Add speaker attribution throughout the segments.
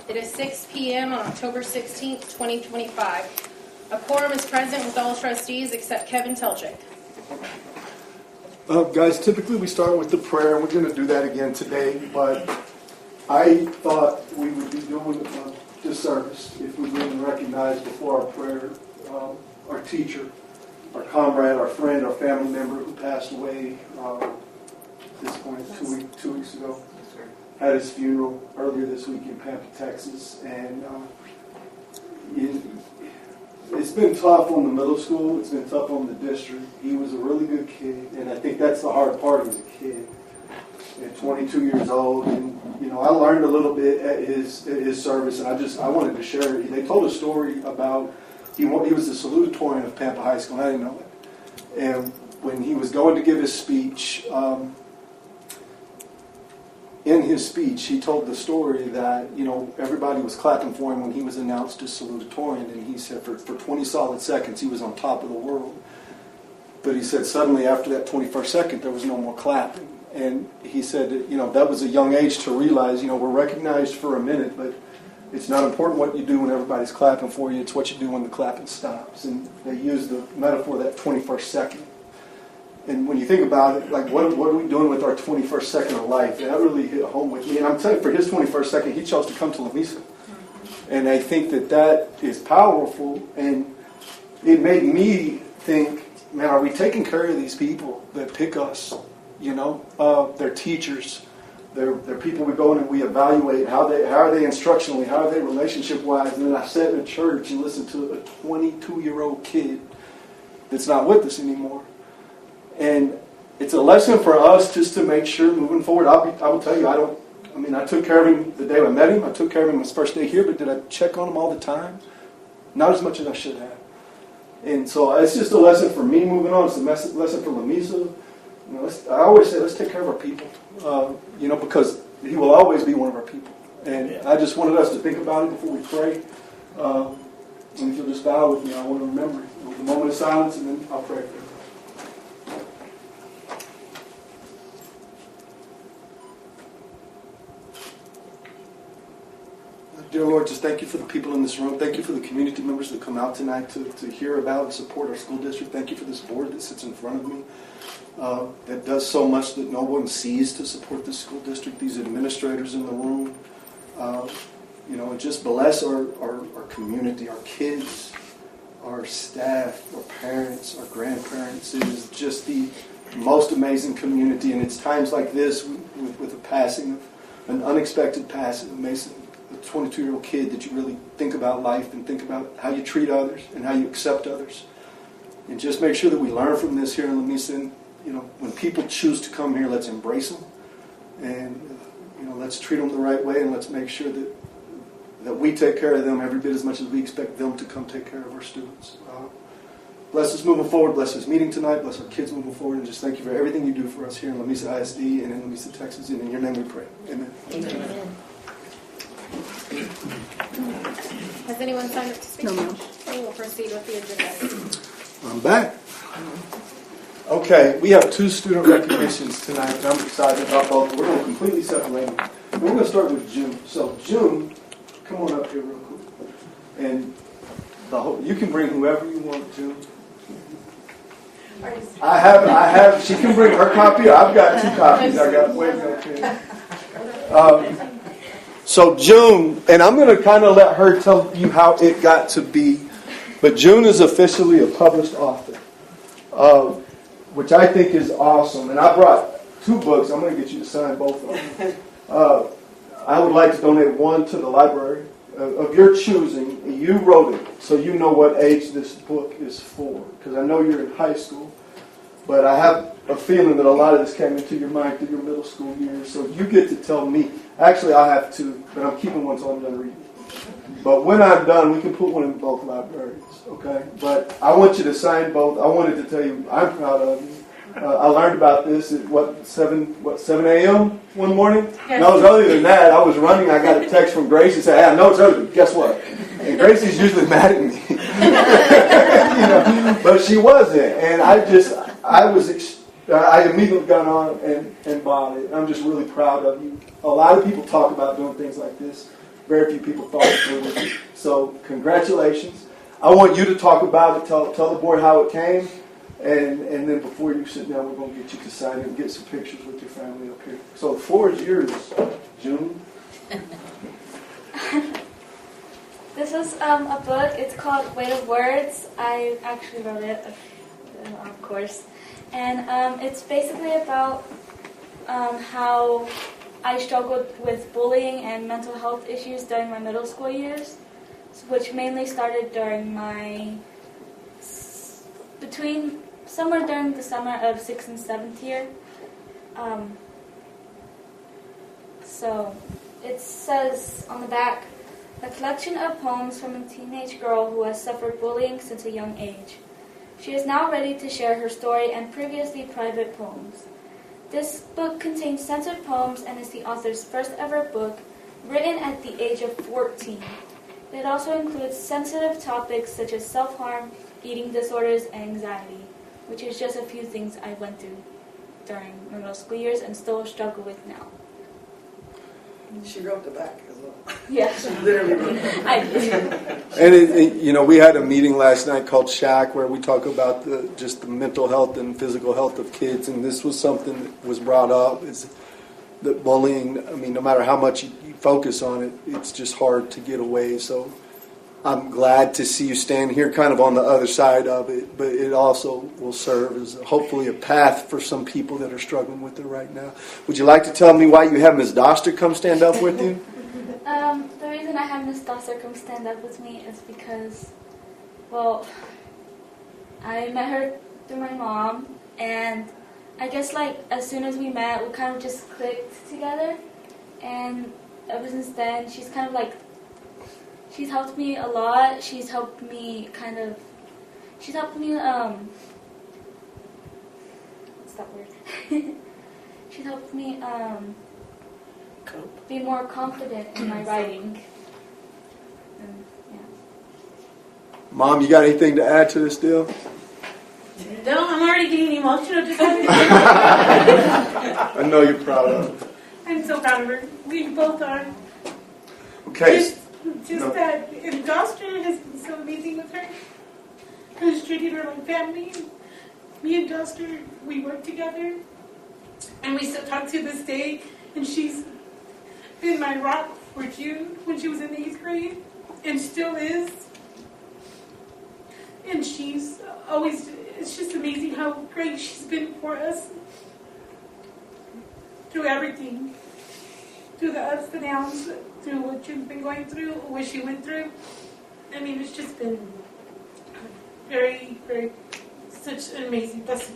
Speaker 1: It is 6 p.m. on October 16th, 2025. A quorum is present with all trustees except Kevin Telchik.
Speaker 2: Guys, typically we start with the prayer, and we're going to do that again today, but I thought we would be doing a disservice if we didn't recognize before our prayer our teacher, our comrade, our friend, our family member who passed away at this point 2 weeks ago. Had his funeral earlier this week in Pampa, Texas, and it's been tough on the middle school. It's been tough on the district. He was a really good kid, and I think that's the hard part as a kid. At 22 years old, and I learned a little bit at his service, and I wanted to share it. They told a story about he was the salutatorian of Pampa High School, and I didn't know it. And when he was going to give his speech, in his speech, he told the story that, everybody was clapping for him when he was announced as salutatorian, and he said for 20 solid seconds he was on top of the world. But he said suddenly after that 21st second there was no more clapping. And he said that, that was a young age to realize, we're recognized for a minute, but it's not important what you do when everybody's clapping for you, it's what you do when the clapping stops. And they used the metaphor of that 21st second. And when you think about it, like what are we doing with our 21st second of life? And that really hit home with me. And I'm telling you, for his 21st second, he chose to come to Lamesa. And I think that is powerful. And it made me think, man, are we taking care of these people that pick us? They're teachers. They're people we go in and we evaluate how are they instructionally, how are they relationship-wise. And then I sat in a church and listened to a 22-year-old kid that's not with us anymore. And it's a lesson for us just to make sure moving forward. I will tell you, I took care of him the day I met him. I took care of him his first day here, but did I check on him all the time? Not as much as I should have. And so it's just a lesson for me moving on. It's a lesson for Lamesa. I always say, let's take care of our people. Because he will always be one of our people. And I just wanted us to think about it before we pray. And if you'll just bow with me, I want to remember it. A moment of silence, and then I'll pray for you. Dear Lord, just thank you for the people in this room. Thank you for the community members that come out tonight to hear about and support our school district. Thank you for this board that sits in front of me that does so much that no one sees to support the school district. These administrators in the room, and just bless our community, our kids, our staff, our parents, our grandparents. It is just the most amazing community, and it's times like this with the passing of an unexpected passing of Mason, a 22-year-old kid, that you really think about life and think about how you treat others and how you accept others. And just make sure that we learn from this here in Lamesa. When people choose to come here, let's embrace them. And, let's treat them the right way, and let's make sure that we take care of them every bit as much as we expect them to come take care of our students. Bless us moving forward. Bless this meeting tonight. Bless our kids moving forward. And just thank you for everything you do for us here in Lamesa ISD and in Lamesa, Texas. And in your name we pray. Amen.
Speaker 1: Amen. Has anyone signed up to speak?
Speaker 3: No, ma'am.
Speaker 1: Okay, we'll proceed with the agenda.
Speaker 2: I'm back. Okay, we have 2 student recognitions tonight, and I'm excited about both. We're going to completely separate them. We're going to start with June. So, June, come on up here real quick. And you can bring whoever you want, June. I have, she can bring her copy. I've got 2 copies. I got way back here. So June, and I'm going to kind of let her tell you how it got to be, but June is officially a published author, which I think is awesome. And I brought 2 books. I'm going to get you to sign both of them. I would like to donate one to the library of your choosing. You wrote it, so you know what age this book is for, because I know you're in high school, but I have a feeling that a lot of this came into your mind through your middle school years, so you get to tell me. Actually, I have 2, but I'm keeping one so I'm done reading. But when I'm done, we can put one in both libraries, okay? But I want you to sign both. I wanted to tell you I'm proud of you. I learned about this at 7 a.m. one morning?
Speaker 1: Yes.
Speaker 2: No, it was earlier than that. I was running. I got a text from Gracie saying, hey, I know it's early. Guess what? And Gracie's usually mad at me. But she wasn't. And I immediately got on and bought it. I'm just really proud of you. A lot of people talk about doing things like this. very few people followed through with it. So congratulations. I want you to talk about it. Tell the board how it came. And then before you sit down, we're going to get you to sign it and get some pictures with your family up here. So the floor is yours, June.
Speaker 3: This is a book. It's called Weight of Words. I actually wrote it, of course. And it's basically about how I struggled with bullying and mental health issues during my middle school years, which mainly started during somewhere during the summer of 6th and 7th year. So it says on the back, a collection of poems from a teenage girl who has suffered bullying since a young age. She is now ready to share her story and previously private poems. This book contains censored poems and is the author's first ever book, written at the age of 14. It also includes sensitive topics such as self-harm, eating disorders, and anxiety, which is just a few things I went through during my middle school years and still struggle with now.
Speaker 4: She wrote the back as well.
Speaker 3: Yeah.
Speaker 4: She literally wrote it.
Speaker 3: I did.
Speaker 2: And we had a meeting last night called SHAC where we talk about just the mental health and physical health of kids. And this was something that was brought up, is that bullying, I mean, no matter how much you focus on it, it's just hard to get away. So I'm glad to see you stand here kind of on the other side of it, but it also will serve as hopefully a path for some people that are struggling with it right now. Would you like to tell me why you have Ms. Doster come stand up with you?
Speaker 3: The reason I had Miss Dosser come stand up with me is because, well, I met her through my mom, and I guess as soon as we met, we kind of just clicked together, and ever since then, she's kind of she's helped me a lot. She's helped me what's that word? She's helped me be more confident in my writing. And, yeah.
Speaker 2: Mom, you got anything to add to this deal?
Speaker 5: No, I'm already getting emotional just having
Speaker 2: I know you're proud of it.
Speaker 5: I'm so proud of her. We both are.
Speaker 2: Okay.
Speaker 5: Just that, and Doster has been so amazing with her. Has treated her like family. Me and Doster, we work together, and we still talk to this day. And she's been my rock for June when she was in the 8th grade, and still is. And she's always, it's just amazing how great she's been for us through everything, through the ups and downs, through what you've been going through, what she went through. I mean, it's just been very, very, such an amazing person.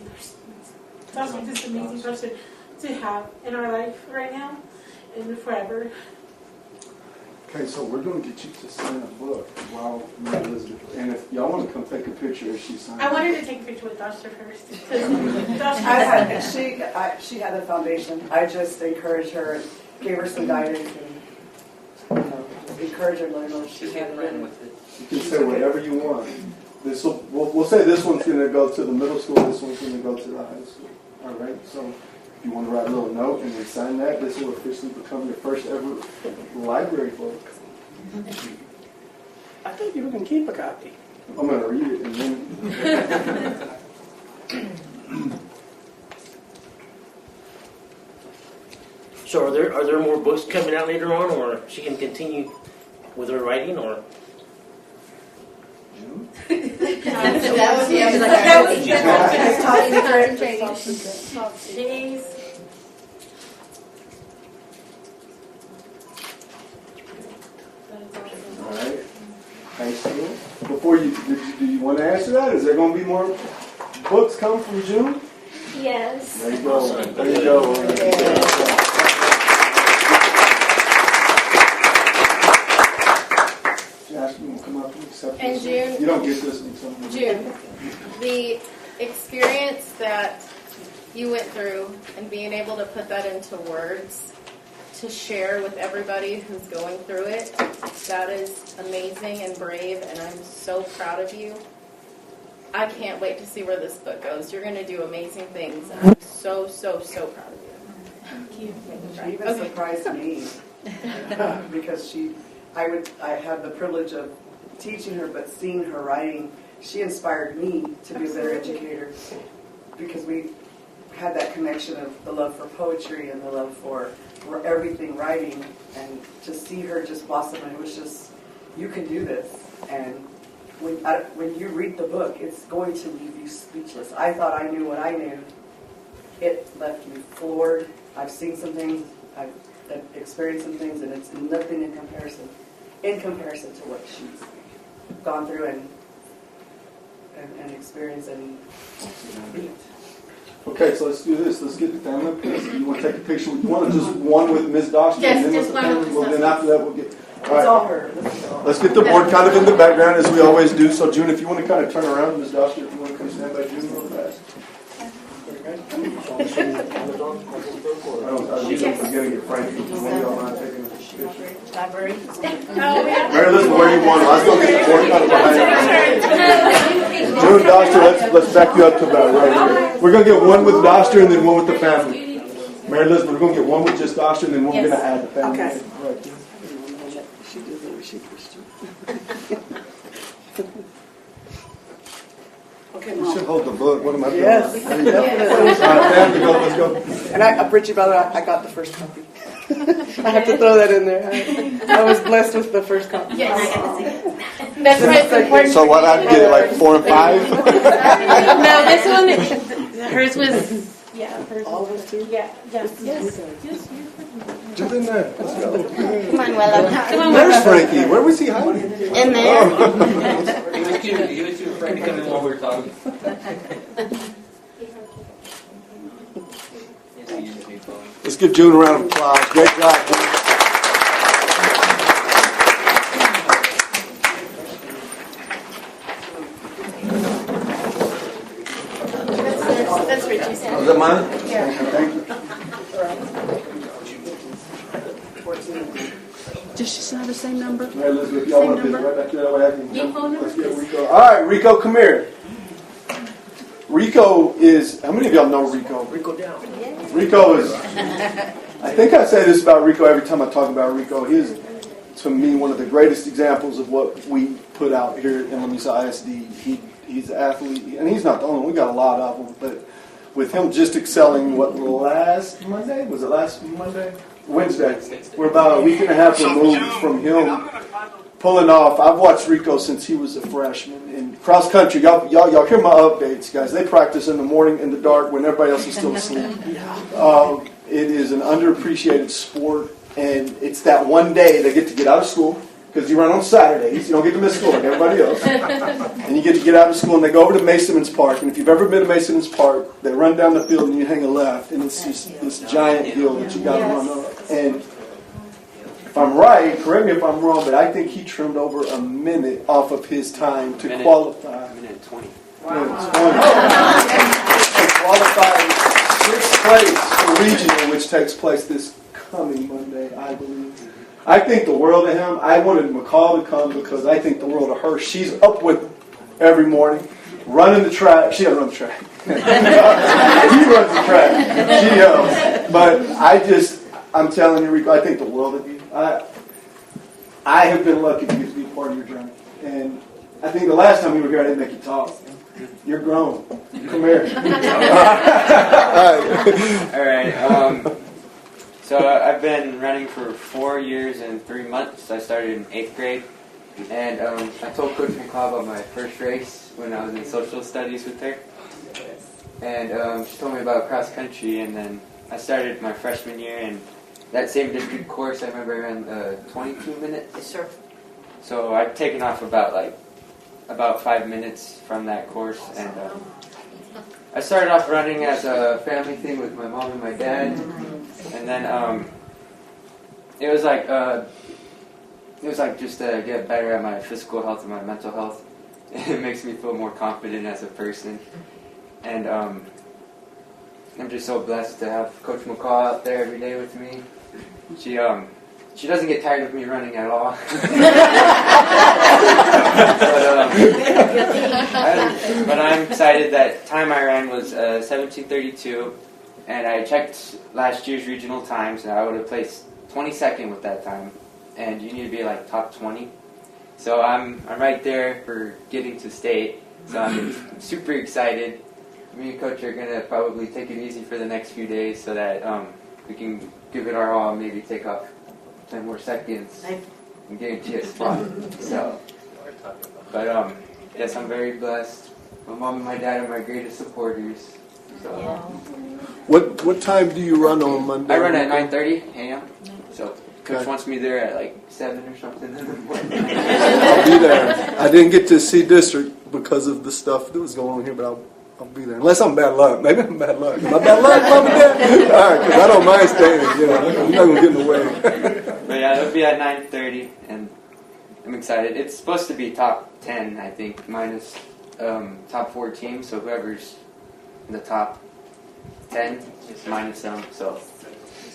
Speaker 5: That's just an amazing person to have in our life right now and forever.
Speaker 2: Okay, so we're going to get you to sign a book while me and Elizabeth. And if y'all want to come take a picture as she signs.
Speaker 5: I wanted to take a picture with Doster first.
Speaker 4: She had a foundation. I just encouraged her, gave her some guidance, and just encouraged her to learn what she had written with it.
Speaker 2: You can say whatever you want. We'll say this one's going to go to the middle school, this one's going to go to the high school. All right, so if you want to write a little note and then sign that, this will officially become your first ever library book.
Speaker 6: I think you can keep a copy.
Speaker 2: I'm going to read it and then...
Speaker 6: So are there more books coming out later on, or she can continue with her writing, or?
Speaker 1: That would be
Speaker 5: Jeez.
Speaker 2: All right. High school. Before you, do you want to answer that? Is there going to be more books come from June?
Speaker 3: Yes.
Speaker 2: There you go. There you go. Josh, you want to come up and accept
Speaker 1: And
Speaker 2: this?
Speaker 1: June.
Speaker 2: You don't get this until
Speaker 1: June, the experience that you went through and being able to put that into words to share with everybody who's going through it, that is amazing and brave, and I'm so proud of you. I can't wait to see where this book goes. You're going to do amazing things, and I'm so, so, so proud of you.
Speaker 4: She even surprised me because she I had the privilege of teaching her, but seeing her writing, she inspired me to be a better educator because we had that connection of the love for poetry and the love for everything writing, and to see her just blossom, and it was just, you can do this. And when you read the book, it's going to leave you speechless. I thought I knew what I knew. It left me floored. I've seen some things, I've experienced some things, and it's nothing in comparison to what she's gone through and experienced and beat.
Speaker 2: Okay, so let's do this. Let's get the family up here. So you want to take a picture? You want to just one with Ms. Doster?
Speaker 1: Yes,
Speaker 2: and then
Speaker 1: just
Speaker 2: with the
Speaker 1: one with
Speaker 2: family?
Speaker 1: Ms.
Speaker 2: Well, then after that, we'll get...
Speaker 4: It's all her. This is all her.
Speaker 2: Let's get the board kind of in the background as we always do. So, June, if you want to kind of turn around, Ms. Doster, if you want to come stand by June real fast. I was going to get Frankie. One of y'all mind taking a picture?
Speaker 1: Library.
Speaker 5: Oh, yeah.
Speaker 2: Mary, listen, where you want. Let's go get the board kind of behind you. June, Doster, let's back you up to about right here. We're going to get one with Doster and then one with the family. Mary Elizabeth, we're going to get one with just Doster and then we're going to add the family.
Speaker 4: Okay.
Speaker 2: Right.
Speaker 4: She did what she pushed to. Okay,
Speaker 2: You
Speaker 4: Mom.
Speaker 2: should hold the book. What am I doing?
Speaker 4: Yes,
Speaker 2: There you go.
Speaker 4: definitely.
Speaker 2: All right, family, let's go.
Speaker 4: And Bridget, by the way, I got the first copy. I have to throw that in there. I was blessed with the first copy.
Speaker 1: Yes. That's why it's important.
Speaker 2: So what, I'd get like 4 and 5?
Speaker 1: No, this one, hers was, yeah, hers
Speaker 4: All of us too?
Speaker 1: yeah, yes.
Speaker 2: Jump in there. Let's go.
Speaker 1: Come on, Willa. Come on,
Speaker 2: Where's Frankie? Where was he hiding?
Speaker 1: In there.
Speaker 7: He was too afraid to come in while we were talking.
Speaker 2: Let's give June a round of applause. Great job, June.
Speaker 1: That's Richie's.
Speaker 2: Is that mine?
Speaker 1: Yeah.
Speaker 2: Thank you.
Speaker 8: Does she still have the same number?
Speaker 2: All right, Elizabeth, y'all want to visit right back there? That way I can.
Speaker 1: Your phone number?
Speaker 2: Let's get Rico. All right, Rico, come here. Rico is. How many of y'all know Rico?
Speaker 6: Rico down.
Speaker 2: Rico is. I think I say this about Rico every time I talk about Rico. He is, to me, one of the greatest examples of what we put out here in Lamesa ISD. He's an athlete, and he's not the only one. We got a lot of them, but with him just excelling, last Monday? Was it last Monday? Wednesday. We're about a week and a half removed from him pulling off. I've watched Rico since he was a freshman in cross country. Y'all hear my updates, guys. They practice in the morning, in the dark, when everybody else is still asleep. It is an underappreciated sport, and it's that one day they get to get out of school, because you run on Saturdays. You don't get to miss school like everybody else. And you get to get out of school, and they go over to Masonman's Park. And if you've ever been to Masonman's Park, they run down the field, and you hang a left, and it's just this giant hill that you got to run up. And if I'm right, correct me if I'm wrong, but I think he trimmed over a minute off of his time to qualify.
Speaker 7: Minute 20.
Speaker 2: To qualify 6th place for regional, which takes place this coming Monday, I believe. I think the world of him. I wanted McCall to come because I think the world of her. She's up with every morning, running the track. She doesn't run the track. He runs the track. She helps. But I'm telling you, Rico, I think the world of you. I have been lucky to get to be part of your journey. And I think the last time you were here, I didn't make you talk. You're grown. Come here.
Speaker 7: All right. So I've been running for 4 years and 3 months. I started in 8th grade. And I told Coach McCall about my first race when I was in social studies with her. And she told me about cross country. And then I started my freshman year. And that same district course, I remember I ran 22 minutes.
Speaker 1: Yes, sir.
Speaker 7: So I've taken off about 5 minutes from that course. And I started off running as a family thing with my mom and my dad. And then it was like just to get better at my physical health and my mental health. It makes me feel more confident as a person. And I'm just so blessed to have Coach McCall out there every day with me. She doesn't get tired of me running at all. But I'm excited. That time I ran was 17:32. And I checked last year's regional times, and I would have placed 22nd with that time. and you need to be like top 20. So I'm right there for getting to state. So I'm super excited. Me and Coach are gonna probably take it easy for the next few days so that we can give it our all. Maybe take off 10 more seconds and guarantee a spot. So, but yes, I'm very blessed. My mom and my dad are my greatest supporters. So
Speaker 9: What time do you run on Monday?
Speaker 7: I run at 9:30 a.m. So Coach
Speaker 9: Okay.
Speaker 7: wants me there at like 7 or something in the morning.
Speaker 9: I'll be there. I didn't get to see district because of the stuff that was going on here, but I'll be there. Unless I'm bad luck. Maybe I'm bad luck. Am I bad luck, Mom and Dad? All right, because I don't mind staying. I'm not going to get in the way.
Speaker 7: But yeah, it'll be at 9:30, and I'm excited. It's supposed to be top 10, I think, minus top 4 teams. So whoever's in the top 10 is minus them. So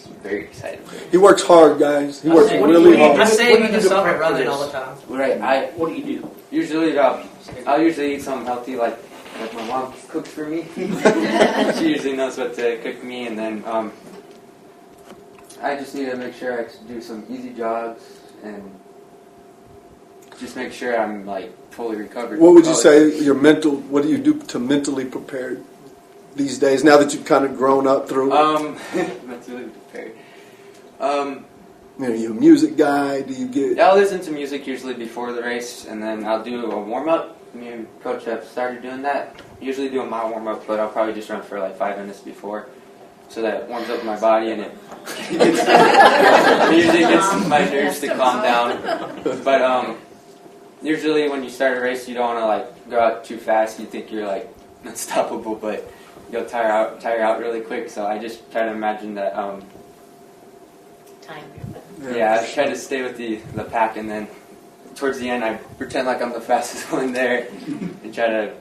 Speaker 7: I'm very excited.
Speaker 9: He works hard, guys. He works
Speaker 6: What do you-
Speaker 9: really
Speaker 6: what do you
Speaker 9: hard.
Speaker 6: do?
Speaker 10: saving us
Speaker 6: to
Speaker 10: up
Speaker 6: prep
Speaker 10: and
Speaker 6: for
Speaker 10: running
Speaker 6: this?
Speaker 10: all the time.
Speaker 7: Right.
Speaker 6: What do you do?
Speaker 7: Usually, I'll usually eat something healthy, like my mom cooks for me. She usually knows what to cook me, and then I just need to make sure I do some easy jogs and just make sure I'm like fully recovered.
Speaker 9: What would you say your mental? What do you do to mentally prepare these days? Now that you've kind of grown up through,
Speaker 7: mentally prepared.
Speaker 9: you a music guy. Do you get?
Speaker 7: I'll listen to music usually before the race, and then I'll do a warm up. Me and Coach have started doing that. Usually doing my warm up, but I'll probably just run for like 5 minutes before, so that it warms up my body and it usually gets my nerves to calm down. But usually when you start a race, you don't want to like go out too fast. You think you're like unstoppable, but you'll tire out really quick. So I just try to imagine that. Yeah, I try to stay with the pack, and then towards the end, I pretend like I'm the fastest one there and try to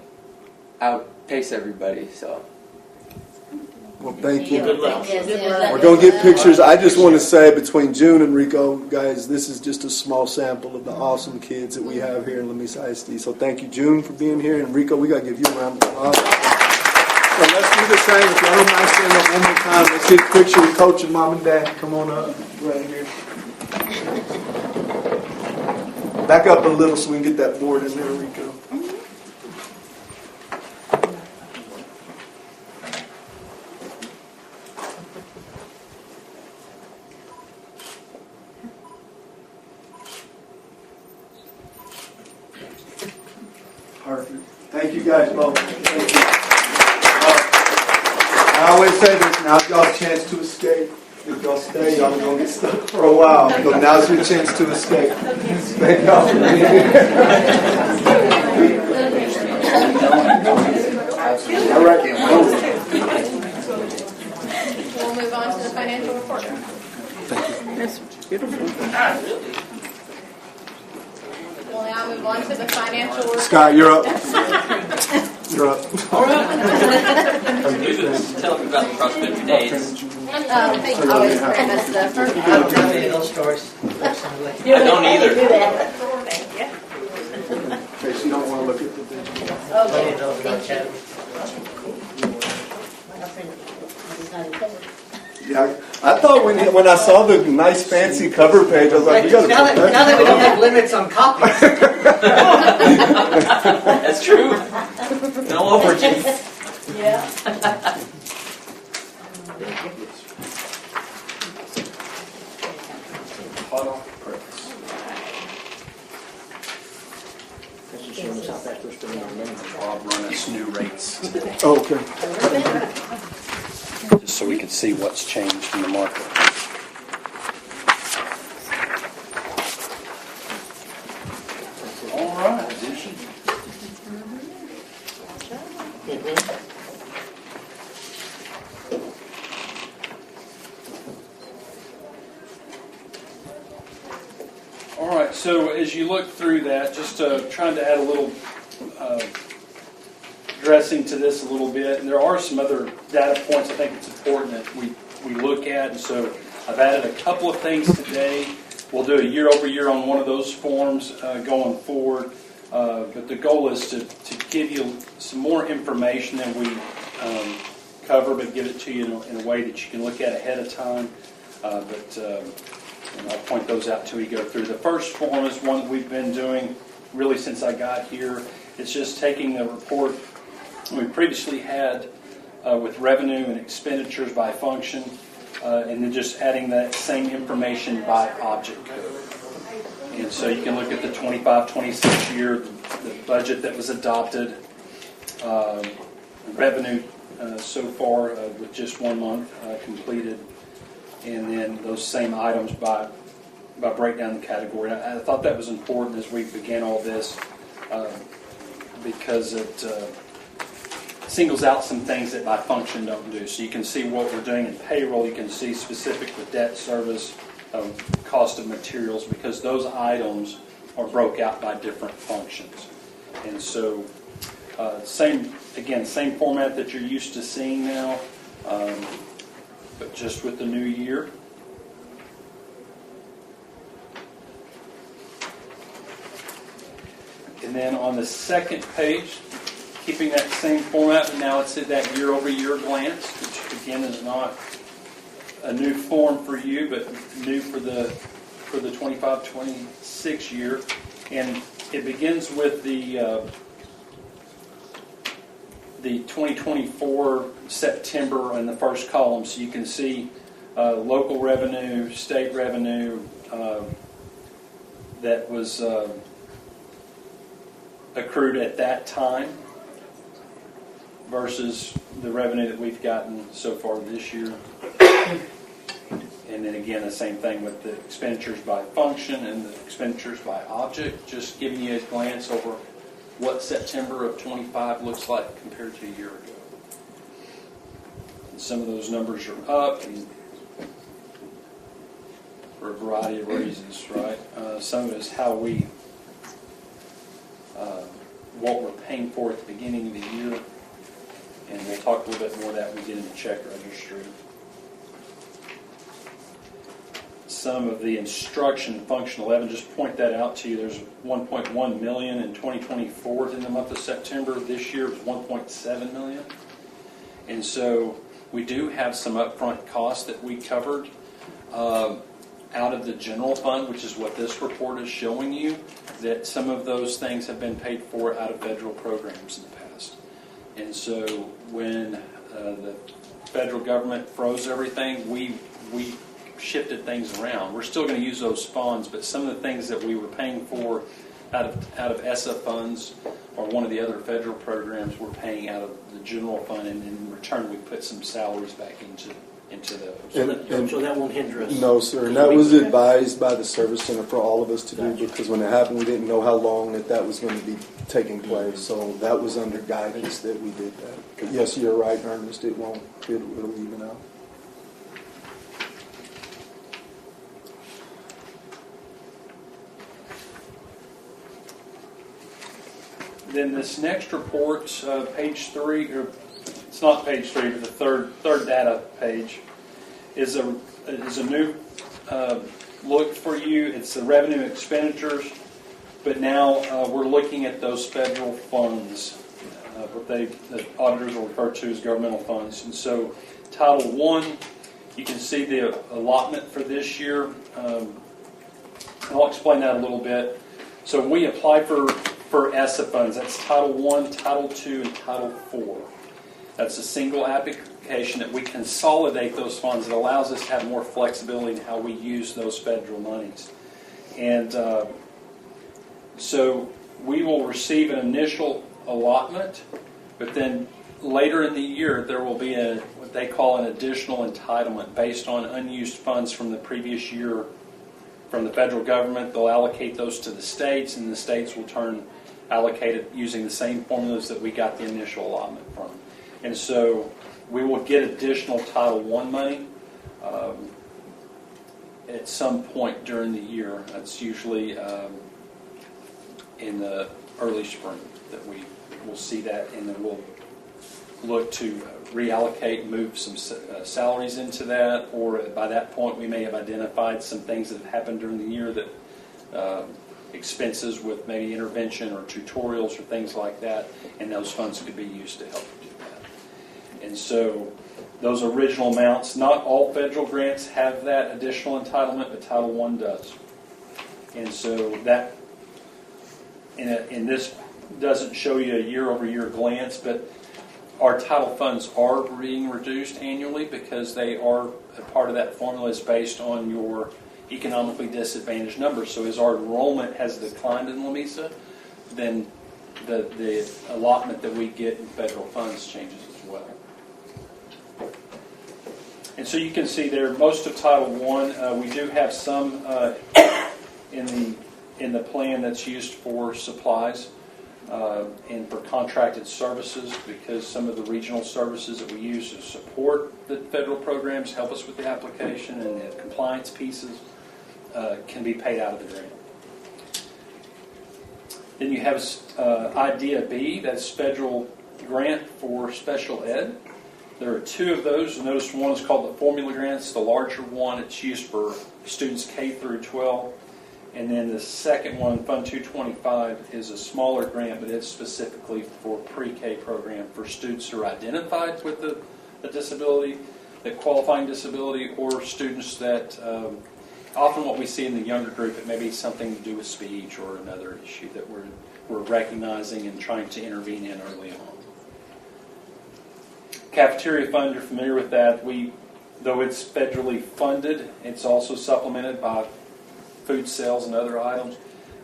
Speaker 7: outpace everybody. So.
Speaker 9: Well, thank you.
Speaker 6: Good luck.
Speaker 9: We're going to get pictures. I just want to say between June and Rico, guys, this is just a small sample of the awesome kids that we have here in Lamesa ISD. So thank you, June, for being here. And Rico, we got to give you a round of applause. So let's do the same. If y'all don't mind standing up one more time, let's get a picture with Coach and Mom and Dad. Come on up right here. Back up a little so we can get that board in there, Rico. Perfect. Thank you guys both. Thank you. I always say this, now's y'all's chance to escape. If y'all stay, y'all are going to get stuck for a while. So now's your chance to escape. Thank y'all for being here. All right.
Speaker 1: We'll move on to the financial report.
Speaker 8: That's beautiful.
Speaker 1: We'll now move on to the financial report.
Speaker 9: Scott, you're up. You're up.
Speaker 10: Tell me about the cross country days.
Speaker 1: I always very messed up.
Speaker 10: I don't know any of those stories.
Speaker 7: I don't either.
Speaker 9: In case you don't want to look at the video. Yeah, I thought when I saw the nice fancy cover page, I was like, we got to
Speaker 10: Now that we don't have limits on copies.
Speaker 7: That's true. No overages.
Speaker 2: Hot off the press.
Speaker 6: This is showing us how fast we're spending our money.
Speaker 11: Bob run us new rates,
Speaker 9: Oh, okay.
Speaker 11: just so we can see what's changed in the market. All right, addition. All right, so as you look through that, just trying to add a little dressing to this a little bit, and there are some other data points I think it's important that we look at, and so I've added a couple of things today. We'll do a year over year on one of those forms going forward, but the goal is to give you some more information than we cover, but give it to you in a way that you can look at ahead of time. But And I'll point those out till we go through. The first form is one that we've been doing really since I got here. It's just taking the report we previously had with revenue and expenditures by function, and then just adding that same information by object code. And so you can look at the 25-26 year, the budget that was adopted, revenue so far with just 1 month completed, and then those same items by breakdown the category. I thought that was important as we began all this because it singles out some things that by function don't do. So you can see what we're doing in payroll. You can see specific with debt service, cost of materials, because those items are broke out by different functions. And so same format that you're used to seeing now, but just with the new year. And then on the second page, keeping that same format, but now it's at that year-over-year glance, which again is not a new form for you, but new for the 25-26 year. And it begins with the 2024 September in the first column, so you can see local revenue, state revenue that was accrued at that time versus the revenue that we've gotten so far this year. And then again, the same thing with the expenditures by function and the expenditures by object, just giving you a glance over what September of 25 looks like compared to a year ago. And some of those numbers are up and for a variety of reasons, right? Some of it is how we, what we're paying for at the beginning of the year. And we'll talk a little bit more of that when we get into check registry. Some of the instruction in Function 11, just point that out to you. There's $1.1 million in 2024 in the month of September. This year it was $1.7 million. And so we do have some upfront costs that we covered out of the general fund, which is what this report is showing you, that some of those things have been paid for out of federal programs in the past. And so when the federal government froze everything, we shifted things around. We're still going to use those funds, but some of the things that we were paying for out of ESSA funds or one of the other federal programs, we're paying out of the general fund, and in return we put some salaries back into those.
Speaker 6: So that won't hinder us.
Speaker 9: No, sir. And that was advised by the Service Center for all of us to do, because when it happened, we didn't know how long that was going to be taking place. So that was under guidance that we did that. But yes, you're right, Ernest. It'll even out.
Speaker 11: Then this next report, page 3, or it's not page 3, but the third data page, is a new look for you. It's the revenue expenditures, but now we're looking at those federal funds, what the auditors will refer to as governmental funds. And so Title I, you can see the allotment for this year. I'll explain that a little bit. So when we apply for ESSA funds, that's Title I, Title II, and Title IV. That's a single application that we consolidate those funds. It allows us to have more flexibility in how we use those federal monies. And so we will receive an initial allotment, but then later in the year there will be what they call an additional entitlement based on unused funds from the previous year from the federal government. They'll allocate those to the states, and the states will allocate it using the same formulas that we got the initial allotment from. And so we will get additional Title I money at some point during the year. That's usually in the early spring that we will see that, and then we'll look to reallocate, move some salaries into that, or by that point we may have identified some things that have happened during the year that expenses with maybe intervention or tutorials or things like that, and those funds could be used to help do that. And so those original amounts. Not all federal grants have that additional entitlement, but Title I does. And so that, and this doesn't show you a year-over-year glance, but our title funds are being reduced annually because they are a part of that formula is based on your economically disadvantaged numbers. So as our enrollment has declined in Lamesa, then the allotment that we get in federal funds changes as well. And so you can see there, most of Title I, we do have some in the plan that's used for supplies and for contracted services, because some of the regional services that we use to support the federal programs help us with the application, and the compliance pieces can be paid out of the grant. Then you have IDEA B, that's federal grant for special ed. There are two of those. Notice one is called the formula grant. It's the larger one. It's used for students K through 12. And then the second one, Fund 225, is a smaller grant, but it's specifically for pre-K program for students who are identified with a disability, a qualifying disability, or students that often what we see in the younger group, it may be something to do with speech or another issue that we're recognizing and trying to intervene in early on. Cafeteria fund, you're familiar with that. Though it's federally funded, it's also supplemented by food sales and other items.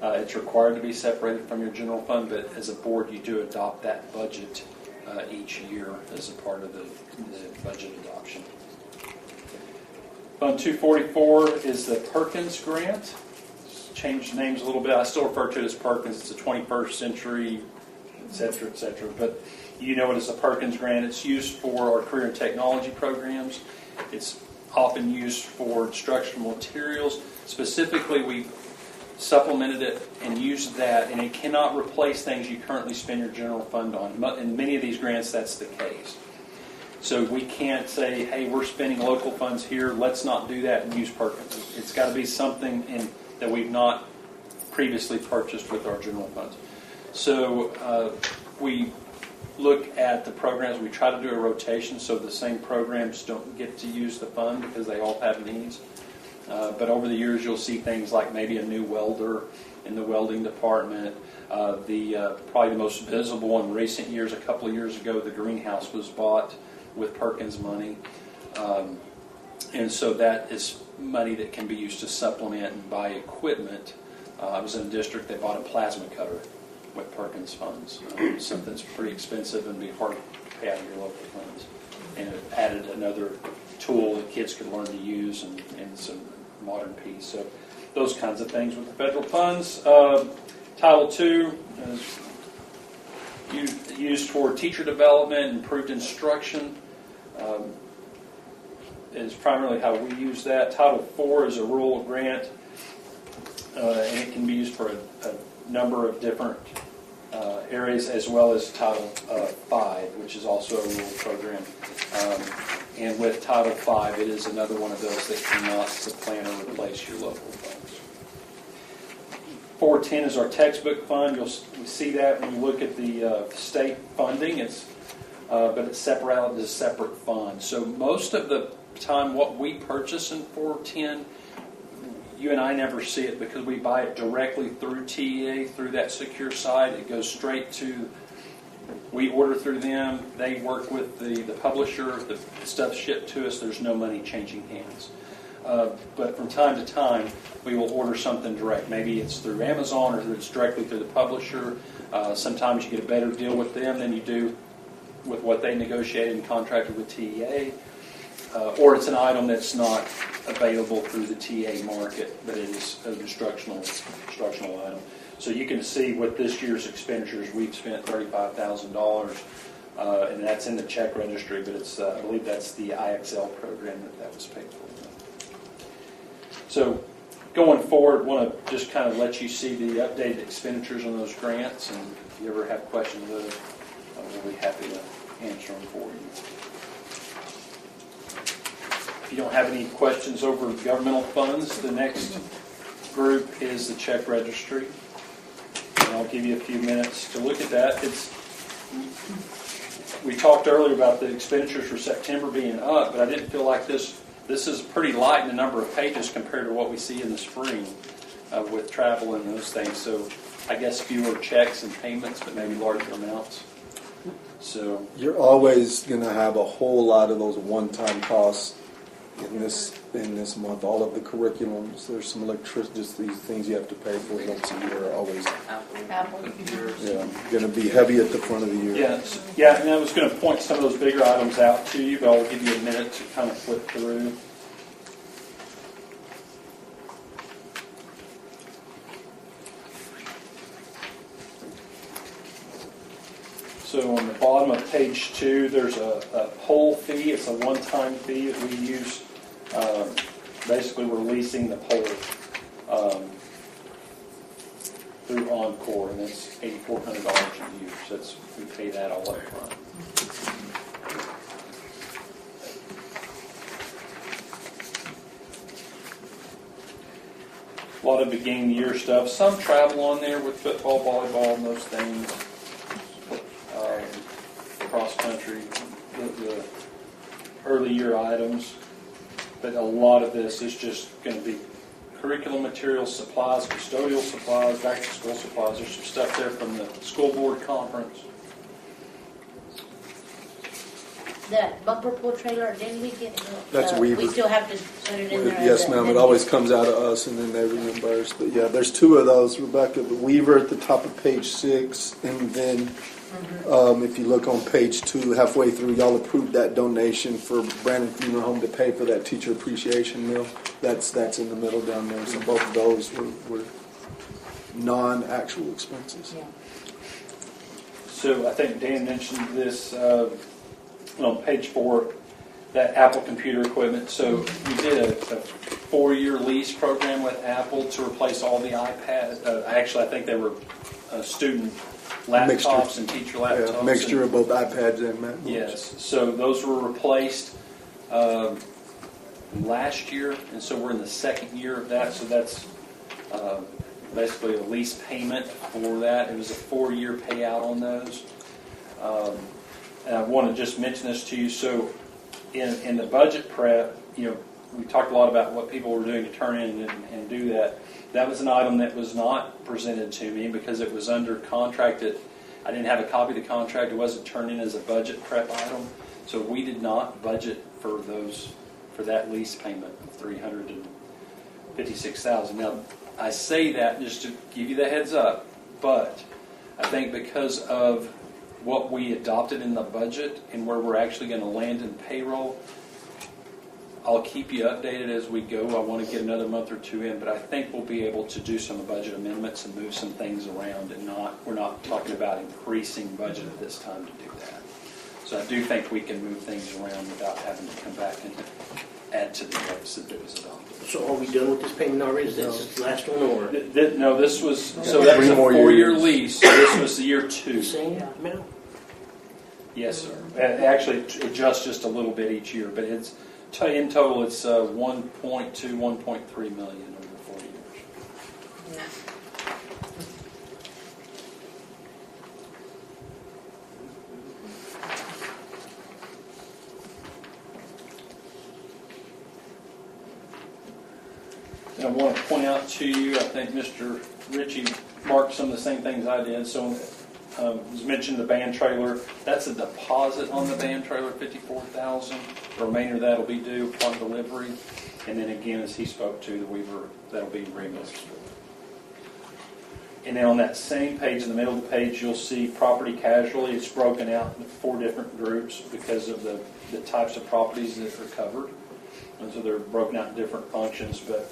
Speaker 11: It's required to be separated from your general fund, but as a board, you do adopt that budget each year as a part of the budget adoption. Fund 244 is the Perkins grant. Changed names a little bit. I still refer to it as Perkins. It's a 21st century, et cetera, et cetera. But you know it as a Perkins grant. It's used for our career and technology programs. It's often used for instructional materials. Specifically, we supplemented it and used that, and it cannot replace things you currently spend your general fund on. In many of these grants, that's the case. So we can't say, hey, we're spending local funds here, let's not do that and use Perkins. It's got to be something that we've not previously purchased with our general funds. So we look at the programs. We try to do a rotation so the same programs don't get to use the fund because they all have needs. But over the years, you'll see things like maybe a new welder in the welding department. Probably the most visible in recent years, a couple of years ago, the greenhouse was bought with Perkins money. And so that is money that can be used to supplement and buy equipment. I was in a district that bought a plasma cutter with Perkins funds. Something that's pretty expensive and be hard to pay out of your local funds. And it added another tool that kids could learn to use and some modern piece. So those kinds of things with the federal funds. Title II is used for teacher development, improved instruction. Is primarily how we use that. Title IV is a rural grant, and it can be used for a number of different areas, as well as Title V, which is also a rural program. And with Title V, it is another one of those that cannot supplant or replace your local funds. 410 is our textbook fund. You'll see that when you look at the state funding. But it's separated as a separate fund. So most of the time, what we purchase in 410, you and I never see it because we buy it directly through TEA, through that secure site. It goes straight to, we order through them, they work with the publisher, the stuff's shipped to us, there's no money changing hands. But from time to time, we will order something direct. Maybe it's through Amazon or it's directly through the publisher. Sometimes you get a better deal with them than you do with what they negotiated and contracted with TEA. Or it's an item that's not available through the TEA market, but it is an instructional item. So you can see with this year's expenditures, we've spent $35,000, and that's in the check registry, but it's I believe that's the IXL program that was paid for. So going forward, I want to just kind of let you see the updated expenditures on those grants, and if you ever have questions with it, we'll be happy to answer them for you. If you don't have any questions over governmental funds, the next group is the check registry. And I'll give you a few minutes to look at that. we talked earlier about the expenditures for September being up, but I didn't feel like this is pretty light in the number of pages compared to what we see in the spring with travel and those things. So I guess fewer checks and payments, but maybe larger amounts. So
Speaker 9: You're always going to have a whole lot of those one-time costs in this month. All of the curriculums, there's some electricity, just these things you have to pay for once a year are always
Speaker 1: Apple.
Speaker 9: going to be heavy at the front of the year.
Speaker 11: yeah, and I was going to point some of those bigger items out to you, but I'll give you a minute to kind of flip through. So on the bottom of page 2, there's a poll fee. It's a one-time fee that we use, basically releasing the poll through Encore, and it's $8,400 a year. So we pay that all up front. A lot of beginning of the year stuff. Some travel on there with football, volleyball, and those things. Cross country, the early year items, but a lot of this is just going to be curriculum materials, supplies, custodial supplies, back to school supplies. There's some stuff there from the school board conference.
Speaker 12: That bumper pool trailer, didn't we get?
Speaker 9: That's Weaver.
Speaker 12: We still have to put it in there.
Speaker 9: Yes, ma'am. It always comes out of us, and then they reimburse. But yeah, there's 2 of those, Rebecca. The Weaver at the top of page 6, and then if you look on page 2, halfway through, y'all approved that donation for Brandon Funeral Home to pay for that teacher appreciation meal. That's in the middle down there. So both of those were non-actual expenses.
Speaker 12: Yeah.
Speaker 11: So I think Dan mentioned this on page 4, that Apple computer equipment. So we did a 4-year lease program with Apple to replace all the iPads. Actually, I think they were student laptops and teacher laptops.
Speaker 9: Yeah, mixture of both iPads and MacBooks.
Speaker 11: Yes. So those were replaced last year, and so we're in the second year of that. So that's basically a lease payment for that. It was a 4-year payout on those. And I want to just mention this to you. So in the budget prep, we talked a lot about what people were doing to turn in and do that. That was an item that was not presented to me because it was under contract. I didn't have a copy of the contract. It wasn't turned in as a budget prep item. So we did not budget for that lease payment of $356,000. Now, I say that just to give you the heads up, but I think because of what we adopted in the budget and where we're actually going to land in payroll, I'll keep you updated as we go. I want to get another month or 2 in, but I think we'll be able to do some budget amendments and move some things around, and we're not talking about increasing budget at this time to do that. So I do think we can move things around without having to come back and add to the deficit that was adopted.
Speaker 6: So are we done with this payment already? Is this the last one, or?
Speaker 11: No, this was, so that was a 4-year lease. So this was the year 2.
Speaker 6: Same amount?
Speaker 11: Yes, sir. Actually, it adjusts just a little bit each year, but in total, it's 1.2, 1.3 million over 4 years. And I want to point out to you, I think Mr. Ritchie marked some of the same things I did. So was mentioned the van trailer. That's a deposit on the van trailer, $54,000. The remainder of that will be due upon delivery. And then again, as he spoke to, the Weaver, that'll be reimbursed. And then on that same page, in the middle of the page, you'll see property casualty. It's broken out into 4 different groups because of the types of properties that are covered. And so they're broken out in different functions. But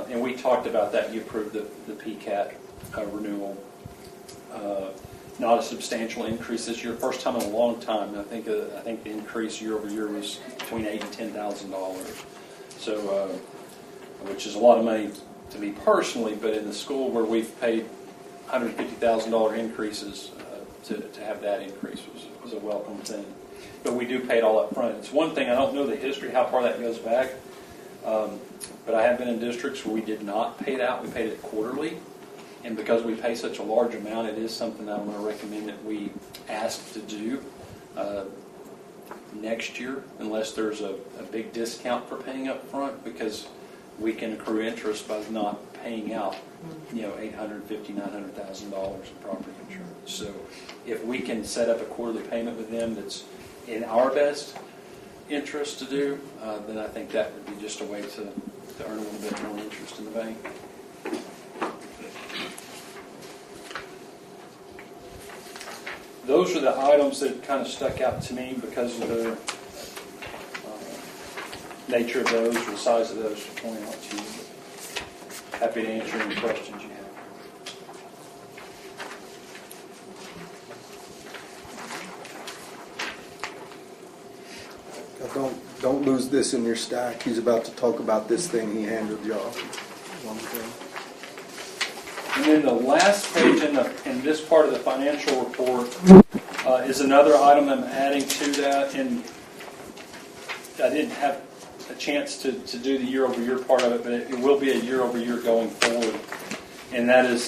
Speaker 11: and we talked about that. You approved the PCAT renewal. Not a substantial increase this year. First time in a long time. I think the increase year over year was between $8,000 and $10,000. So, which is a lot of money to me personally, but in the school where we've paid $150,000 increases, to have that increase was a welcome thing. But we do pay it all up front. It's one thing, I don't know the history, how far that goes back, but I have been in districts where we did not pay it out. We paid it quarterly. And because we pay such a large amount, it is something that I'm going to recommend that we ask to do. next year, unless there's a big discount for paying up front, because we can accrue interest by not paying out, $850,000, $900,000 in property insurance. So if we can set up a quarterly payment with them that's in our best interest to do, then I think that would be just a way to earn a little bit more interest in the bank. Those are the items that kind of stuck out to me because of the nature of those, the size of those to point out to you. Happy to answer any questions you have.
Speaker 9: Don't lose this in your stack. He's about to talk about this thing he handed y'all.
Speaker 11: And then the last page in this part of the financial report is another item I'm adding to that, and I didn't have a chance to do the year-over-year part of it, but it will be a year-over-year going forward, and that is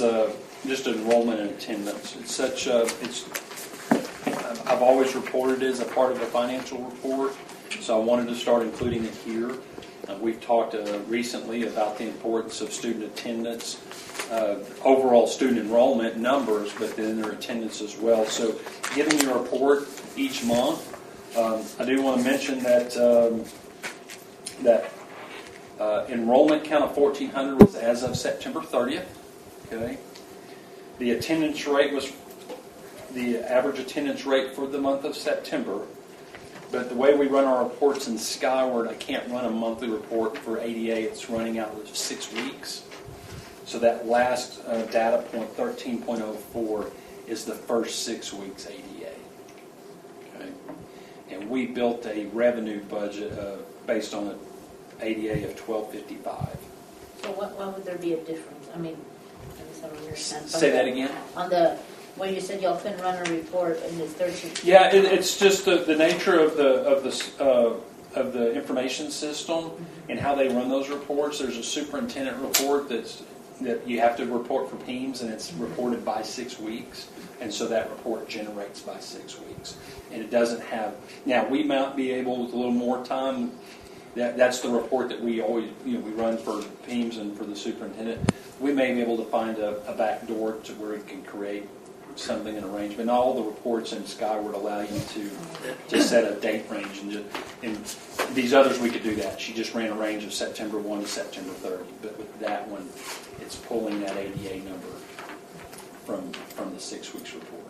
Speaker 11: just enrollment and attendance. It's I've always reported it as a part of the financial report, so I wanted to start including it here. We've talked recently about the importance of student attendance, overall student enrollment numbers, but then their attendance as well. So giving you a report each month, I do want to mention that enrollment count of 1,400 was as of September 30th. Okay, the attendance rate was the average attendance rate for the month of September. But the way we run our reports in Skyward, I can't run a monthly report for ADA. It's running out of 6 weeks. So that last data point, 13.04, is the first 6 weeks ADA. Okay, and we built a revenue budget based on an ADA of 1255.
Speaker 12: So why would there be a difference? I mean, I guess I don't understand.
Speaker 11: Say that again.
Speaker 12: On the when you said y'all couldn't run a report in this 13.
Speaker 11: Yeah, it's just the nature of the information system and how they run those reports. There's a superintendent report that you have to report for PEMS, and it's reported by 6 weeks, and so that report generates by 6 weeks. And it doesn't have. Now we might be able with a little more time. That's the report that we always we run for PEMS and for the superintendent. We may be able to find a back door to where it can create something, an arrangement. Not all the reports in Skyward allow you to set a date range, and these others we could do that. She just ran a range of September 1 to September 30, but with that one, it's pulling that ADA number from the 6 weeks report.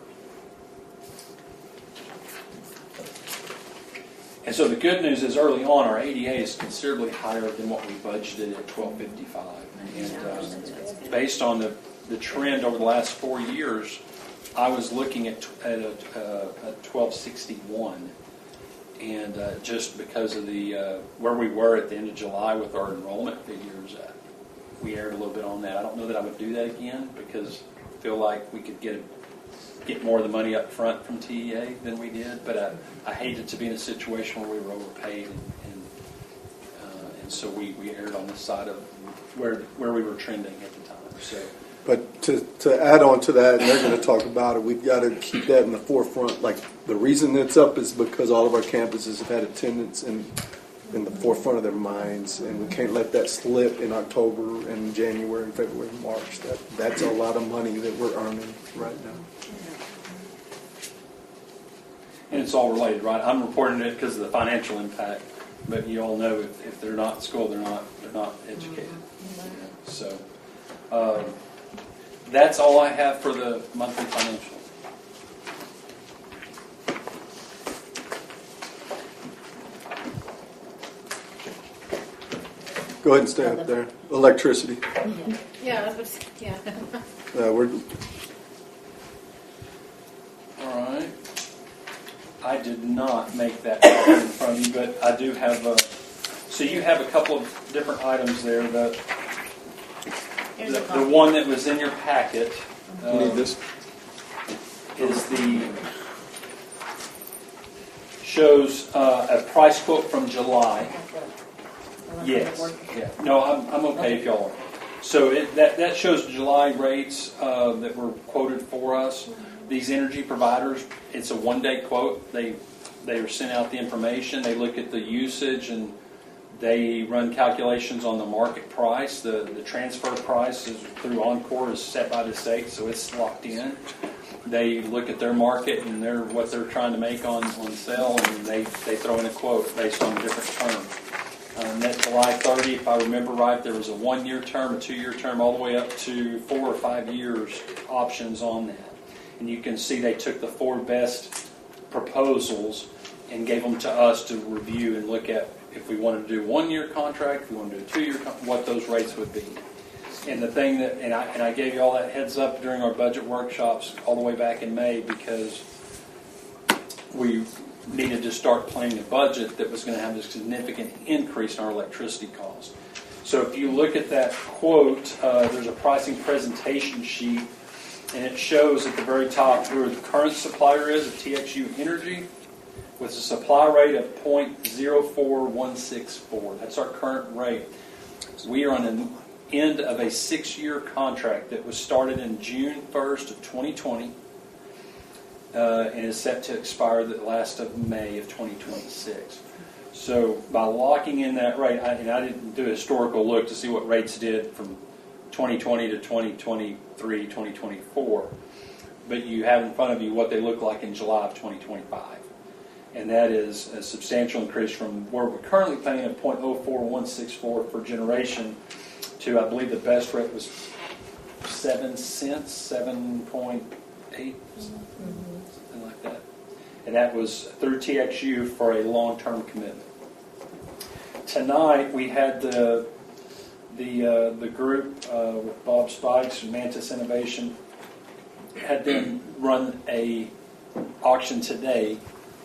Speaker 11: And so the good news is early on our ADA is considerably higher than what we budgeted at 1255, and based on the trend over the last 4 years, I was looking at 1261, and just because of the where we were at the end of July with our enrollment figures, we erred a little bit on that. I don't know that I would do that again because I feel like we could get more of the money up front from TEA than we did, but I hated to be in a situation where we were overpaid, and so we erred on the side of where we were trending at the time. So.
Speaker 9: But to add on to that, and they're going to talk about it, we've got to keep that in the forefront. Like, the reason it's up is because all of our campuses have had attendance in the forefront of their minds, and we can't let that slip in October and January and February and March. That's a lot of money that we're earning right now.
Speaker 11: And it's all related, right? I'm reporting it because of the financial impact, but you all know if they're not in school, they're not educated. So. That's all I have for the monthly financial.
Speaker 9: Go ahead and stay up there. Electricity.
Speaker 1: Yeah, yeah.
Speaker 9: We're
Speaker 11: All right. I did not make that copy in front of you, but I do have so you have a couple of different items there. The one that was in your packet
Speaker 9: need this.
Speaker 11: Shows a price quote from July. Yes. Yeah. No, I'm okay if y'all are. So that shows July rates that were quoted for us. These energy providers, it's a one-day quote. They are sent out the information. They look at the usage and they run calculations on the market price. The transfer price is through Encore is set by the state, so it's locked in. They look at their market and what they're trying to make on sale, and they throw in a quote based on different terms. That July 30, if I remember right, there was a 1-year term, a 2-year term, all the way up to 4 or 5 years options on that. And you can see they took the 4 best proposals and gave them to us to review and look at if we wanted to do a 1-year contract, if we wanted to do a 2-year what those rates would be. And the thing that, and I gave you all that heads up during our budget workshops all the way back in May because we needed to start planning a budget that was going to have a significant increase in our electricity costs. So if you look at that quote, there's a pricing presentation sheet, and it shows at the very top who the current supplier is of TXU Energy with a supply rate of 0.04164. That's our current rate. We are on the end of a 6-year contract that was started in June 1st of 2020 and is set to expire the last of May of 2026. So by locking in that rate, I didn't do a historical look to see what rates did from 2020 to 2023, 2024, but you have in front of you what they look like in July of 2025. And that is a substantial increase from where we're currently paying at 0.04164 for generation to, I believe the best rate was 7 cents, 7.8, something like that. And that was through TXU for a long-term commitment. Tonight we had the group with Bob Spikes and Mantis Innovation had them run a auction today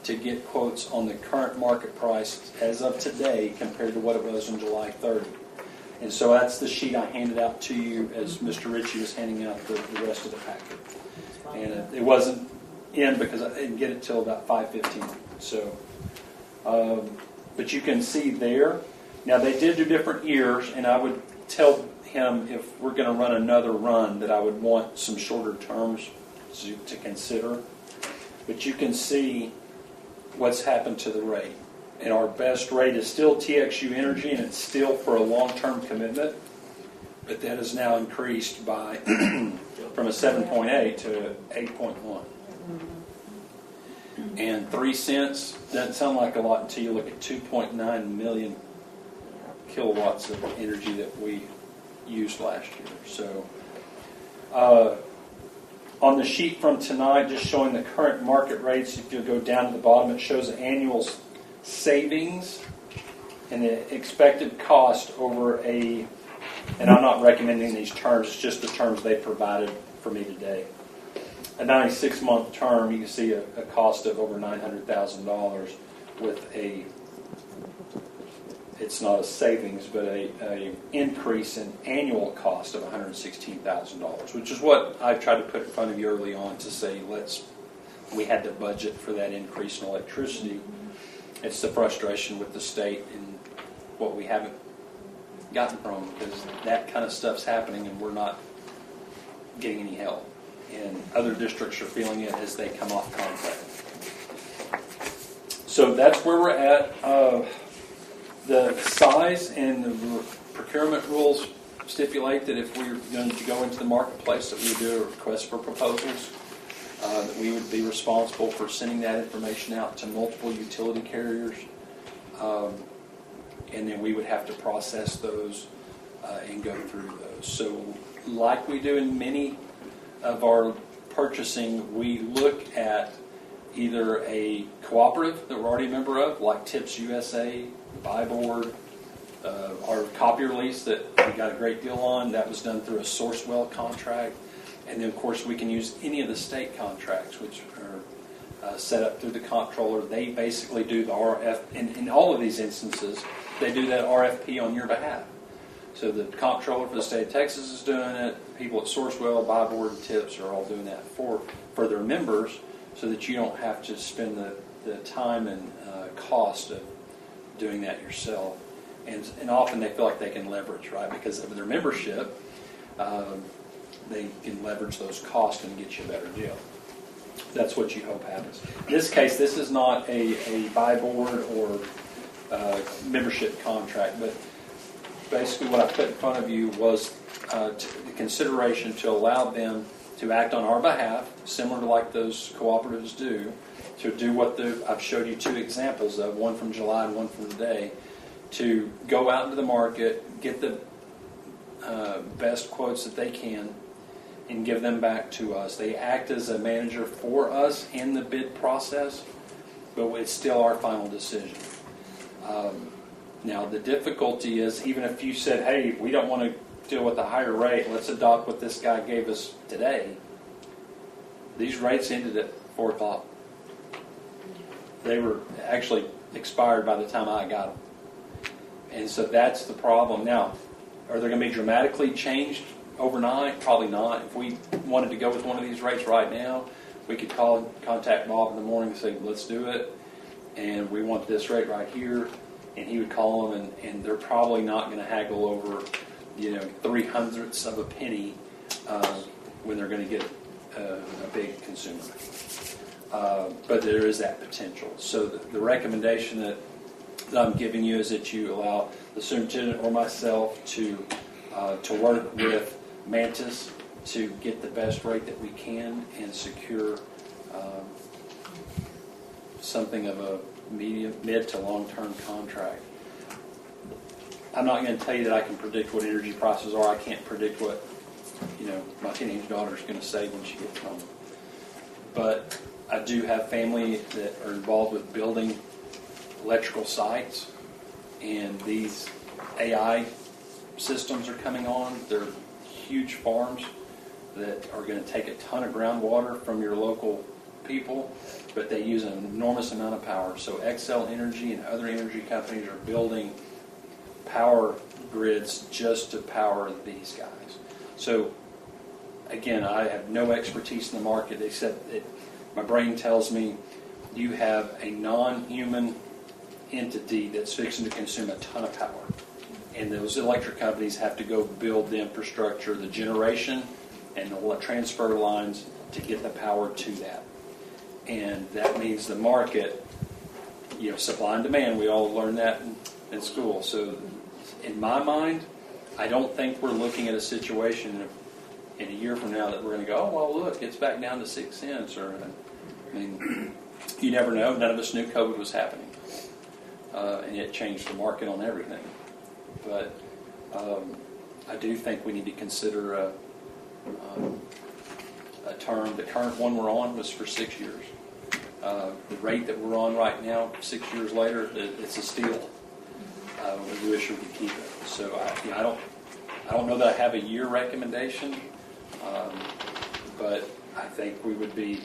Speaker 11: to get quotes on the current market price as of today compared to what it was on July 30. And so that's the sheet I handed out to you as Mr. Ritchie was handing out the rest of the packet. And it wasn't in because I didn't get it till about 5:15. So, but you can see there. Now they did do different years, and I would tell him if we're going to run another run that I would want some shorter terms to consider. But you can see what's happened to the rate. And our best rate is still TXU Energy, and it's still for a long-term commitment. But that has now increased by from a 7.8 to 8.1. And 3 cents doesn't sound like a lot until you look at 2.9 million kilowatts of energy that we used last year. So on the sheet from tonight, just showing the current market rates, if you go down to the bottom, it shows the annual savings and the expected cost over and I'm not recommending these terms, it's just the terms they provided for me today. A 96-month term, you can see a cost of over $900,000 with it's not a savings, but a increase in annual cost of $116,000, which is what I tried to put in front of you early on to say we had to budget for that increase in electricity. It's the frustration with the state and what we haven't gotten from them because that kind of stuff's happening and we're not getting any help. And other districts are feeling it as they come off contract. So that's where we're at. The size and the procurement rules stipulate that if we're going to go into the marketplace that we would do a request for proposals, that we would be responsible for sending that information out to multiple utility carriers, and then we would have to process those and go through those. So like we do in many of our purchasing, we look at either a cooperative that we're already a member of, like Tips USA, Buy Board, our copier lease that we got a great deal on, that was done through a Sourcewell contract. And then, of course, we can use any of the state contracts, which are set up through the comptroller. They basically do the RF, and in all of these instances, they do that RFP on your behalf. So the comptroller for the state of Texas is doing it. People at Sourcewell, Buy Board, and Tips are all doing that for their members so that you don't have to spend the time and cost of doing that yourself. And often they feel like they can leverage, right, because of their membership. they can leverage those costs and get you a better deal. That's what you hope happens. In this case, this is not a buy board or membership contract, but basically what I put in front of you was the consideration to allow them to act on our behalf, similar to like those cooperatives do, to do what I've showed you 2 examples of, one from July and one from today, to go out into the market, get the best quotes that they can, and give them back to us. They act as a manager for us in the bid process, but it's still our final decision. Now, the difficulty is, even if you said, hey, we don't want to deal with a higher rate, let's adopt what this guy gave us today. These rates ended at 4 o'clock. They were actually expired by the time I got them. And so that's the problem. Now, are they going to be dramatically changed overnight? Probably not. If we wanted to go with one of these rates right now, we could contact Bob in the morning and say, let's do it. And we want this rate right here. And he would call them, and they're probably not going to haggle over, 0.03 of a penny when they're going to get a big consumer. But there is that potential. So the recommendation that I'm giving you is that you allow the superintendent or myself to work with Mantis to get the best rate that we can and secure something of a mid to long-term contract. I'm not going to tell you that I can predict what energy prices are. I can't predict what my teenage daughter is going to say when she gets home. But I do have family that are involved with building electrical sites, and these AI systems are coming on. They're huge farms that are going to take a ton of groundwater from your local people, but they use an enormous amount of power. So Xcel Energy and other energy companies are building power grids just to power these guys. So again, I have no expertise in the market except that my brain tells me you have a non-human entity that's fixing to consume a ton of power. And those electric companies have to go build the infrastructure, the generation, and the transfer lines to get the power to that. And that means the market, supply and demand, we all learned that in school. So in my mind, I don't think we're looking at a situation in a year from now that we're going to go, oh, well, look, it's back down to 6 cents. You never know. None of us knew COVID was happening. And it changed the market on everything. But I do think we need to consider a term. The current one we're on was for 6 years. The rate that we're on right now, 6 years later, it's a steal. We wish we could keep it. So I don't know that I have a year recommendation, but I think we would be.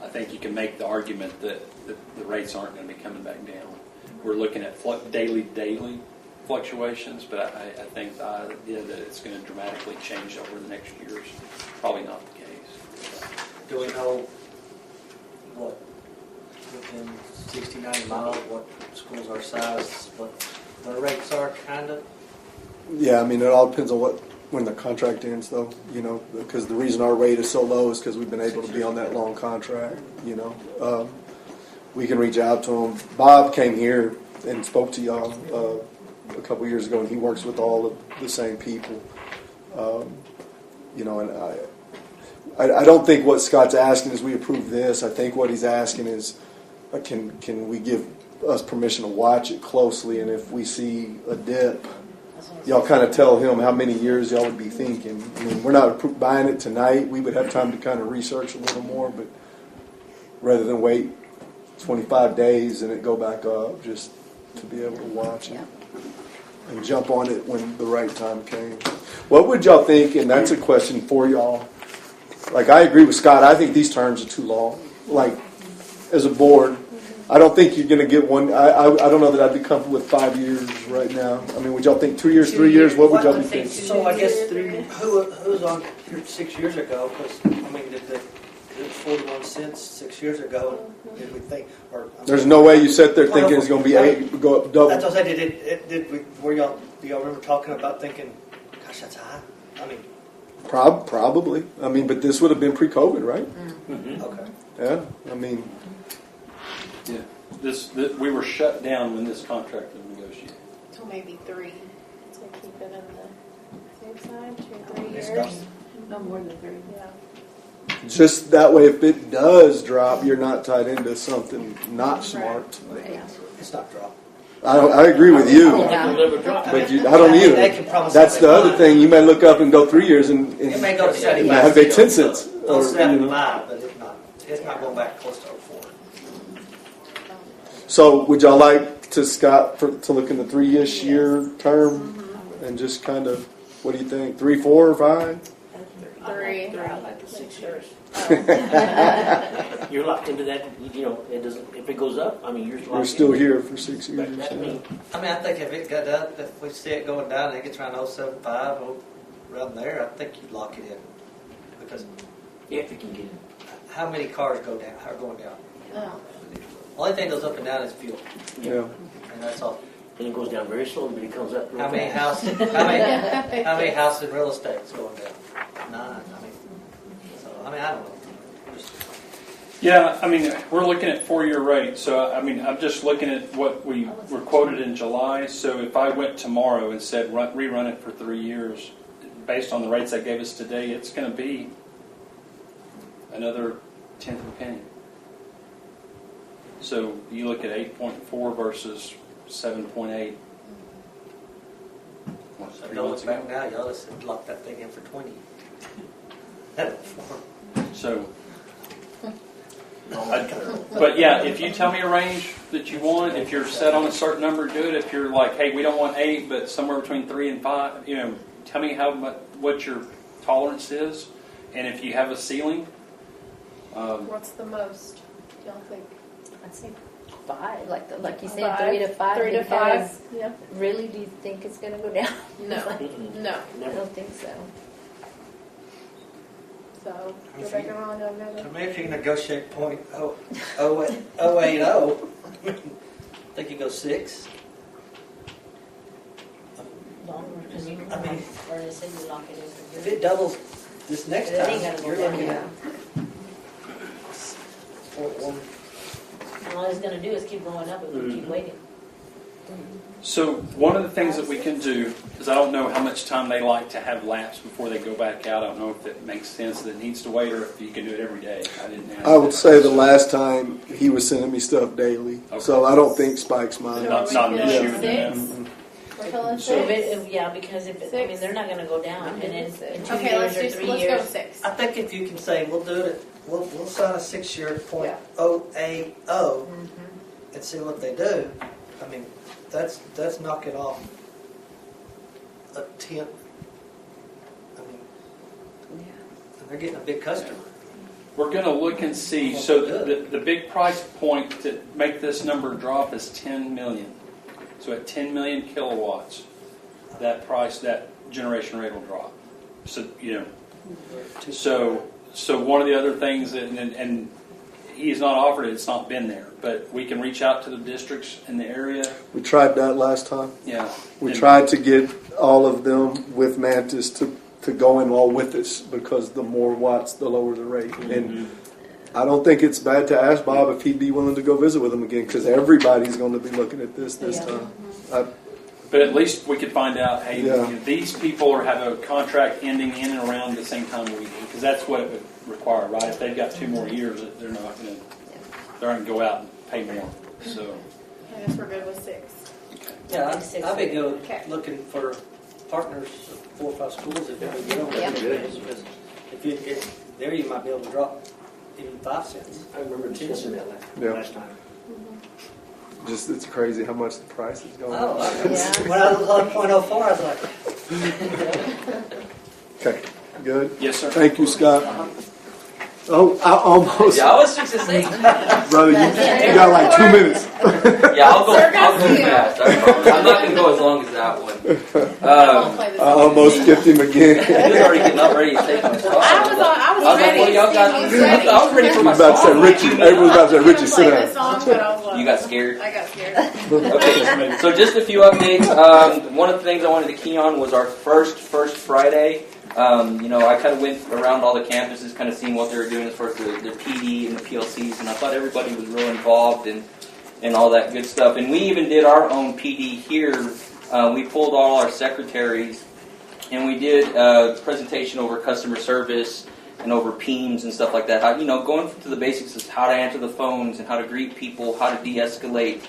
Speaker 11: I think you can make the argument that the rates aren't going to be coming back down. We're looking at daily fluctuations, but I think the idea that it's going to dramatically change over the next year is probably not the case.
Speaker 10: Do we know what, within 60, 90 miles, what schools our size, what the rates are, kind of?
Speaker 9: Yeah, it all depends on when the contract ends, though, because the reason our rate is so low is because we've been able to be on that long contract, We can reach out to them. Bob came here and spoke to y'all a couple years ago, and he works with all of the same people. And I don't think what Scott's asking is we approve this. I think what he's asking is can we give us permission to watch it closely, and if we see a dip, y'all kind of tell him how many years y'all would be thinking. We're not buying it tonight. We would have time to kind of research a little more, but rather than wait 25 days and it go back up, just to be able to watch it and jump on it when the right time came. What would y'all think, and that's a question for y'all, I agree with Scott, I think these terms are too long. As a board, I don't think you're going to get one. I don't know that I'd be comfortable with 5 years right now. Would y'all think 2 years, 3 years? What would y'all be thinking?
Speaker 10: So I guess who's on here 6 years ago? Because it was 41 cents 6 years ago. Did we think?
Speaker 9: There's no way you sit there thinking it's going to be go up double.
Speaker 10: That's what I said. Do y'all remember talking about thinking Gosh, that's high. I mean,
Speaker 9: Probably. I mean, but this would have been pre-COVID, right?
Speaker 10: okay.
Speaker 9: Yeah. I mean,
Speaker 11: Yeah. This we were shut down when this contract was negotiated.
Speaker 1: So maybe 3 to keep it in the safe side, 2 or 3
Speaker 10: It's
Speaker 1: years.
Speaker 10: not-
Speaker 12: No more than 3.
Speaker 1: Yeah.
Speaker 9: just that way, if it does drop, you're not tied into something not smart.
Speaker 10: It's not dropped.
Speaker 9: I agree with you,
Speaker 12: Yeah.
Speaker 9: but I don't
Speaker 10: They
Speaker 9: either.
Speaker 10: can promise
Speaker 9: That's the
Speaker 10: something.
Speaker 9: other thing. You may look up and go 3 years and
Speaker 10: It may go to
Speaker 9: you
Speaker 10: 75.
Speaker 9: have a 10 cents.
Speaker 10: Or
Speaker 9: Or,
Speaker 10: 75, but it's not going back close to 04.
Speaker 9: So would y'all like to, Scott, to look in the 3-ish year term and just kind of, what do you think? 3, 4, or 5?
Speaker 1: 3.
Speaker 6: I like the 6 years. You're locked into that. You know, it doesn't. If it goes up, I mean, you're locked.
Speaker 9: We're still
Speaker 6: into it.
Speaker 9: here for 6 years.
Speaker 6: But that means
Speaker 10: I mean, I think if it got up, if we see it going down and it gets around 075, around there, I think you'd lock it in. Because
Speaker 6: if you can get it.
Speaker 10: how many cars are going down?
Speaker 1: No.
Speaker 10: Only thing goes up and down is fuel,
Speaker 9: Yeah.
Speaker 10: and that's all.
Speaker 6: And it goes down very slowly, but it comes up. real
Speaker 10: How many
Speaker 6: fast.
Speaker 10: houses? How many houses in real estate is going down? 9. I mean, I don't know.
Speaker 11: Yeah, I mean, we're looking at 4-year rates. So, I mean, I'm just looking at what we were quoted in July. So if I went tomorrow and said rerun it for 3 years, based on the rates they gave us today, it's going to be another tenth of a penny. So you look at 8.4 versus 7.8.
Speaker 10: So don't look back now, y'all just lock that thing in for 20.
Speaker 11: So, but yeah, if you tell me a range that you want, if you're set on a certain number, do it. If you're like, hey, we don't want 8, but somewhere between 3 and 5, you know, tell me how much, what your tolerance is, and if you have a ceiling.
Speaker 1: What's the most, y'all think?
Speaker 12: I'd say 5, like you said,
Speaker 1: 5?
Speaker 12: 3 to 5.
Speaker 1: 3 to
Speaker 12: because
Speaker 1: 5? Yeah.
Speaker 12: Really, do you think it's going to go down?
Speaker 1: No. No.
Speaker 12: I don't think so.
Speaker 1: So, Rebecca, Ron,
Speaker 10: To me, if you can negotiate .080, I think you go 6.
Speaker 12: Longer, because you,
Speaker 10: I mean,
Speaker 12: or they say you lock it in for
Speaker 10: If it doubles this next
Speaker 12: It ain't
Speaker 10: time,
Speaker 12: gonna go
Speaker 10: you're
Speaker 12: down,
Speaker 10: looking
Speaker 12: yeah.
Speaker 10: at 4.1.
Speaker 12: And all it's going to do is keep going up if we keep waiting.
Speaker 11: So one of the things that we can do is, I don't know how much time they like to have lapse before they go back out. I don't know if it makes sense that it needs to wait or if you can do it every day. I didn't ask.
Speaker 9: I would say the last time he was sending me stuff daily.
Speaker 11: Okay.
Speaker 9: So I don't think Spike's mine.
Speaker 11: Not an issue with that.
Speaker 1: We're feeling
Speaker 12: So if
Speaker 1: 6?
Speaker 12: yeah, because if it, I mean, they're not going to go down, and in 2
Speaker 1: Okay, let's
Speaker 12: years or 3
Speaker 1: go
Speaker 12: years.
Speaker 1: 6.
Speaker 10: I think if you can say, we'll do it, we'll sign a 6-year at
Speaker 1: Yeah.
Speaker 10: .080 and see what they do. I mean, that's knocking off a 10th. I mean, and they're getting a big customer.
Speaker 11: We're going to look and see. So the big price point to make this number drop is 10 million. So at 10 million kilowatts, that generation rate will drop. So, you know, so one of the other things, and he's not offered it, it's not been there, but we can reach out to the districts in the area.
Speaker 9: We tried that last time.
Speaker 11: Yeah.
Speaker 9: We tried to get all of them with Mantis to go in all with us, because the more watts, the lower the rate. And I don't think it's bad to ask Bob if he'd be willing to go visit with them again, because everybody's going to be looking at this time.
Speaker 11: But at least we could find out, hey,
Speaker 9: Yeah.
Speaker 11: you know, these people have a contract ending in and around the same time we do, because that's what it would require, right? If they've got 2 more years, they're not going to go out and pay more. So,
Speaker 1: I guess we're good with 6.
Speaker 10: Yeah, I'd be good
Speaker 1: Okay.
Speaker 10: looking for partners of 4 or 5 schools if we get them.
Speaker 1: Yeah.
Speaker 10: Because if there you might be able to drop even 5 cents.
Speaker 6: I remember discussing that
Speaker 9: Yeah.
Speaker 6: last time.
Speaker 9: Just, it's crazy how much the price is going
Speaker 10: Oh,
Speaker 9: up.
Speaker 12: Yeah.
Speaker 10: when I was on .04, I was like,
Speaker 9: Okay, good.
Speaker 11: yes, sir.
Speaker 9: Thank you, Scott. Oh, I almost,
Speaker 13: Yeah, I was just saying.
Speaker 9: brother, you got like 2 minutes.
Speaker 13: Yeah, I'll go fast. I'm not going to go as long as that one.
Speaker 1: I won't play this.
Speaker 9: I almost skipped him again.
Speaker 13: He was already getting up ready to take my spot.
Speaker 1: I was
Speaker 13: like,
Speaker 1: ready.
Speaker 13: what do y'all got?
Speaker 1: Steve was ready.
Speaker 13: I was ready for my
Speaker 9: About to say
Speaker 13: song.
Speaker 9: Richie. Everyone's about to say Richie, sit
Speaker 1: I was gonna play
Speaker 9: down.
Speaker 1: this song, but I was like,
Speaker 13: You got scared?
Speaker 1: I got scared.
Speaker 13: Okay, so just a few updates. One of the things I wanted to key on was our first Friday. I kind of went around all the campuses, kind of seeing what they were doing as far as the PD and the PLCs, and I thought everybody was real involved and all that good stuff. And we even did our own PD here. We pulled all our secretaries, and we did a presentation over customer service and over PEMS and stuff like that. How, going to the basics of how to answer the phones and how to greet people, how to de-escalate.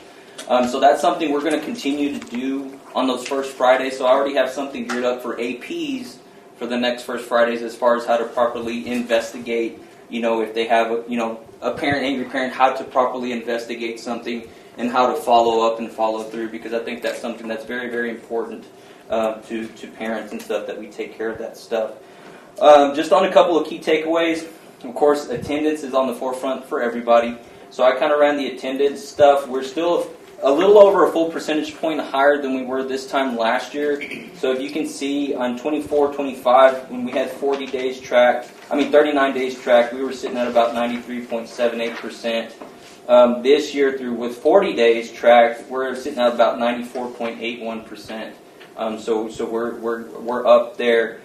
Speaker 13: So that's something we're going to continue to do on those first Fridays. So I already have something geared up for APs for the next first Fridays as far as how to properly investigate, if they have, a parent, angry parent, how to properly investigate something and how to follow up and follow through, because I think that's something that's very, very important to parents and stuff, that we take care of that stuff. Just on a couple of key takeaways, of course, attendance is on the forefront for everybody. So I kind of ran the attendance stuff. We're still a little over a full percentage point higher than we were this time last year. So if you can see on 24-25, when we had 39 days tracked, we were sitting at about 93.78%. This year, with 40 days tracked, we're sitting at about 94.81%. So we're up there.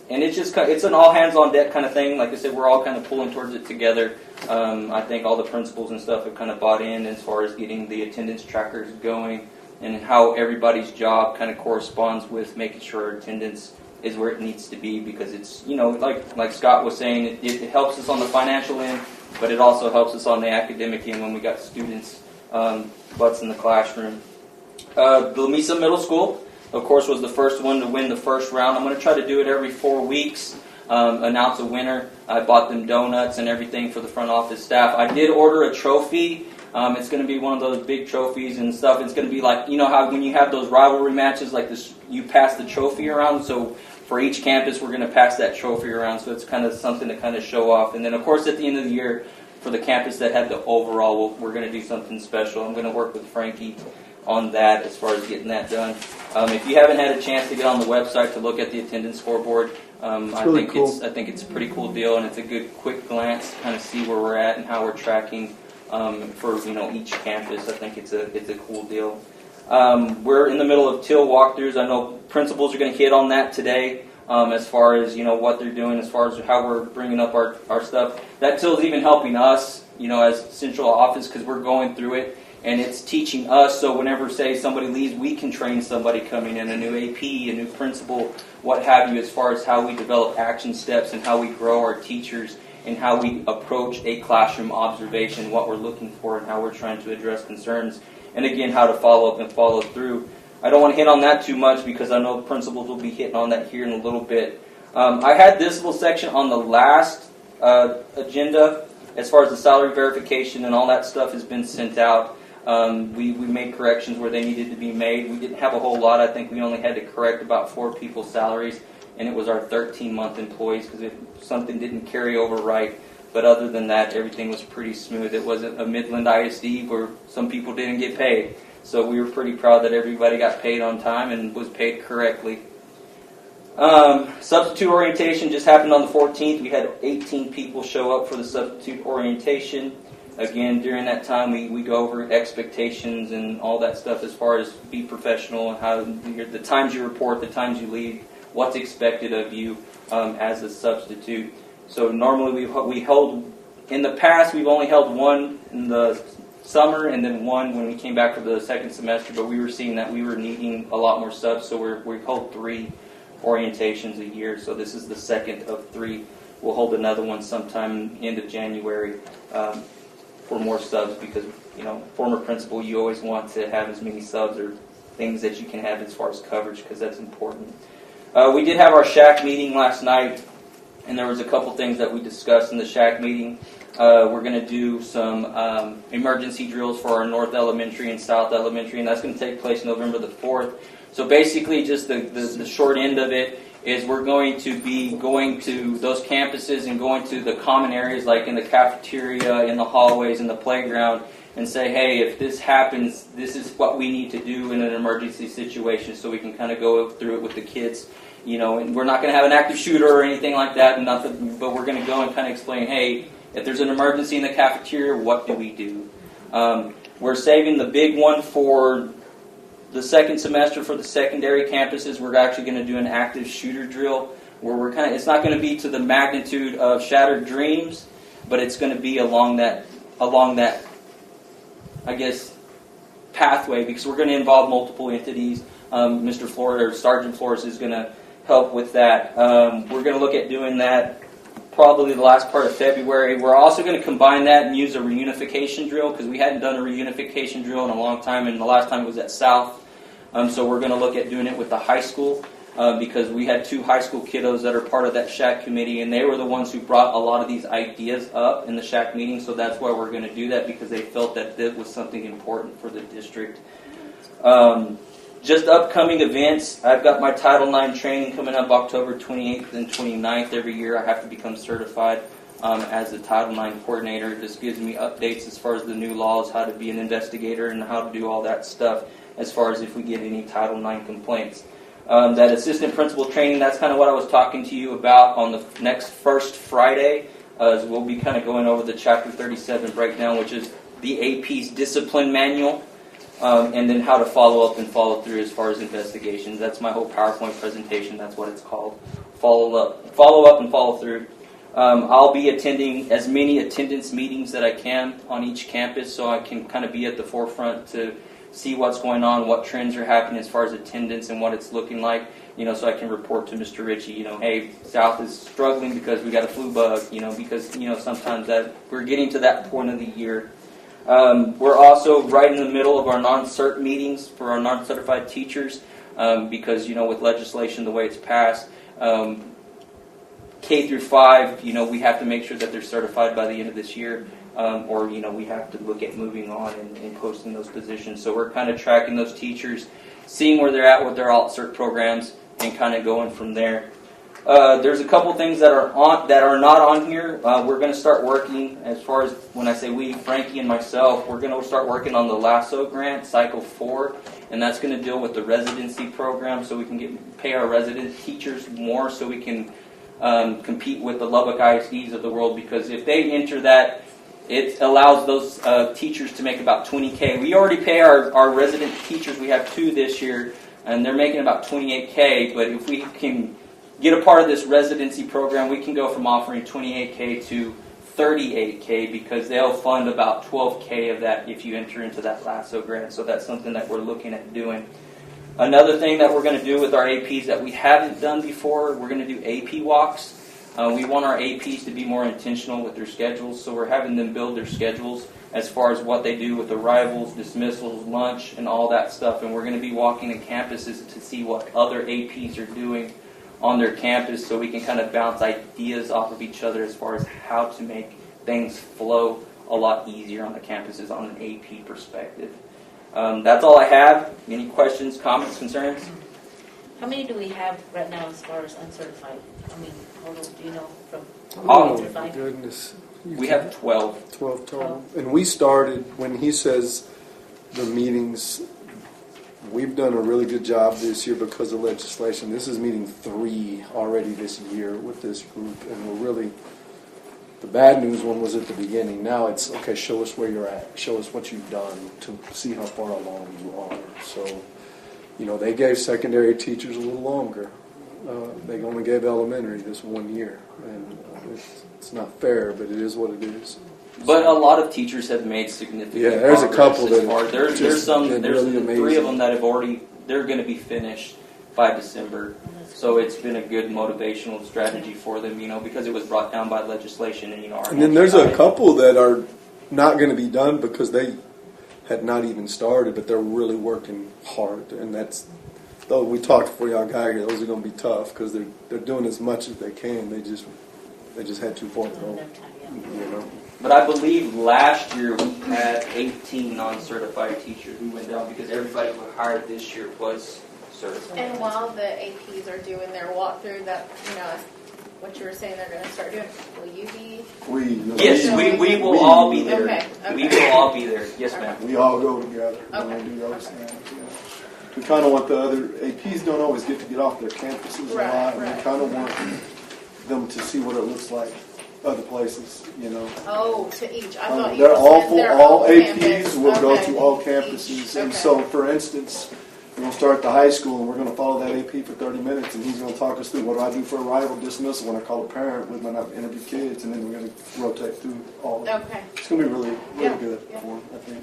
Speaker 13: And it's an all hands on deck kind of thing. Like I said, we're all kind of pulling towards it together. I think all the principals and stuff have kind of bought in as far as getting the attendance trackers going and how everybody's job kind of corresponds with making sure our attendance is where it needs to be, because it's, like Scott was saying, it helps us on the financial end, but it also helps us on the academic end when we got students butts in the classroom. The Lamesa Middle School, of course, was the first one to win the first round. I'm going to try to do it every 4 weeks, announce a winner. I bought them donuts and everything for the front office staff. I did order a trophy. It's going to be one of those big trophies and stuff. It's going to be like, how when you have those rivalry matches like this, you pass the trophy around. So for each campus, we're going to pass that trophy around. So it's kind of something to kind of show off. And then, of course, at the end of the year, for the campus that had the overall, we're going to do something special. I'm going to work with Frankie on that as far as getting that done. If you haven't had a chance to get on the website to look at the attendance scoreboard, I think it's a pretty cool deal, and it's a good quick glance to kind of see where we're at and how we're tracking for each campus. I think it's a cool deal. We're in the middle of till walkthroughs. I know principals are going to hit on that today as far as what they're doing, as far as how we're bringing up our stuff. That till is even helping us, as central office, because we're going through it. And it's teaching us, so whenever, say, somebody leaves, we can train somebody coming in, a new AP, a new principal, what have you, as far as how we develop action steps and how we grow our teachers and how we approach a classroom observation, what we're looking for and how we're trying to address concerns. And again, how to follow up and follow through. I don't want to hit on that too much because I know principals will be hitting on that here in a little bit. I had this little section on the last agenda as far as the salary verification and all that stuff has been sent out. We made corrections where they needed to be made. We didn't have a whole lot. I think we only had to correct about 4 people's salaries, and it was our 13-month employees because something didn't carry over right. But other than that, everything was pretty smooth. It wasn't a Midland ISD where some people didn't get paid. So we were pretty proud that everybody got paid on time and was paid correctly. Substitute orientation just happened on the 14th. We had 18 people show up for the substitute orientation. Again, during that time, we go over expectations and all that stuff as far as be professional and how the times you report, the times you leave, what's expected of you as a substitute. So normally we held, in the past, we've only held one in the summer and then one when we came back for the second semester, but we were seeing that we were needing a lot more subs, so we hold 3 orientations a year. So this is the second of 3. We'll hold another one sometime end of January. For more subs because, former principal, you always want to have as many subs or things that you can have as far as coverage because that's important. We did have our SHAC meeting last night, and there was a couple things that we discussed in the SHAC meeting. We're going to do some emergency drills for our North Elementary and South Elementary, and that's going to take place November the 4th. So basically just the short end of it is we're going to be going to those campuses and going to the common areas like in the cafeteria, in the hallways, in the playground, and say, hey, if this happens, this is what we need to do in an emergency situation so we can kind of go through it with the kids. And we're not going to have an active shooter or anything like that, but we're going to go and kind of explain, hey, if there's an emergency in the cafeteria, what do we do? We're saving the big one for the second semester for the secondary campuses. We're actually going to do an active shooter drill where it's not going to be to the magnitude of Shattered Dreams, but it's going to be along that, I guess, pathway, because we're going to involve multiple entities. Mr. Flores, or Sergeant Flores, is going to help with that. We're going to look at doing that probably the last part of February. We're also going to combine that and use a reunification drill, because we hadn't done a reunification drill in a long time, and the last time it was at South. So we're going to look at doing it with the high school, because we had 2 high school kiddos that are part of that SHAC committee, and they were the ones who brought a lot of these ideas up in the SHAC meeting, so that's why we're going to do that, because they felt that this was something important for the district. Just upcoming events, I've got my Title IX training coming up October 28th and 29th. Every year I have to become certified as a Title IX coordinator. This gives me updates as far as the new laws, how to be an investigator, and how to do all that stuff as far as if we get any Title IX complaints. That assistant principal training, that's kind of what I was talking to you about on the next first Friday. As we'll be kind of going over the Chapter 37 breakdown, which is the AP's discipline manual. And then how to follow up and follow through as far as investigations. That's my whole PowerPoint presentation. That's what it's called. Follow up and follow through. I'll be attending as many attendance meetings that I can on each campus, so I can kind of be at the forefront to see what's going on, what trends are happening as far as attendance and what it's looking like. So I can report to Mr. Ritchie, hey, South is struggling because we got a flu bug, because, sometimes that we're getting to that point of the year. We're also right in the middle of our non-cert meetings for our non-certified teachers, because, with legislation the way it's passed, K through 5, we have to make sure that they're certified by the end of this year, or, we have to look at moving on and posting those positions. So we're kind of tracking those teachers, seeing where they're at with their alt-cert programs, and kind of going from there. There's a couple things that are not on here. We're going to start working, as far as when I say we, Frankie and myself, we're going to start working on the LASSO grant, Cycle 4, and that's going to deal with the residency program, so we can pay our resident teachers more, so we can compete with the Lubbock ISDs of the world, because if they enter that, it allows those teachers to make about $20K. We already pay our resident teachers. We have 2 this year, and they're making about $28K, but if we can get a part of this residency program, we can go from offering $28K to $38K, because they'll fund about $12K of that if you enter into that LASSO grant. So that's something that we're looking at doing. Another thing that we're going to do with our APs that we haven't done before, we're going to do AP walks. We want our APs to be more intentional with their schedules, so we're having them build their schedules as far as what they do with arrivals, dismissals, lunch, and all that stuff. And we're going to be walking in campuses to see what other APs are doing on their campus, so we can kind of bounce ideas off of each other as far as how to make things flow a lot easier on the campuses on an AP perspective. That's all I have. Any questions, comments, concerns?
Speaker 12: How many do we have right now as far as uncertified? Total, do you know, from
Speaker 9: Oh,
Speaker 12: 1 to 5?
Speaker 9: goodness.
Speaker 13: We have 12.
Speaker 9: 12 total. And we started, when he says the meetings, we've done a really good job this year because of legislation. This is meeting 3 already this year with this group, and we're really, the bad news one was at the beginning. Now it's, okay, show us where you're at. Show us what you've done to see how far along you are. So, they gave secondary teachers a little longer. They only gave elementary this 1 year, and it's not fair, but it is what it is.
Speaker 13: But a lot of teachers have made significant
Speaker 9: there's a couple
Speaker 13: progress
Speaker 9: that
Speaker 13: as far- there's
Speaker 9: really
Speaker 13: 3 of them that have already, they're going to be finished by December. So it's been a good motivational strategy for them, because it was brought down by legislation, and
Speaker 9: And then there's a couple that are not going to be done because they had not even started, but they're really working hard, and that's. Though we talked before y'all got here, those are going to be tough because they're doing as much as they can. They just had too far to go.
Speaker 13: But I believe last year we had 18 non-certified teachers who went down because everybody who hired this year was certified.
Speaker 1: And while the APs are doing their walkthrough, that what you were saying they're going to start doing, will you be?
Speaker 13: Yes, we will all be there.
Speaker 1: Okay.
Speaker 13: We will all be there. Yes, ma'am.
Speaker 2: We all go together when we do those things. Yeah. We kind of want the other APs don't always get off their campuses a lot, and we kind of want them to see what it looks like other places, you know.
Speaker 1: Oh, to each. I thought you
Speaker 2: They're all
Speaker 1: said
Speaker 2: full,
Speaker 1: they're
Speaker 2: all
Speaker 1: on
Speaker 2: APs
Speaker 1: campus.
Speaker 2: will go
Speaker 1: Okay.
Speaker 2: to all campuses. And
Speaker 1: Okay.
Speaker 2: so, for instance, we're going to start at the high school and we're going to follow that AP for 30 minutes and he's going to talk us through what do I do for arrival dismissal when I call a parent, when I interview kids, and then we're going to rotate through all of it.
Speaker 1: Okay.
Speaker 2: It's going to be really
Speaker 1: Yeah,
Speaker 2: good
Speaker 1: yeah.
Speaker 2: for them, I think.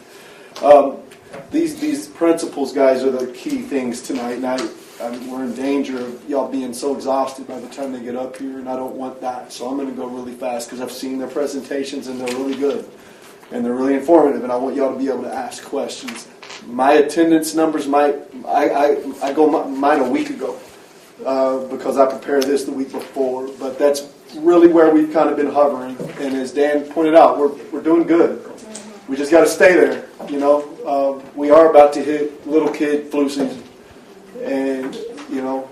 Speaker 2: These principles, guys, are the key things tonight. And we're in danger of y'all being so exhausted by the time they get up here, and I don't want that. So I'm going to go really fast because I've seen their presentations and they're really good. And they're really informative, and I want y'all to be able to ask questions. My attendance numbers I go mine a week ago because I prepared this the week before, but that's really where we've kind of been hovering. And as Dan pointed out, we're doing good. We just got to stay there, you know. We are about to hit little kid flu season, and you know,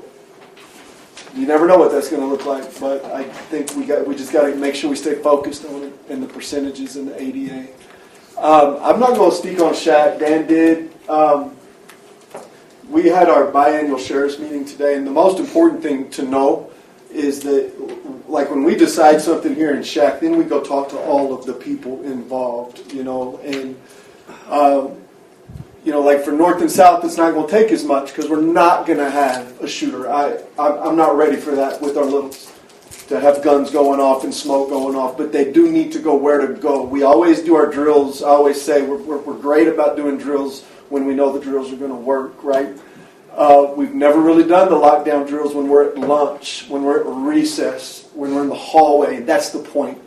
Speaker 2: you never know what that's going to look like. But I think we just got to make sure we stay focused on it and the percentages and the ADA. I'm not going to speak on SHAC. Dan did. We had our biannual sheriff's meeting today, and the most important thing to know is that, like, when we decide something here in SHAC, then we go talk to all of the people involved, you know, and you know, like for North and South, it's not going to take as much because we're not going to have a shooter. I'm not ready for that with our littles, to have guns going off and smoke going off, but they do need to go where to go. We always do our drills. I always say we're great about doing drills when we know the drills are going to work, right? We've never really done the lockdown drills when we're at lunch, when we're at recess, when we're in the hallway. That's the point.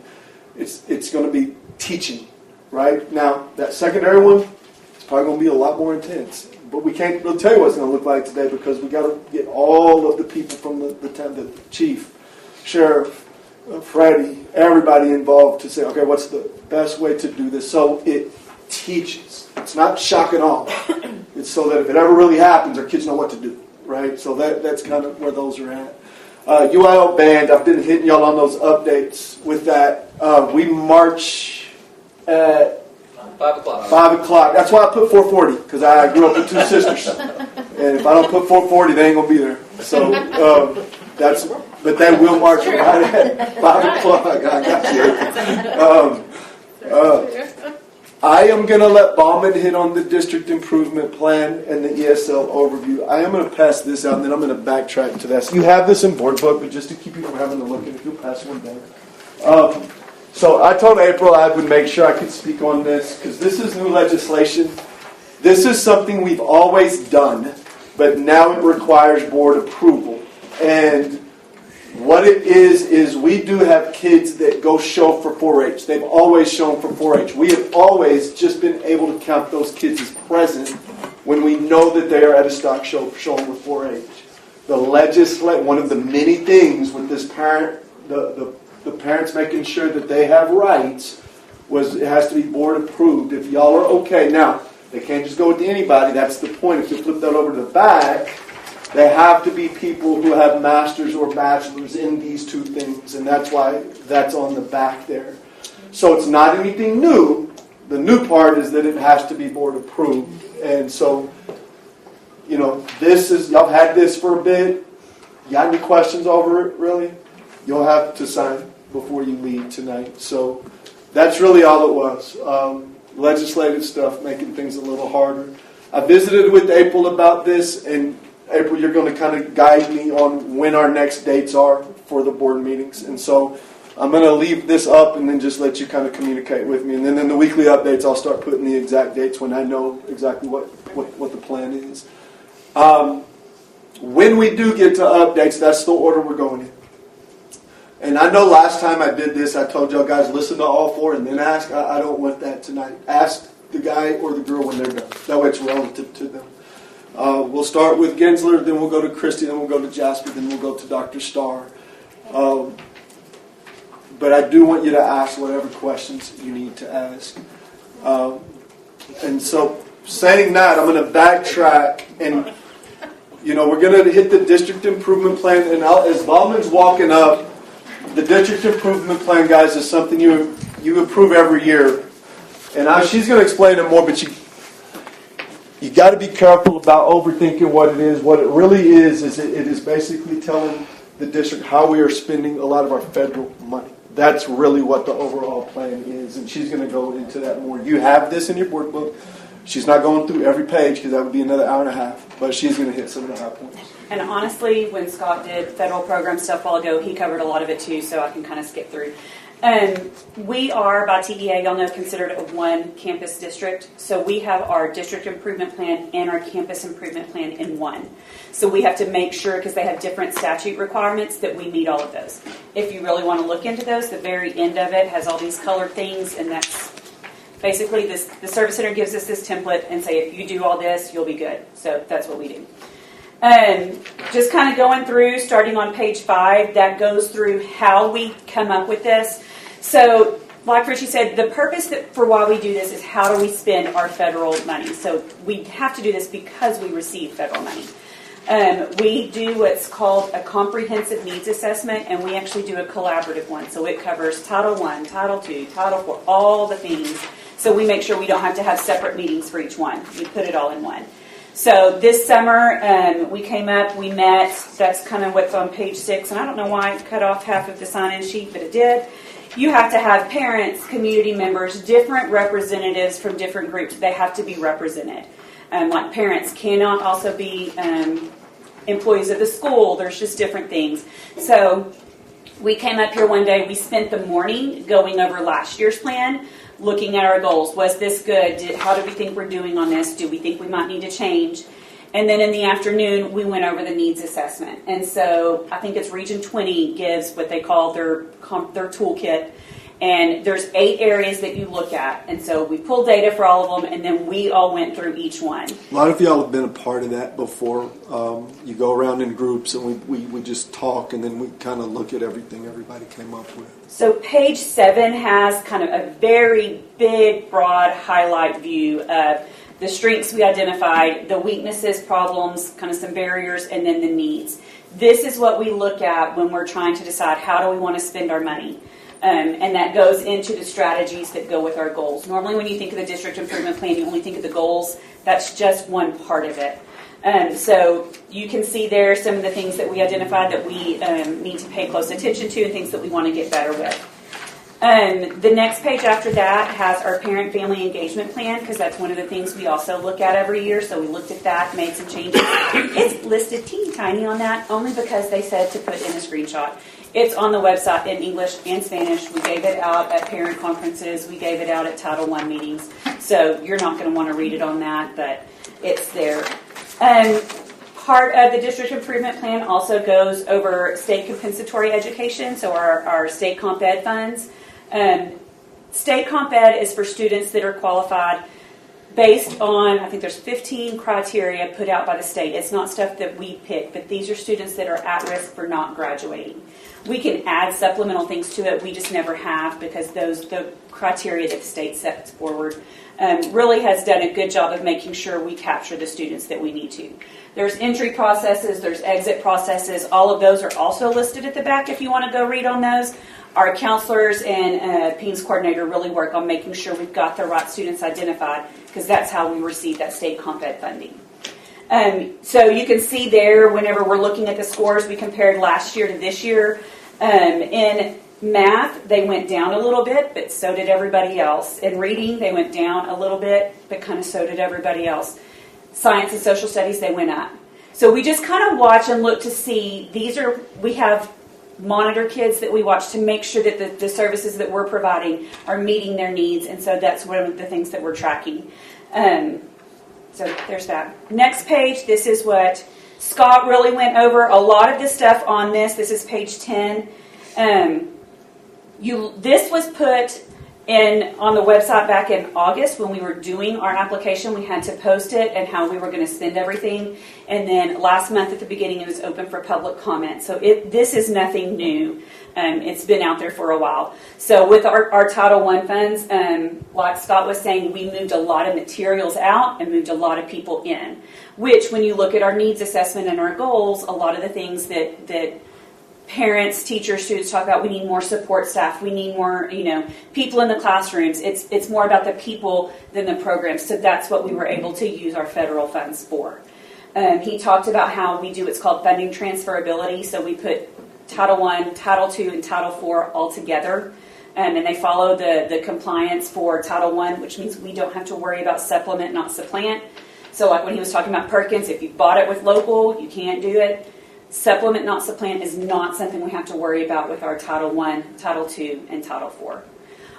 Speaker 2: It's going to be teaching, right? Now, that secondary one, it's probably going to be a lot more intense. But we can't really tell you what it's going to look like today because we got to get all of the people from the town, the chief, sheriff, Freddie, everybody involved to say, okay, what's the best way to do this? So it teaches. It's not shock and awe. It's so that if it ever really happens, our kids know what to do, right? So that's kind of where those are at. UIL band, I've been hitting y'all on those updates with that. We march at
Speaker 13: 5 o'clock.
Speaker 2: 5 o'clock. That's why I put 4:40, because I grew up with two sisters. And if I don't put 4:40, they ain't going to be there. So but they will march right at 5 o'clock. I got you. I am going to let Bauman hit on the district improvement plan and the ESL overview. I am going to pass this out, and then I'm going to backtrack to this. You have this in board book, but just to keep you from having to look at it, you'll pass one down. So I told April I would make sure I could speak on this, because this is new legislation. This is something we've always done, but now it requires board approval. And what it is we do have kids that go show for 4-H. They've always shown for 4-H. We have always just been able to count those kids as present when we know that they are at a stock show showing with 4-H. One of the many things with this parent, the parents making sure that they have rights, was it has to be board approved. If y'all are okay. Now, they can't just go with anybody. That's the point. If you flip that over to the back, they have to be people who have masters or bachelors in these two things, and that's why that's on the back there. So it's not anything new. The new part is that it has to be board approved. And so, you know, y'all had this for a bit. You got any questions over it, really? You'll have to sign before you leave tonight. So that's really all it was. Legislative stuff, making things a little harder. I visited with April about this, and April, you're going to kind of guide me on when our next dates are for the board meetings. And so I'm going to leave this up and then just let you kind of communicate with me. And then in the weekly updates, I'll start putting the exact dates when I know exactly what the plan is. When we do get to updates, that's the order we're going in. And I know last time I did this, I told y'all guys, listen to all four and then ask. I don't want that tonight. Ask the guy or the girl when they're done. That way it's relative to them. We'll start with Gensler, then we'll go to Christie, then we'll go to Jasper, then we'll go to Dr. Starr. But I do want you to ask whatever questions you need to ask. And so, saying that, I'm going to backtrack, and we're going to hit the district improvement plan. And as Bauman's walking up, the district improvement plan, guys, is something you approve every year. And she's going to explain it more, but you got to be careful about overthinking what it is. What it really is it is basically telling the district how we are spending a lot of our federal money.
Speaker 9: that's really what the overall plan is, and she's going to go into that more. You have this in your workbook. She's not going through every page because that would be another hour and a half, but she's going to hit some of the high points.
Speaker 14: And honestly, when Scott did federal program stuff a while ago, he covered a lot of it too, so I can kind of skip through. We are, by TEA, y'all know, considered a one campus district. So we have our district improvement plan and our campus improvement plan in one. So we have to make sure, because they have different statute requirements, that we meet all of those. If you really want to look into those, the very end of it has all these colored things, and that's basically this. The Service Center gives us this template and say, if you do all this, you'll be good. So that's what we do. Just kind of going through, starting on page 5, that goes through how we come up with this. So, like Richie said, the purpose for why we do this is how do we spend our federal money. So we have to do this because we receive federal money. We do what's called a comprehensive needs assessment, and we actually do a collaborative one. So it covers Title I, Title II, Title IV, all the things. So we make sure we don't have to have separate meetings for each one. We put it all in one. So this summer, we came up, we met, that's kind of what's on page 6, and I don't know why it cut off half of the sign-in sheet, but it did. You have to have parents, community members, different representatives from different groups. They have to be represented. Like parents cannot also be employees of the school. There's just different things. So we came up here one day, we spent the morning going over last year's plan, looking at our goals. Was this good? How do we think we're doing on this? Do we think we might need to change? And then in the afternoon, we went over the needs assessment. And so I think it's Region 20 gives what they call their toolkit. And there's 8 areas that you look at. And so we pulled data for all of them, and then we all went through each one.
Speaker 9: A lot of y'all have been a part of that before. You go around in groups, and we just talk, and then we kind of look at everything everybody came up with.
Speaker 14: So page 7 has kind of a very big, broad highlight view of the strengths we identified, the weaknesses, problems, kind of some barriers, and then the needs. This is what we look at when we're trying to decide how do we want to spend our money. And that goes into the strategies that go with our goals. Normally when you think of the district improvement plan, you only think of the goals. That's just one part of it. So you can see there some of the things that we identified that we need to pay close attention to and things that we want to get better with. The next page after that has our parent-family engagement plan, because that's one of the things we also look at every year. So we looked at that, made some changes. It's listed teeny tiny on that, only because they said to put in a screenshot. It's on the website in English and Spanish. We gave it out at parent conferences. We gave it out at Title I meetings. So you're not going to want to read it on that, but it's there. Part of the district improvement plan also goes over state compensatory education, so our state comp ed funds. State comp ed is for students that are qualified based on, I think there's 15 criteria put out by the state. It's not stuff that we pick, but these are students that are at risk for not graduating. We can add supplemental things to it. We just never have, because the criteria that the state sets forward really has done a good job of making sure we capture the students that we need to. There's entry processes, there's exit processes. All of those are also listed at the back if you want to go read on those. Our counselors and PEAMS coordinator really work on making sure we've got the right students identified, because that's how we receive that state comp ed funding. So you can see there, whenever we're looking at the scores, we compared last year to this year. In math, they went down a little bit, but so did everybody else. In reading, they went down a little bit, but kind of so did everybody else. Science and social studies, they went up. So we just kind of watch and look to see, we have monitor kids that we watch to make sure that the services that we're providing are meeting their needs, and so that's one of the things that we're tracking. So there's that. Next page, this is what Scott really went over. A lot of the stuff on this. This is page 10. This was put on the website back in August when we were doing our application. We had to post it and how we were going to spend everything. And then last month at the beginning, it was open for public comment. So this is nothing new. It's been out there for a while. So with our Title I funds, like Scott was saying, we moved a lot of materials out and moved a lot of people in, which when you look at our needs assessment and our goals, a lot of the things that parents, teachers, students talk about, we need more support staff, we need more, people in the classrooms. It's more about the people than the programs. So that's what we were able to use our federal funds for. He talked about how we do what's called funding transferability. So we put Title I, Title II, and Title IV all together. And they follow the compliance for Title I, which means we don't have to worry about supplement, not supplant. So like when he was talking about Perkins, if you bought it with local, you can't do it. Supplement, not supplant is not something we have to worry about with our Title I, Title II, and Title IV.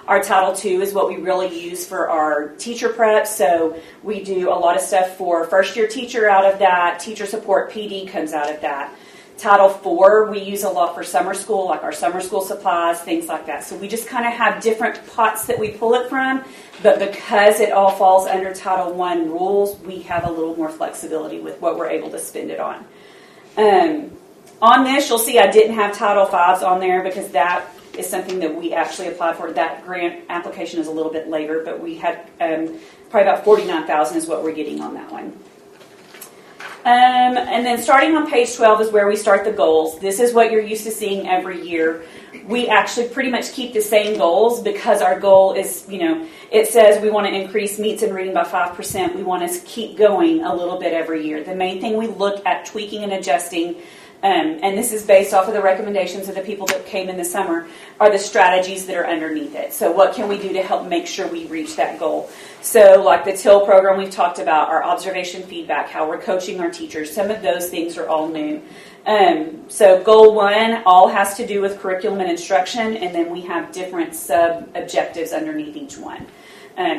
Speaker 14: Our Title II is what we really use for our teacher prep. So we do a lot of stuff for first-year teacher out of that. Teacher support PD comes out of that. Title IV, we use a lot for summer school, like our summer school supplies, things like that. So we just kind of have different pots that we pull it from, but because it all falls under Title I rules, we have a little more flexibility with what we're able to spend it on. On this, you'll see I didn't have Title V's on there because that is something that we actually applied for. That grant application is a little bit later, but we had probably about $49,000 is what we're getting on that one. And then starting on page 12 is where we start the goals. This is what you're used to seeing every year. We actually pretty much keep the same goals because our goal is, it says we want to increase meets and reading by 5%. We want to keep going a little bit every year. The main thing we look at tweaking and adjusting, and this is based off of the recommendations of the people that came in the summer, are the strategies that are underneath it. So what can we do to help make sure we reach that goal? So like the TIL program we've talked about, our observation feedback, how we're coaching our teachers, some of those things are all new. So goal 1 all has to do with curriculum and instruction, and then we have different sub-objectives underneath each one.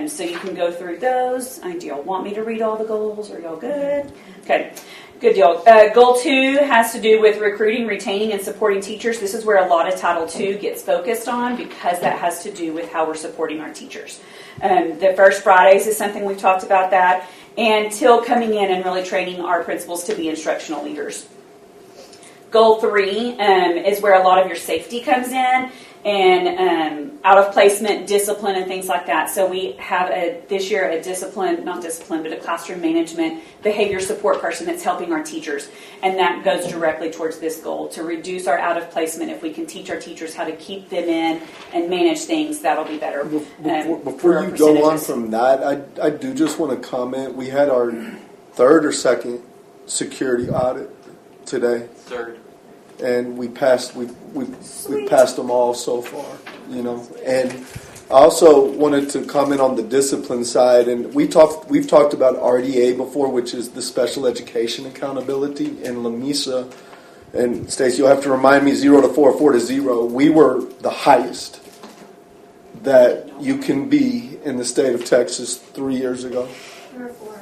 Speaker 14: So you can go through those. Do y'all want me to read all the goals? Are y'all good? Okay. Good deal. Goal 2 has to do with recruiting, retaining, and supporting teachers. This is where a lot of Title II gets focused on because that has to do with how we're supporting our teachers. The First Fridays is something we've talked about that. And TIL coming in and really training our principals to be instructional leaders. Goal 3 is where a lot of your safety comes in and out of placement, discipline, and things like that. So we have this year a a classroom management behavior support person that's helping our teachers. And that goes directly towards this goal, to reduce our out of placement. If we can teach our teachers how to keep them in and manage things, that'll be better.
Speaker 9: Before you go on from that, I do just want to comment. We had our third or second security audit today.
Speaker 7: Third.
Speaker 9: And we passed them all so far, And I also wanted to comment on the discipline side, and we've talked about RDA before, which is the special education accountability in Lamesa. And Stacey, you'll have to remind me 0 to 4, 4 to 0. We were the highest that you can be in the state of Texas 3 years ago.
Speaker 3: We're 4.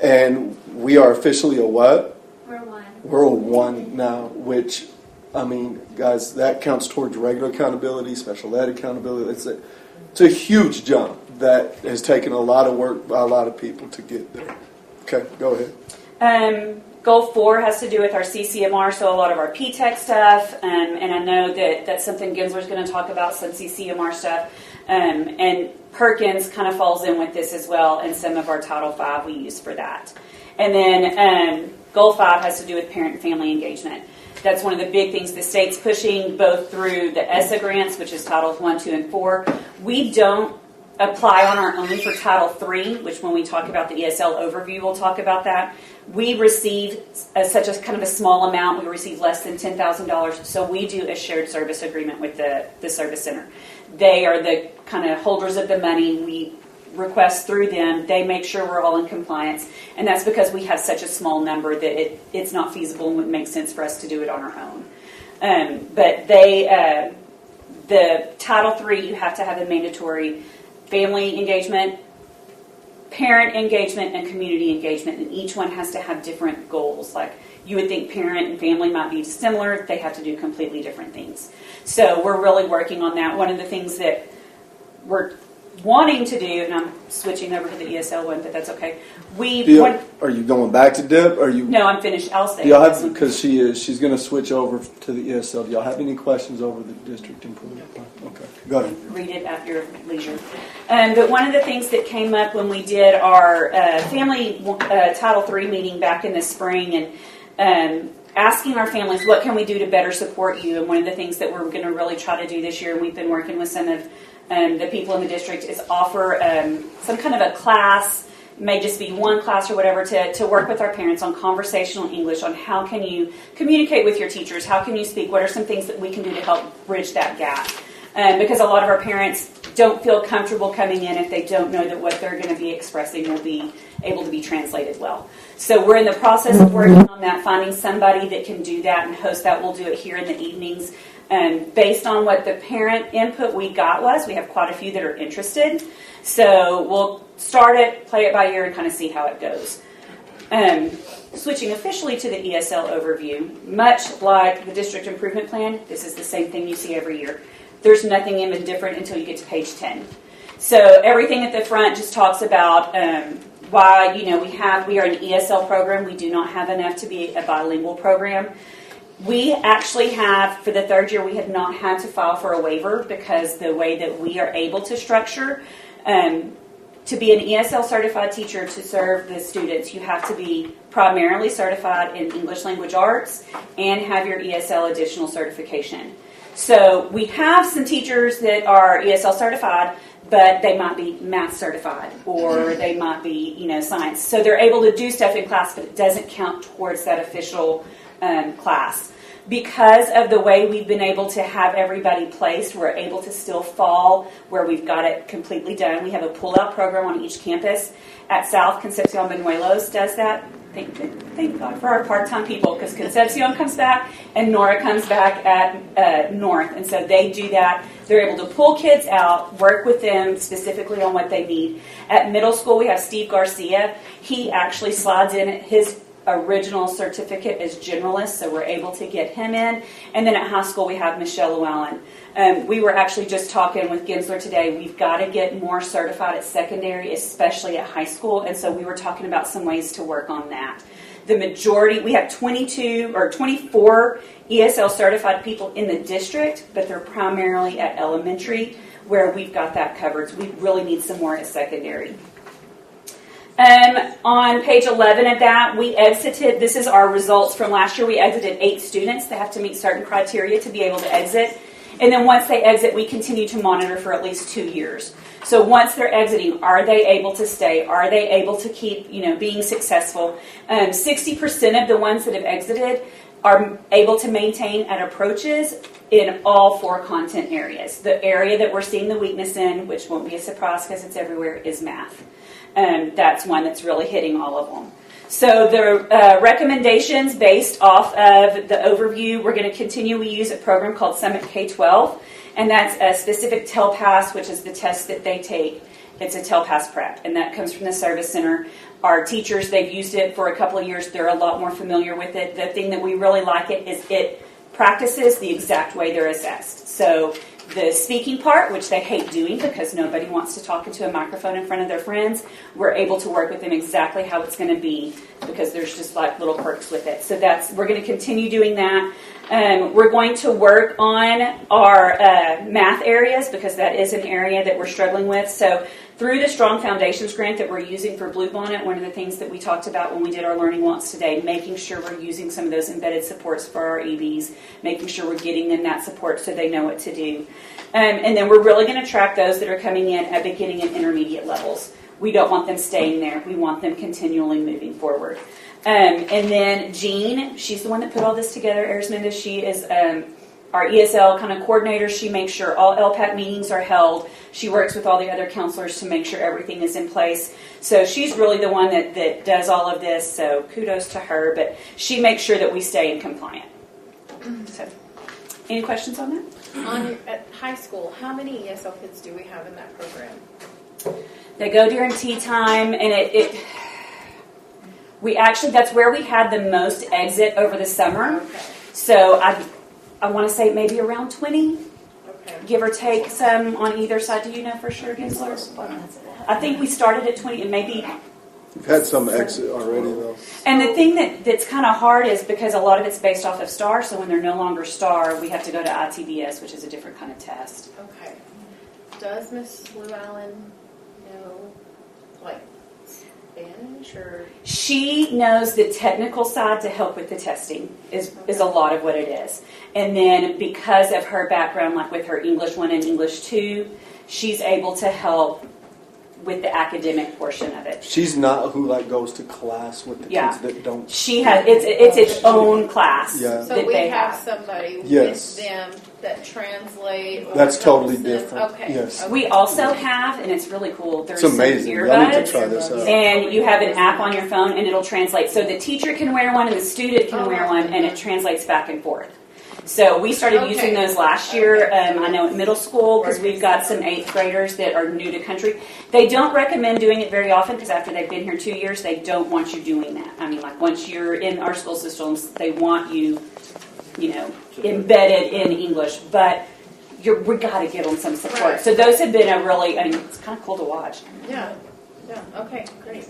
Speaker 9: And we are officially a what?
Speaker 3: We're 1.
Speaker 9: We're a 1 now, which, guys, that counts towards regular accountability, special ed accountability. It's a huge jump that has taken a lot of work by a lot of people to get there. Okay, go ahead.
Speaker 14: Goal 4 has to do with our CCMR, so a lot of our PTEC stuff, and I know that's something Gensler's going to talk about, some CCMR stuff, and Perkins kind of falls in with this as well, and some of our Title V we use for that. And then Goal 5 has to do with parent and family engagement. That's one of the big things the state's pushing, both through the ESSA grants, which is Titles 1, 2, and 4. We don't apply on our own for Title 3, which when we talk about the ESL overview, we'll talk about that. We receive such a kind of a small amount. We receive less than $10,000, so we do a shared service agreement with the service center. They are the kind of holders of the money. We request through them. They make sure we're all in compliance, and that's because we have such a small number that it's not feasible and wouldn't make sense for us to do it on our own. But the Title III, you have to have a mandatory family engagement, parent engagement, and community engagement, and each one has to have different goals. Like you would think parent and family might be similar, they have to do completely different things. So we're really working on that. One of the things that we're wanting to do, and I'm switching over to the ESL one, but that's okay.
Speaker 9: Are you going back to DIP?
Speaker 14: No, I'm finished. I'll stay.
Speaker 9: Do y'all have, because she's going to switch over to the ESL. Do y'all have any questions over the district improvement plan? Okay, go ahead.
Speaker 14: Read it at your leisure. But one of the things that came up when we did our family Title III meeting back in the spring, and asking our families, what can we do to better support you? And one of the things that we're going to really try to do this year, and we've been working with some of the people in the district, is offer some kind of a class, may just be one class or whatever, to work with our parents on conversational English, on how can you communicate with your teachers, how can you speak, what are some things that we can do to help bridge that gap. Because a lot of our parents don't feel comfortable coming in if they don't know that what they're going to be expressing will be able to be translated well. So we're in the process of working on that, finding somebody that can do that and host that. We'll do it here in the evenings. Based on what the parent input we got was, we have quite a few that are interested. So we'll start it, play it by ear, and kind of see how it goes. Switching officially to the ESL overview, much like the district improvement plan, this is the same thing you see every year. There's nothing even different until you get to page 10. So everything at the front just talks about why we are an ESL program. We do not have enough to be a bilingual program. We actually have, for the third year, we have not had to file for a waiver because the way that we are able to structure, to be an ESL certified teacher to serve the students, you have to be primarily certified in English language arts and have your ESL additional certification. So we have some teachers that are ESL certified, but they might be math certified or they might be, science. So they're able to do stuff in class, but it doesn't count towards that official class. Because of the way we've been able to have everybody placed, we're able to still fall where we've got it completely done. We have a pull-out program on each campus. At South, Concepcion Banuelos does that. Thank God for our part-time people, because Concepcion comes back and Nora comes back at North. And so they do that. They're able to pull kids out, work with them specifically on what they need. At middle school, we have Steve Garcia. He actually slides in his original certificate as generalist, so we're able to get him in. And then at high school, we have Michelle Llewellyn. We were actually just talking with Gensler today. We've got to get more certified at secondary, especially at high school. And so we were talking about some ways to work on that. The majority, we have 24 ESL certified people in the district, but they're primarily at elementary where we've got that covered. So we really need some more at secondary. On page 11 of that, we exited, this is our results from last year, we exited 8 students that have to meet certain criteria to be able to exit. And then once they exit, we continue to monitor for at least 2 years. So once they're exiting, are they able to stay? Are they able to keep, being successful? 60% of the ones that have exited are able to maintain at approaches in all 4 content areas. The area that we're seeing the weakness in, which won't be a surprise because it's everywhere, is math. That's one that's really hitting all of them. So the recommendations based off of the overview, we're going to continue. We use a program called Summit K-12, and that's a specific TELPAS, which is the test that they take. It's a TELPAS prep, and that comes from the Service Center. Our teachers, they've used it for a couple of years. They're a lot more familiar with it. The thing that we really like it is it practices the exact way they're assessed. So the speaking part, which they hate doing because nobody wants to talk into a microphone in front of their friends, we're able to work with them exactly how it's going to be because there's just like little perks with it. So we're going to continue doing that. We're going to work on our math areas because that is an area that we're struggling with. So through the Strong Foundations grant that we're using for Bluebonnet, one of the things that we talked about when we did our Learning Wants today, making sure we're using some of those embedded supports for our EBs, making sure we're getting them that support so they know what to do. And then we're really going to track those that are coming in at beginning and intermediate levels. We don't want them staying there. We want them continually moving forward. And then Jean, she's the one that put all this together, Arisminda. She is our ESL kind of coordinator. She makes sure all LPAC meetings are held. She works with all the other counselors to make sure everything is in place. So she's really the one that does all of this, so kudos to her. But she makes sure that we stay in compliant. So, any questions on that?
Speaker 1: At high school, how many ESL kids do we have in that program?
Speaker 14: They go during tea time, and we actually, that's where we had the most exit over the summer.
Speaker 1: Okay.
Speaker 14: So I want to say maybe around 20,
Speaker 1: Okay.
Speaker 14: give or take some on either side. Do you know for sure, Gensler? I think we started at 20 and maybe...
Speaker 9: We've had some exit already, though.
Speaker 14: And the thing that's kind of hard is because a lot of it's based off of STAR, so when they're no longer STAR, we have to go to ITBS, which is a different kind of test.
Speaker 1: Okay. Does Miss Llewellyn know, like, Spanish or?
Speaker 14: She knows the technical side to help with the testing is a lot of what it is. And then because of her background, like with her English 1 and English 2, she's able to help with the academic portion of it.
Speaker 9: She's not who like goes to class with the
Speaker 14: Yeah.
Speaker 9: kids that don't.
Speaker 14: She has it's its own class
Speaker 9: Yeah.
Speaker 1: So
Speaker 14: that
Speaker 1: we
Speaker 14: they
Speaker 1: have
Speaker 14: have.
Speaker 1: somebody
Speaker 9: Yes.
Speaker 1: with them that translate. Or
Speaker 9: That's totally
Speaker 1: helps them.
Speaker 9: different.
Speaker 1: Okay.
Speaker 9: Yes.
Speaker 1: Okay.
Speaker 14: We also have, and it's really cool. There's
Speaker 9: It's amazing.
Speaker 14: some
Speaker 9: Y'all need to
Speaker 14: earbuds.
Speaker 9: try this out.
Speaker 14: And you have an app on your phone, and it'll translate. So the teacher can wear one, and the student can
Speaker 1: Oh,
Speaker 14: wear
Speaker 1: wow.
Speaker 14: one, and it translates back and forth. So we started
Speaker 1: Okay.
Speaker 14: using those last year. I know at middle school, because we've got some 8th graders that are new to country. They don't recommend doing it very often, because after they've been here 2 years, they don't want you doing that. I mean, like once you're in our school systems, they want you, embedded in English. But we got to give them some support.
Speaker 1: Right.
Speaker 14: So those have been a really, it's kind of cool to watch.
Speaker 1: Yeah. Yeah. Okay. Great.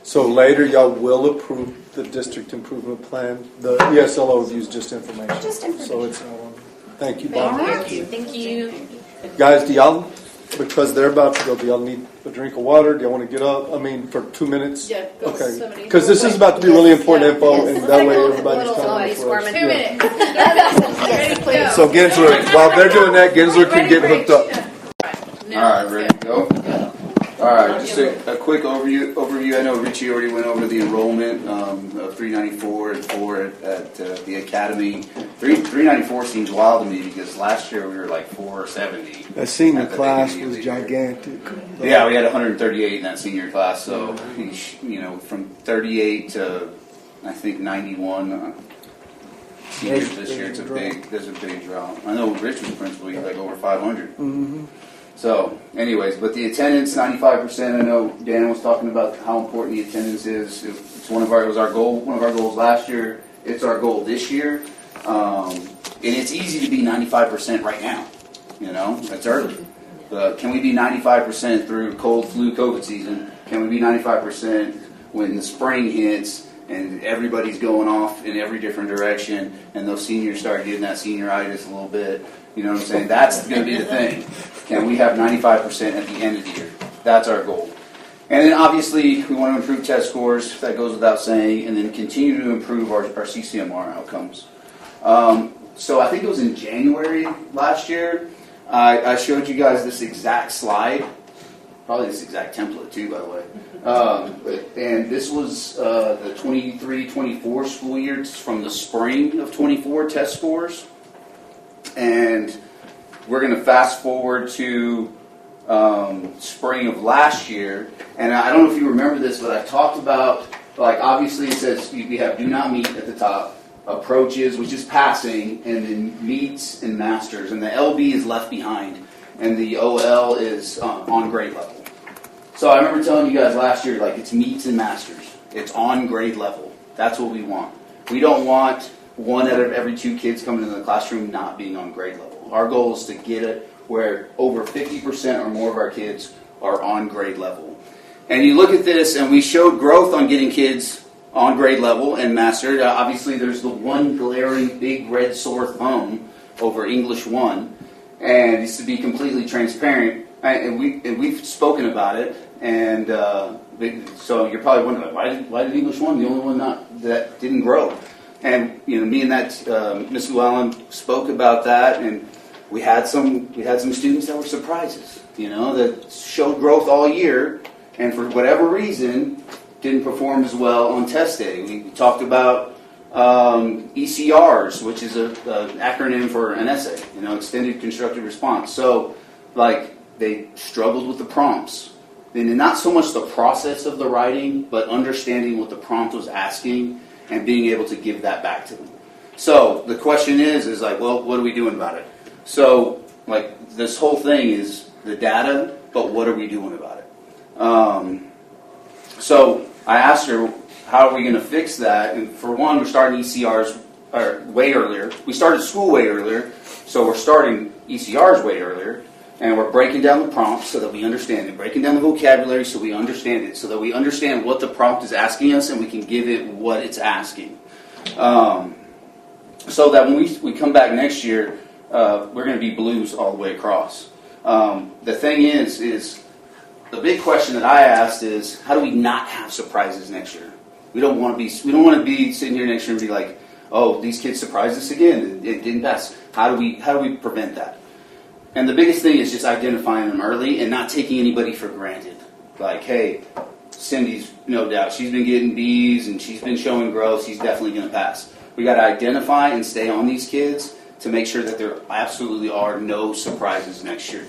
Speaker 9: So later, y'all will approve the district improvement plan. The ESL overview is just information.
Speaker 14: Just information.
Speaker 9: So it's thank you, Bob.
Speaker 12: Thank you.
Speaker 9: Guys, do y'all, because they're about to go, do y'all need a drink of water? Do y'all want to get up? I mean, for 2 minutes?
Speaker 1: Yeah. Go
Speaker 9: Okay.
Speaker 1: somebody-
Speaker 9: Because this is about to be really important
Speaker 1: Yeah.
Speaker 9: info,
Speaker 1: Yes.
Speaker 9: and
Speaker 1: Let's
Speaker 9: that
Speaker 1: take
Speaker 9: way
Speaker 1: a little-
Speaker 9: everybody's
Speaker 1: little
Speaker 9: coming
Speaker 1: somebody
Speaker 9: for us.
Speaker 1: squirming. 2
Speaker 9: Yeah.
Speaker 1: minutes. Ready, please.
Speaker 9: So Gensler, while they're doing that, Gensler can get hooked up.
Speaker 1: No,
Speaker 15: All right,
Speaker 1: it's
Speaker 15: ready
Speaker 1: good.
Speaker 15: to go? All right, just a quick overview. I know Richie already went over the enrollment of 394 and 4 at the academy. 394 seems wild to me because last year we were like 470.
Speaker 9: That senior
Speaker 15: At the
Speaker 9: class
Speaker 15: beginning of
Speaker 9: was
Speaker 15: the year.
Speaker 9: gigantic.
Speaker 15: Yeah, we had 138 in that senior class. So from 38 to I think 91 seniors this year. There's a big drop. I know Rich was principal. He had like over 500.
Speaker 9: Mm-hmm.
Speaker 15: So, anyways, but the attendance, 95%. I know Dan was talking about how important the attendance is. It was our goal. One of our goals last year. It's our goal this year, and it's easy to be 95% right now. It's early. But can we be 95% through cold flu COVID season? Can we be 95% when the spring hits and everybody's going off in every different direction, and those seniors start getting that senioritis a little bit? You know what I'm saying? That's going to be the thing. Can we have 95% at the end of the year? That's our goal. And then obviously we want to improve test scores. That goes without saying. And then continue to improve our CCMR outcomes. So I think it was in January last year, I showed you guys this exact slide. Probably this exact template too, by the way. And this was the 23-24 school year. It's from the spring of 24 test scores. And we're going to fast forward to spring of last year. And I don't know if you remember this, but I talked about, obviously it says we have do not meet at the top, approaches, which is passing, and then meets and masters. And the LB is left behind, and the OL is on grade level. So I remember telling you guys last year, it's meets and masters. It's on grade level. That's what we want. We don't want 1 out of every 2 kids coming into the classroom not being on grade level. Our goal is to get it where over 50% or more of our kids are on grade level. And you look at this, and we showed growth on getting kids on grade level and mastered. Obviously, there's the one glaring big red sore thumb over English 1. And just to be completely transparent, and we've spoken about it, and so you're probably wondering, why did English 1, the only one that didn't grow? And me and Miss Llewellyn spoke about that, and we had some students that were surprises, that showed growth all year, and for whatever reason didn't perform as well on test day. We talked about ECRs, which is an acronym for an essay, extended constructive response. So, they struggled with the prompts. And not so much the process of the writing, but understanding what the prompt was asking and being able to give that back to them. So the question is well, what are we doing about it? So, this whole thing is the data, but what are we doing about it? So I asked her, how are we going to fix that? And for one, we're starting ECRs way earlier. We started school way earlier, so we're starting ECRs way earlier. And we're breaking down the prompts so that we understand it, breaking down the vocabulary so we understand it, so that we understand what the prompt is asking us and we can give it what it's asking. So that when we come back next year, we're going to be blues all the way across. The thing is the big question that I asked is, how do we not have surprises next year? We don't want to be sitting here next year and be like, oh, these kids surprised us again. It didn't pass. How do we prevent that? And the biggest thing is just identifying them early and not taking anybody for granted. Like, hey, Cindy's no doubt, she's been getting B's and she's been showing growth, she's definitely going to pass. We got to identify and stay on these kids to make sure that there absolutely are no surprises next year.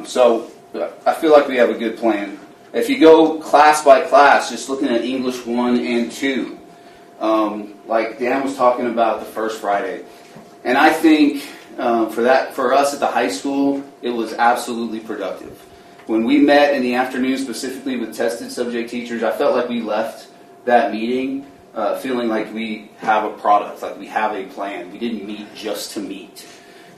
Speaker 15: So I feel like we have a good plan. If you go class by class, just looking at English 1 and 2, like Dan was talking about the first Friday, and I think for us at the high school, it was absolutely productive. When we met in the afternoon, specifically with tested subject teachers, I felt like we left that meeting feeling like we have a product, like we have a plan. We didn't meet just to meet.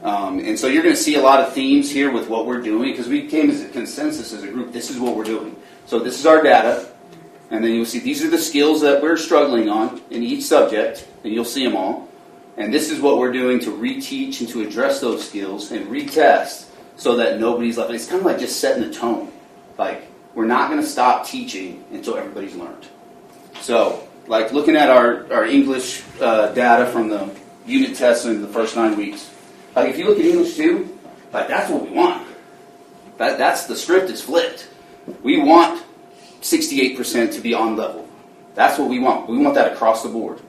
Speaker 15: And so you're going to see a lot of themes here with what we're doing, because we came as a consensus as a group. This is what we're doing. So this is our data, and then you'll see these are the skills that we're struggling on in each subject, and you'll see them all. And this is what we're doing to reteach and to address those skills and retest so that nobody's left. It's kind of like just setting the tone. Like, we're not going to stop teaching until everybody's learned. So, like looking at our English data from the unit tests in the first 9 weeks, like if you look at English 2, like that's what we want. That's the script is flipped. We want 68% to be on level. That's what we want. We want that across the board.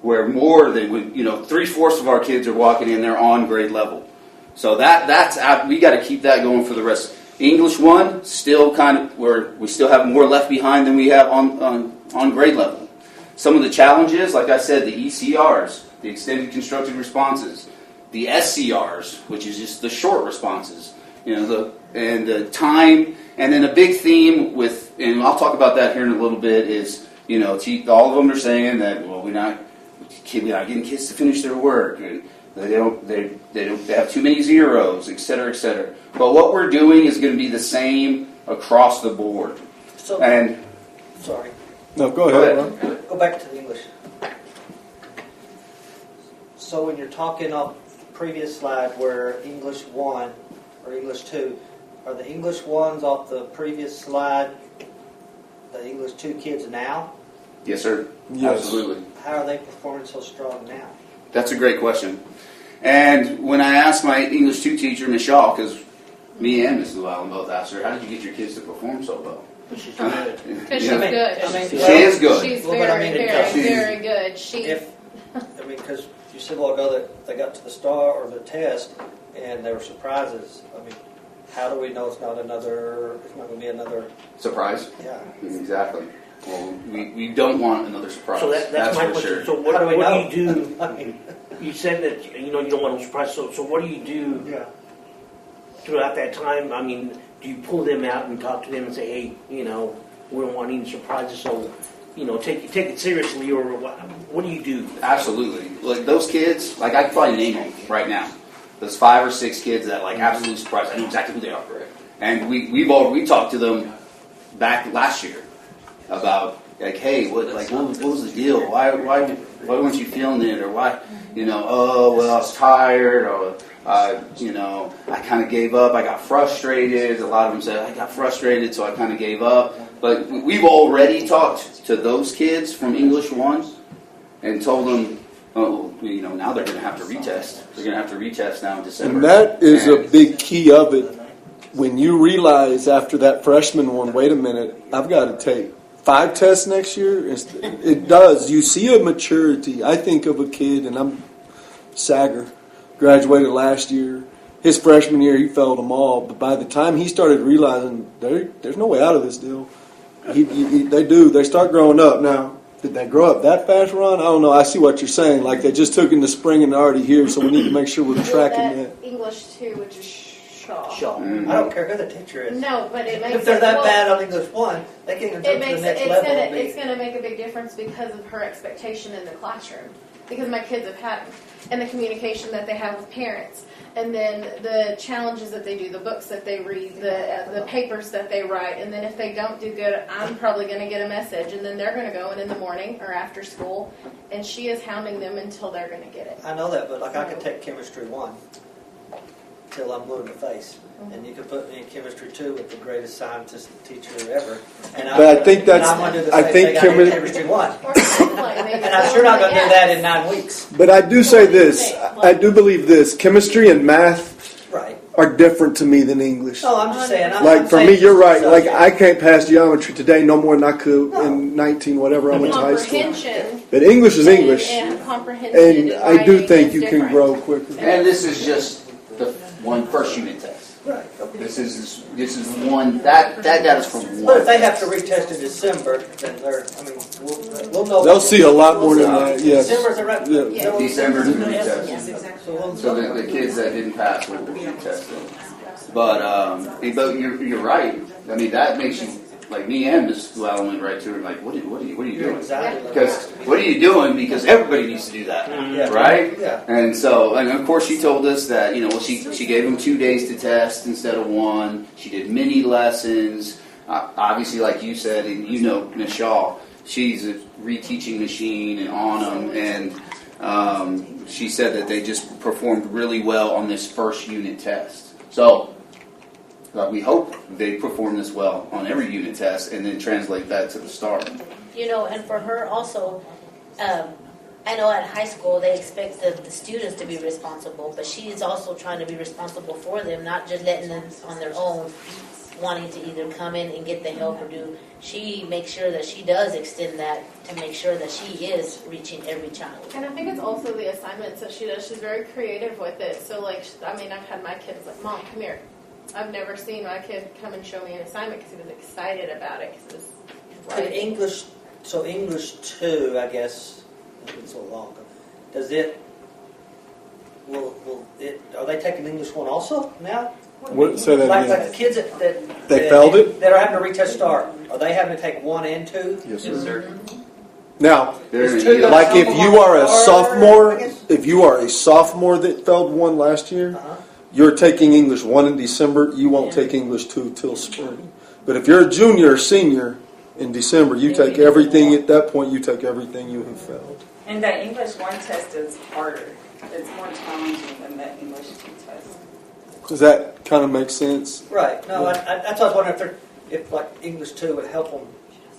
Speaker 15: Where more than 3/4 of our kids are walking in there on grade level. So that's we got to keep that going for the rest. English 1 still kind of where we still have more left behind than we have on grade level. Some of the challenges, like I said, the ECRs, the extended constructed responses, the SCRs, which is just the short responses, the time, and then a big theme with, and I'll talk about that here in a little bit, is all of them are saying that we're not getting kids to finish their work, and they have too many zeros, et cetera, et cetera. But what we're doing is going to be the same across the board.
Speaker 10: Sorry.
Speaker 9: No, go ahead. Ron.
Speaker 10: Go back to the English. So when you're talking off the previous slide where English 1 or English 2, are the English 1s off the previous slide the English 2 kids now?
Speaker 15: Yes, sir.
Speaker 9: Yes.
Speaker 15: Absolutely.
Speaker 10: How are they performing so strong now?
Speaker 15: That's a great question. And when I asked my English 2 teacher, Ms. Shaw, because me and Ms. Llewellyn both asked her, how did you get your kids to perform so well?
Speaker 1: She's good. Because
Speaker 15: Yeah.
Speaker 1: she's good.
Speaker 15: She is good.
Speaker 1: She's
Speaker 10: Well, but I
Speaker 1: very,
Speaker 10: mean,
Speaker 1: very good.
Speaker 10: Because you said a while ago that they got to the star or the test and there were surprises. I mean, how do we know it's not going to be another
Speaker 15: Surprise?
Speaker 10: Yeah.
Speaker 15: Exactly. Well, we don't want another surprise.
Speaker 6: So that's my
Speaker 15: for
Speaker 6: question.
Speaker 15: sure.
Speaker 6: So what,
Speaker 10: How do we
Speaker 6: what
Speaker 10: know?
Speaker 6: do you do? You said that you don't want no surprise. So what do you do throughout that time? I mean, do you pull them out and talk to them and say, hey, we don't want any surprises, so take it seriously, or what do you do?
Speaker 15: Absolutely. Like those kids, like I can probably name them right now. Those 5 or 6 kids that absolutely surprised. I know exactly who they are. And we talked to them back last year about hey, what was the deal? Why weren't you feeling it? Or why I was tired, or I kind of gave up. I got frustrated. A lot of them said I got frustrated, so I kind of gave up. But we've already talked to those kids from English 1 and told them, now they're going to have to retest. They're going to have to retest now in December.
Speaker 9: And that is a big key of it. When you realize after that freshman one, wait a minute, I've got to take 5 tests next year. It does. You see a maturity. I think of a kid, and I'm Sager, graduated last year. His freshman year, he failed them all. But by the time he started realizing there's no way out of this deal, they start growing up. Now, did they grow up that fast, Ron? I don't know. I see what you're saying. Like they just took in the spring and they're already here, so we need to make sure we're tracking that.
Speaker 1: English 2, which is Shaw.
Speaker 15: Mm-hmm.
Speaker 10: I don't care who the teacher is.
Speaker 1: No, but it makes
Speaker 10: if they're that
Speaker 1: well,
Speaker 10: bad on English 1, they can't even jump to the next level.
Speaker 1: It's going to make a big difference because of her expectation in the classroom. Because my kids have had them. And the communication that they have with parents. And then the challenges that they do, the books that they read, the papers that they write. And then if they don't do good, I'm probably going to get a message. And then they're going to go in the morning or after school. And she is hounding them until they're going to get it.
Speaker 10: I know that, but I could take Chemistry 1 till I'm blue in the face. And you could put me in Chemistry 2 with the greatest scientist teacher ever. And
Speaker 9: I think that's.
Speaker 10: I'm going to do the
Speaker 9: I
Speaker 10: same
Speaker 9: think
Speaker 10: thing I did in Chemistry 1. And I'm sure not going to do that in 9 weeks.
Speaker 9: But I do say this. I do believe this. Chemistry and math.
Speaker 10: Right.
Speaker 9: are different to me than English.
Speaker 10: No, I'm just saying.
Speaker 9: Like for me, you're right. Like I can't pass geometry today no more than I could in 19 whatever I went to high school.
Speaker 1: Comprehension.
Speaker 9: But English is English,
Speaker 1: And comprehension.
Speaker 9: and I do
Speaker 1: writing
Speaker 9: think
Speaker 1: is
Speaker 9: you can
Speaker 1: different.
Speaker 9: grow quicker.
Speaker 15: And this is just the first unit test.
Speaker 10: Right. Okay.
Speaker 15: This is one that data's from one.
Speaker 10: But if they have to retest in December, then they're. I mean, we'll know.
Speaker 9: They'll see a lot more than that. Yes.
Speaker 10: December's a right.
Speaker 9: Yeah.
Speaker 15: December's the retest.
Speaker 10: Yes, exactly.
Speaker 15: So the kids that didn't pass will be tested. But you're right. I mean, that makes you, like me and Ms. Llewellyn went right to her, like, what are you doing?
Speaker 10: Exactly.
Speaker 15: Because what are you doing? Because everybody needs to do that,
Speaker 10: Yeah.
Speaker 15: right?
Speaker 10: Yeah.
Speaker 15: And so, and of course, she told us that she gave them 2 days to test instead of 1. She did mini lessons. Obviously, like you said, and Ms. Shaw, she's a reteaching machine and on them, and she said that they just performed really well on this first unit test. So. We hope they perform this well on every unit test and then translate that to the STAR.
Speaker 12: And for her also, I know at high school they expect the students to be responsible, but she is also trying to be responsible for them, not just letting them on their own, wanting to either come in and get the help or do. She makes sure that she does extend that to make sure that she is reaching every child.
Speaker 1: And I think it's also the assignments that she does. She's very creative with it. So, I've had my kids like, Mom, come here. I've never seen my kid come and show me an assignment because he was excited about it. Cause it was
Speaker 10: And English 2, I guess, it's been so long. Does it? Will it? Are they taking English 1 also now?
Speaker 9: What, say that
Speaker 10: Like
Speaker 9: again.
Speaker 10: the kids that
Speaker 9: They failed it?
Speaker 10: That are having to retest STAR. Are they having to take 1 and 2?
Speaker 9: Yes,
Speaker 13: Yes, sir.
Speaker 9: Now,
Speaker 10: Is 2 gonna
Speaker 9: like
Speaker 10: help
Speaker 9: if
Speaker 10: them
Speaker 9: you
Speaker 10: on
Speaker 9: are a
Speaker 10: STAR,
Speaker 9: sophomore,
Speaker 10: I guess?
Speaker 9: if you are a sophomore that failed 1 last year, you're taking English 1 in December. You won't take English 2 till spring. But if you're a junior or senior in December, you take everything at that point. You take everything you have failed.
Speaker 16: And the English 1 test is harder. It's more challenging than the English 2 test.
Speaker 9: Does that kind of make sense?
Speaker 10: Right. No, that's what I was wondering if like English 2 would help them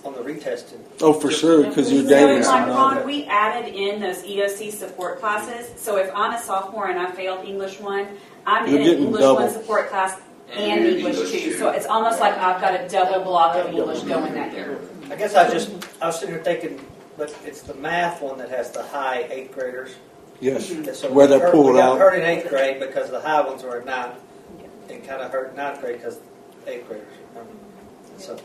Speaker 10: on the retesting.
Speaker 9: Oh, for sure, because you're
Speaker 14: So
Speaker 9: gaining
Speaker 14: like
Speaker 9: some
Speaker 14: Ron,
Speaker 9: knowledge.
Speaker 14: we added in those EOC support classes. So if I'm a sophomore and I failed English 1, I'm
Speaker 9: You're
Speaker 14: in an
Speaker 9: getting
Speaker 14: English
Speaker 9: double.
Speaker 14: 1 support class and
Speaker 15: And
Speaker 14: English
Speaker 15: English
Speaker 14: 2.
Speaker 15: two.
Speaker 14: So it's almost like I've got a double block of English going that year.
Speaker 10: I guess I was sitting here thinking, but it's the math one that has the high 8th graders.
Speaker 9: Yes,
Speaker 10: So
Speaker 9: where
Speaker 10: we
Speaker 9: they're pulled
Speaker 10: got
Speaker 9: out.
Speaker 10: hurt in 8th grade because the high ones were at 9th, and kind of hurt in 9th grade because 8th graders. So,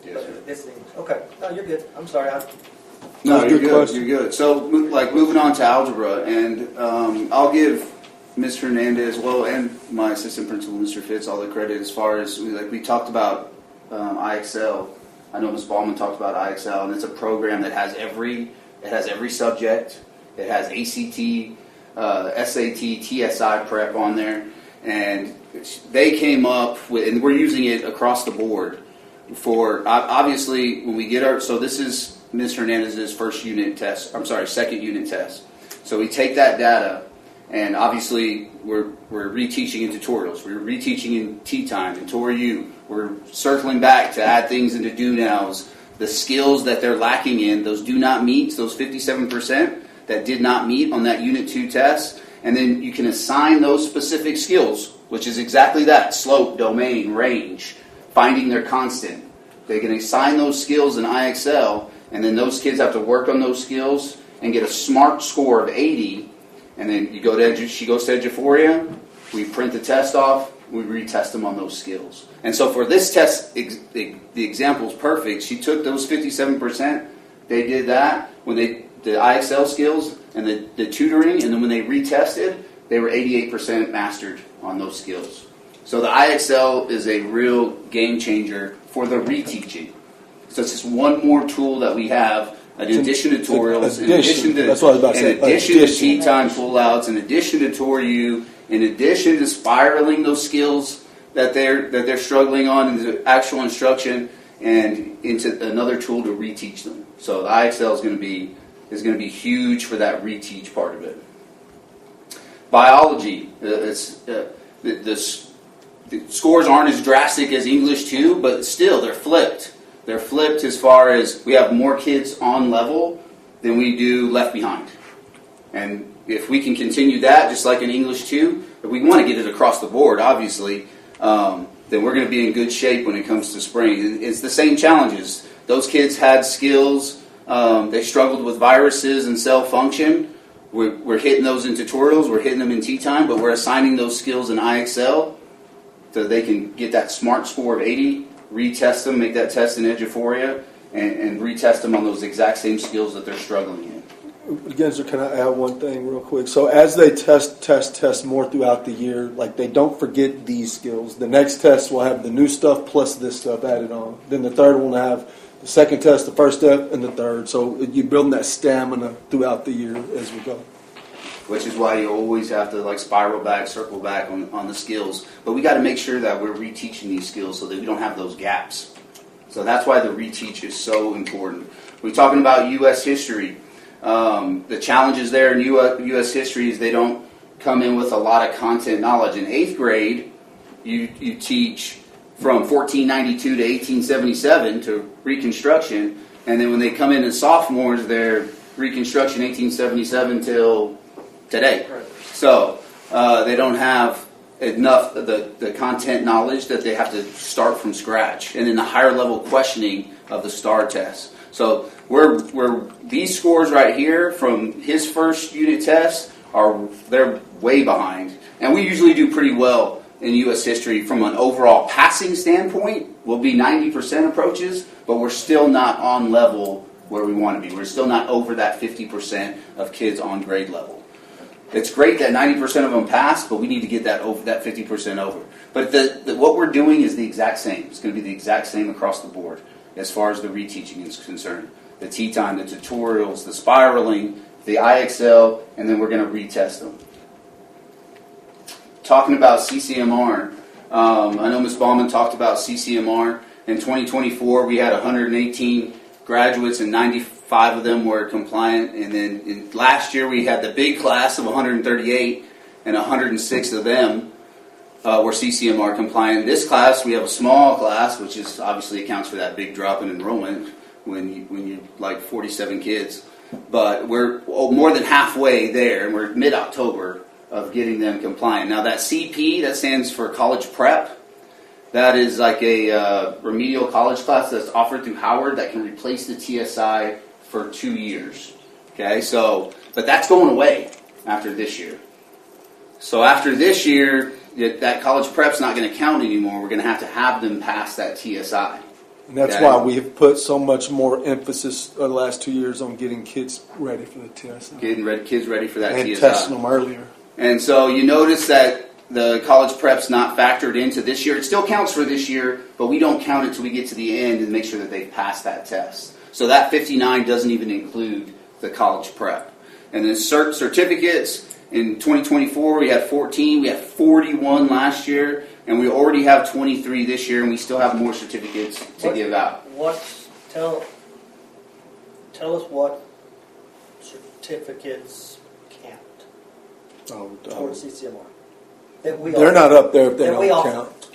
Speaker 15: Yes, sir.
Speaker 10: but this thing, okay. No, you're good. I'm sorry.
Speaker 15: No,
Speaker 9: That's a
Speaker 15: you're
Speaker 9: good
Speaker 15: good.
Speaker 9: question.
Speaker 15: You're good. So, moving on to algebra, and I'll give Ms. Hernandez, and my assistant principal, Mr. Fitz, all the credit as far as we talked about IXL. I know Ms. Ballman talked about IXL, and it's a program that has every subject. It has ACT, SAT, TSI prep on there, and they came up with, and we're using it across the board. For obviously, when we get so this is Ms. Hernandez's second unit test. So we take that data, and obviously we're reteaching in tutorials. We're reteaching in tea time and Tour U. We're circling back to add things into do nows. The skills that they're lacking in, those do not meet, those 57% that did not meet on that Unit 2 test, and then you can assign those specific skills, which is exactly that: slope, domain, range, finding their constant. They can assign those skills in IXL, and then those kids have to work on those skills and get a SMART score of 80, and then she goes to Eduphoria, we print the test off, we retest them on those skills. And so for this test, the example is perfect. She took those 57%, they did that, the IXL skills and the tutoring, and then when they retested, they were 88% mastered on those skills. So the IXL is a real game changer for the reteaching. So it's just one more tool that we have, in addition to tutorials, in addition to
Speaker 9: That's what I was about to say.
Speaker 15: in addition to tea time pullouts, in addition to Tour U, in addition to spiraling those skills that they're struggling on into actual instruction, and into another tool to reteach them. So the IXL is going to be huge for that reteach part of it. Biology, the scores aren't as drastic as English 2, but still they're flipped. They're flipped as far as we have more kids on level than we do left behind. And if we can continue that, just like in English 2, if we want to get it across the board, obviously, then we're going to be in good shape when it comes to spring. It's the same challenges. Those kids had skills. They struggled with viruses and cell function. We're hitting those in tutorials. We're hitting them in tea time, but we're assigning those skills in IXL so they can get that SMART score of 80, retest them, make that test in Eduphoria, and retest them on those exact same skills that they're struggling in.
Speaker 9: Genzer, can I add one thing real quick? So as they test more throughout the year, like they don't forget these skills. The next test will have the new stuff plus this stuff added on. Then the third one will have the second test, the first step, and the third. So you're building that stamina throughout the year as we go.
Speaker 15: Which is why you always have to like spiral back, circle back on the skills. But we got to make sure that we're reteaching these skills so that we don't have those gaps. So that's why the reteach is so important. We're talking about U.S. history. The challenges there in U.S. history is they don't come in with a lot of content knowledge. In 8th grade, you teach from 1492 to 1877 to Reconstruction, and then when they come in as sophomores, they're Reconstruction 1877 till today. So they don't have enough of the content knowledge that they have to start from scratch, and then the higher level questioning of the STAR test. So we're these scores right here from his first unit test they're way behind, and we usually do pretty well in U.S. history from an overall passing standpoint. We'll be 90% approaches, but we're still not on level where we want to be. We're still not over that 50% of kids on grade level. It's great that 90% of them pass, but we need to get that 50% over. But what we're doing is the exact same. It's going to be the exact same across the board as far as the reteaching is concerned. The tea time, the tutorials, the spiraling, the IXL, and then we're going to retest them. Talking about CCMR, I know Ms. Baumann talked about CCMR. In 2024, we had 118 graduates and 95 of them were compliant. And then last year, we had the big class of 138, and 106 of them were CCMR compliant. This class, we have a small class, which is obviously accounts for that big drop in enrollment when you like 47 kids. But we're more than halfway there, and we're mid-October of getting them compliant. Now that CP, that stands for college prep. That is like a remedial college class that's offered through Howard that can replace the TSI for 2 years. Okay, but that's going away after this year. So after this year, that college prep's not going to count anymore. We're going to have them pass that TSI.
Speaker 9: And that's why we have put so much more emphasis the last 2 years on getting kids ready for the TSI.
Speaker 15: Getting kids ready for that TSI.
Speaker 9: And testing them earlier.
Speaker 15: And so you notice that the college prep's not factored into this year. It still counts for this year, but we don't count it till we get to the end and make sure that they've passed that test. So that 59 doesn't even include the college prep. And then certificates, in 2024 we had 14, we had 41 last year, and we already have 23 this year, and we still have more certificates to give out.
Speaker 10: Tell us what certificates count towards CCMR.
Speaker 9: They're not up there if they don't count.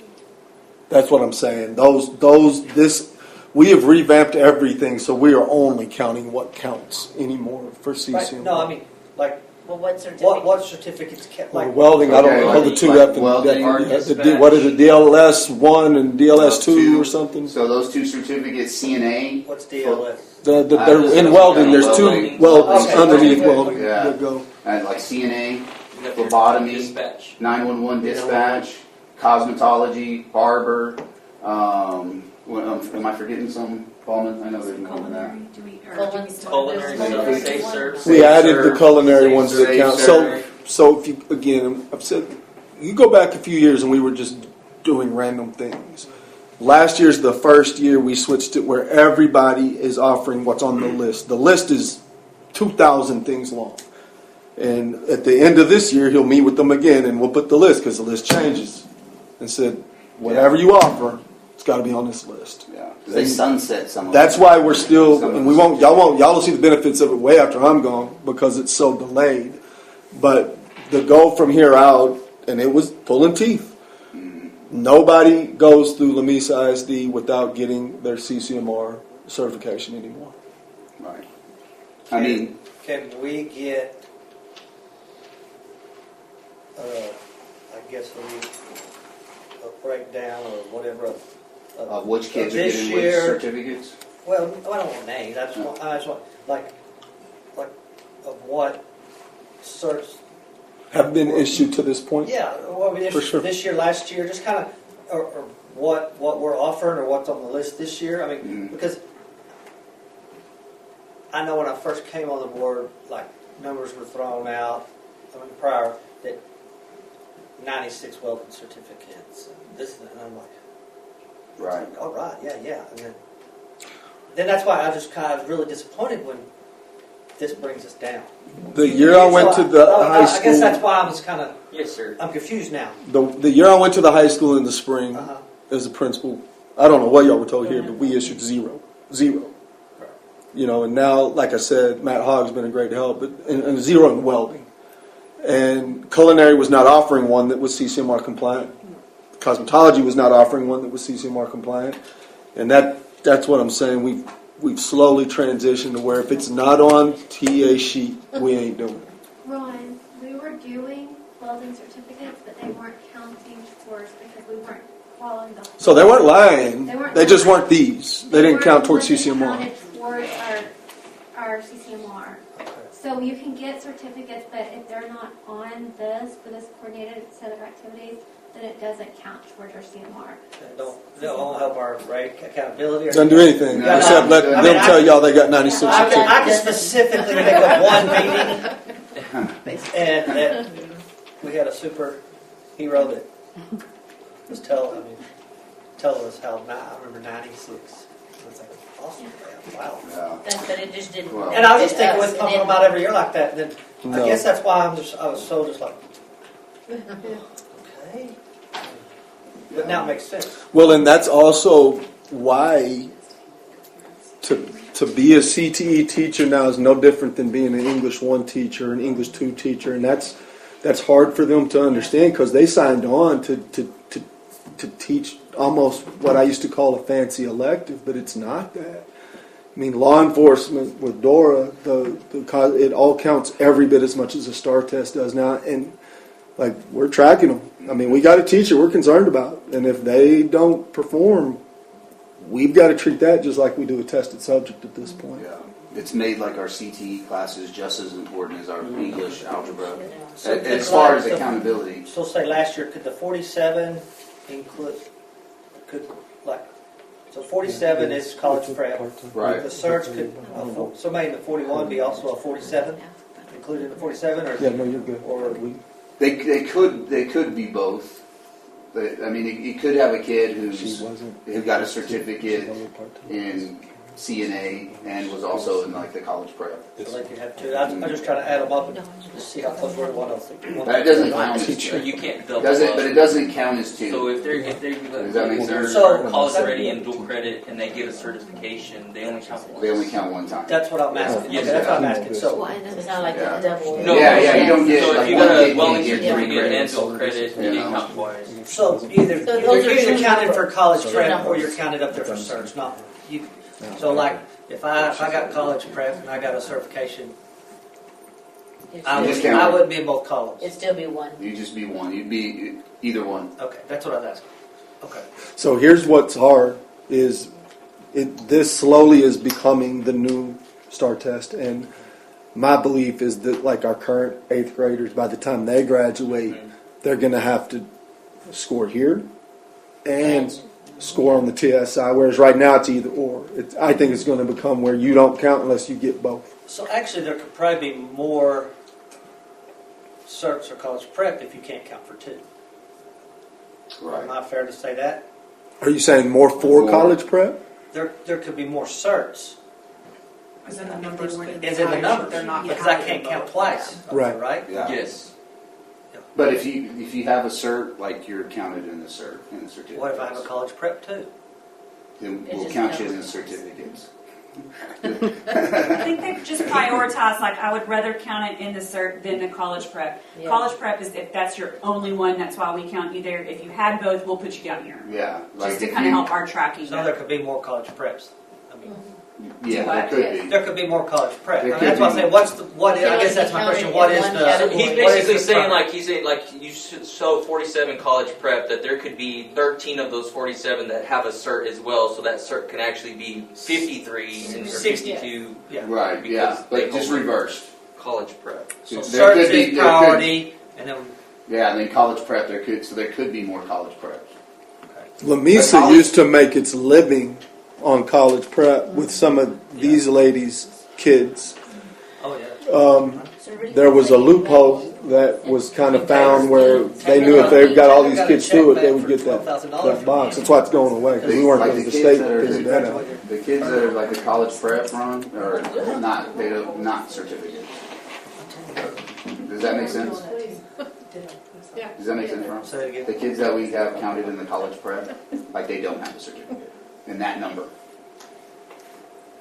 Speaker 9: That's what I'm saying. We have revamped everything, so we are only counting what counts anymore for CCMR.
Speaker 10: Right. No, I mean, like,
Speaker 12: what certificates?
Speaker 10: What certificates count? Like
Speaker 9: welding, I don't know the two up. What is it, DLS 1 and DLS 2 or something?
Speaker 15: So those two certificates, CNA.
Speaker 10: What's DLS?
Speaker 9: They're in welding. There's two weldings underneath welding.
Speaker 15: Yeah. And like CNA, phlebotomy, 911 dispatch, cosmetology, barber. Am I forgetting some? Ballman? I know there's more than that.
Speaker 9: We added the culinary ones that count. So if you, again, I've said, you go back a few years and we were just doing random things. Last year's the first year we switched it where everybody is offering what's on the list. The list is 2,000 things long. And at the end of this year, he'll meet with them again and we'll put the list because the list changes. And said, whatever you offer, it's got to be on this list.
Speaker 15: Yeah, they sunset some of
Speaker 9: That's why we're still, and y'all will see the benefits of it way after I'm gone because it's so delayed. But the goal from here out, and it was pulling teeth. Nobody goes through Lamesa ISD without getting their CCMR certification anymore.
Speaker 15: Right.
Speaker 10: Can we get guess for you, a breakdown or whatever of
Speaker 15: Which kids are
Speaker 10: this
Speaker 15: getting which
Speaker 10: year.
Speaker 15: certificates?
Speaker 10: Well, I don't want names. I just want like of what certs.
Speaker 9: Have been issued to this point.
Speaker 10: Yeah, well, we
Speaker 9: For sure.
Speaker 10: this year, last year, just kind of, or what we're offering or what's on the list this year. I mean, because I know when I first came on the board, like numbers were thrown out. I mean, prior that 96 welding certificates. And this and I'm like,
Speaker 15: Right.
Speaker 10: all right, yeah, and then that's why I just kind of really disappointed when this brings us down.
Speaker 9: The year I went to the high
Speaker 10: I guess that's
Speaker 9: school,
Speaker 10: why I was kind of.
Speaker 13: Yes, sir.
Speaker 10: I'm confused now.
Speaker 9: the year I went to the high school in the spring,
Speaker 10: Uh-huh.
Speaker 9: as a principal, I don't know what y'all were told here, but we issued zero. You know, and now, like I said, Matt Hogg's been a great help, but and zero in welding. And culinary was not offering one that was CCMR compliant. Cosmetology was not offering one that was CCMR compliant. And that's what I'm saying. We've slowly transitioned to where if it's not on TA sheet, we ain't doing it.
Speaker 17: Ron, we were doing welding certificates, but they weren't counting towards because we weren't following the.
Speaker 9: So they weren't lying.
Speaker 17: They
Speaker 9: just weren't these. They didn't count towards CCMR.
Speaker 17: Counted towards our CCMR. So you can get certificates, but if they're not on this for this coordinated set of activities, then it doesn't count towards our CMR.
Speaker 10: They don't help our accountability. Or
Speaker 9: Doesn't do anything except let them tell y'all they got 96
Speaker 10: I
Speaker 9: certificates.
Speaker 10: can specifically think of one meeting, and that we had a superhero that was telling us how I remember 96. It's like awesome, man. Wow.
Speaker 12: But it just didn't.
Speaker 10: And I was just thinking with pumping them out every year like that. And then
Speaker 9: No.
Speaker 10: I guess that's why I was so just like, okay. But now it makes sense.
Speaker 9: Well, and that's also why to be a CTE teacher now is no different than being an English 1 teacher, an English 2 teacher, and that's hard for them to understand because they signed on to teach almost what I used to call a fancy elective, but it's not that. I mean, law enforcement with DORA, it all counts every bit as much as a STAR test does now, and like we're tracking them. I mean, we got a teacher we're concerned about, and if they don't perform, we've got to treat that just like we do a tested subject at this point.
Speaker 15: Yeah. It's made like our CTE classes just as important as our English, algebra,
Speaker 10: So
Speaker 15: as far as accountability.
Speaker 10: So say last year, could the 47 include, so 47 is college prep.
Speaker 15: Right.
Speaker 10: The certs could, so maybe the 41 be also a 47, included in the 47, or?
Speaker 9: Yeah, no, you're good.
Speaker 10: Or
Speaker 15: They could be both. But, I mean, you could have a kid who got a certificate in CNA and was also in like the college prep.
Speaker 10: so they could have two. I'm just trying to add them up and just see how close we're to one of them.
Speaker 15: That doesn't count as
Speaker 13: You can't double
Speaker 15: doesn't,
Speaker 13: up.
Speaker 15: but it doesn't count as two.
Speaker 13: So if they're
Speaker 15: Does that make sense?
Speaker 10: So-
Speaker 13: college ready and dual credit and they get a certification, they only count once.
Speaker 15: They only count one time.
Speaker 10: That's what I'm asking.
Speaker 13: Yes,
Speaker 10: Okay, that's what I'm
Speaker 15: yeah.
Speaker 10: asking. So,
Speaker 12: It's not like
Speaker 15: Yeah.
Speaker 12: a double.
Speaker 13: No,
Speaker 15: Yeah, you don't get
Speaker 13: So
Speaker 15: like
Speaker 13: if you
Speaker 15: one
Speaker 13: got
Speaker 15: kid
Speaker 13: a welding
Speaker 15: can't get 3
Speaker 13: certificate and
Speaker 15: credits.
Speaker 13: dual credit, you
Speaker 15: You
Speaker 13: didn't
Speaker 15: know.
Speaker 13: count twice.
Speaker 10: so either
Speaker 12: So
Speaker 10: you're
Speaker 12: those are
Speaker 10: either
Speaker 12: two
Speaker 10: counted
Speaker 12: numbers.
Speaker 10: for college
Speaker 12: Two
Speaker 10: prep or
Speaker 12: numbers.
Speaker 10: you're counted up there for certs, not you. So like, if I got college prep and I got a certification, I
Speaker 15: Just
Speaker 10: wouldn't,
Speaker 15: count
Speaker 10: I
Speaker 15: it.
Speaker 10: wouldn't be in both columns.
Speaker 12: It'd still be one.
Speaker 15: You'd just be one. You'd be either one.
Speaker 10: Okay, that's what I was asking. Okay.
Speaker 9: So here's what's hard is this slowly is becoming the new STAR test, and my belief is that like our current 8th graders, by the time they graduate, they're going to have to score here and score on the TSI, whereas right now it's either or. I think it's going to become where you don't count unless you get both.
Speaker 10: So actually, there could probably be more certs or college prep if you can't count for two.
Speaker 15: Right.
Speaker 10: Am I fair to say that?
Speaker 9: Are you saying more for
Speaker 15: More.
Speaker 9: college prep?
Speaker 10: There could be more certs.
Speaker 16: Is in the numbers?
Speaker 10: Is in the numbers.
Speaker 16: They're not
Speaker 10: Because I
Speaker 16: counted
Speaker 10: can't
Speaker 16: in
Speaker 10: count
Speaker 16: both.
Speaker 10: twice.
Speaker 9: Right.
Speaker 10: Right?
Speaker 15: Yeah.
Speaker 13: Yes.
Speaker 15: But if you have a cert, like you're counted in the cert in the certificate.
Speaker 10: What if I have a college prep too?
Speaker 15: Then
Speaker 12: It
Speaker 15: we'll
Speaker 12: just
Speaker 15: count you in the
Speaker 12: counts.
Speaker 15: certificates.
Speaker 14: I think they've just prioritized, like, I would rather count it in the cert than the college prep.
Speaker 12: Yeah.
Speaker 14: College prep is if that's your only one, that's why we count you there. If you had both, we'll put you down here.
Speaker 15: Yeah. Like
Speaker 14: Just to
Speaker 15: if
Speaker 14: kind of
Speaker 15: you-
Speaker 14: help our tracking.
Speaker 10: So there could be more college preps. I mean,
Speaker 15: Yeah, there could be.
Speaker 10: There could be more college prep.
Speaker 15: There
Speaker 10: I mean, that's
Speaker 15: could
Speaker 10: why I
Speaker 15: be.
Speaker 10: say, what is, I guess that's my question. What is the?
Speaker 13: So he's
Speaker 10: what
Speaker 13: basically
Speaker 10: is the
Speaker 13: saying
Speaker 10: prep?
Speaker 13: he's saying you should show 47 college prep, that there could be 13 of those 47 that have a cert as well, so that cert can actually be 53 and or 62.
Speaker 10: Yeah.
Speaker 15: Right, yeah, but just reversed.
Speaker 13: College prep.
Speaker 10: So
Speaker 15: There
Speaker 10: search
Speaker 15: could be-
Speaker 10: is
Speaker 15: there could-
Speaker 10: priority, and then
Speaker 15: Yeah, and then college prep, there could be more college prep.
Speaker 9: Lamesa
Speaker 15: But college-
Speaker 9: used to make its living on college prep with some of these ladies' kids.
Speaker 10: oh yeah.
Speaker 9: There was a loophole that was kind of found where they knew if they got all these kids through it, they would get that box. That's why it's going away, because we weren't
Speaker 15: Like
Speaker 9: going
Speaker 15: the
Speaker 9: to the
Speaker 15: kids
Speaker 9: state
Speaker 15: that are
Speaker 9: figured that out.
Speaker 15: the kids that are like the college prep run are not not certificates. Does that make sense?
Speaker 1: Yeah.
Speaker 15: Does that make sense, Ron?
Speaker 10: Say it again.
Speaker 15: The kids that we have counted in the college prep, like they don't have a certificate in that number.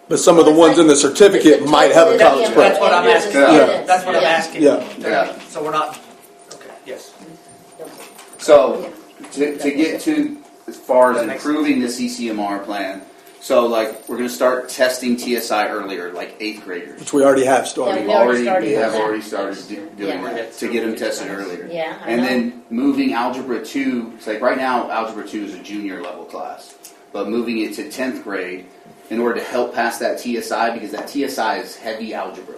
Speaker 9: But some of the ones in the certificate might have a college prep.
Speaker 10: That's what I'm asking.
Speaker 9: Yeah.
Speaker 10: That's what I'm asking.
Speaker 9: Yeah.
Speaker 15: Yeah.
Speaker 10: So we're not. Okay. Yes.
Speaker 15: So to get to as far as improving the CCMR plan, so like we're going to start testing TSI earlier, like 8th graders.
Speaker 9: Which we already have started.
Speaker 12: Yeah,
Speaker 15: We have already started doing
Speaker 12: Yeah.
Speaker 15: that to get them tested earlier.
Speaker 12: Yeah, I
Speaker 15: And
Speaker 12: know.
Speaker 15: then moving Algebra 2, it's like right now Algebra 2 is a junior level class, but moving it to 10th grade in order to help pass that TSI, because that TSI is heavy algebra,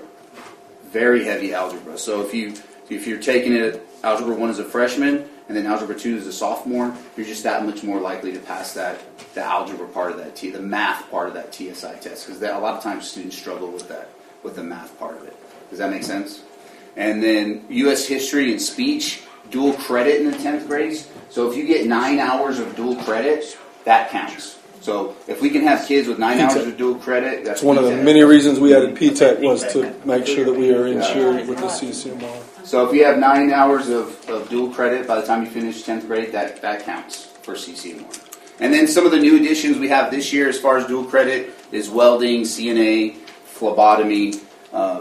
Speaker 15: very heavy algebra. So if you're taking it, Algebra 1 as a freshman, and then Algebra 2 as a sophomore, you're just that much more likely to pass the algebra part of that, the math part of that TSI test, because a lot of times students struggle with the math part of it. Does that make sense? And then U.S. history and speech, dual credit in the 10th grades. So if you get 9 hours of dual credit, that counts. So if we can have kids with 9 hours of dual credit, that's
Speaker 9: That's one of the
Speaker 15: P-TECH.
Speaker 9: many reasons we added P-TECH was to make sure that we are insured with the CCMR.
Speaker 15: So if you have 9 hours of dual credit by the time you finish 10th grade, that counts for CCMR. And then some of the new additions we have this year as far as dual credit is welding, CNA, phlebotomy,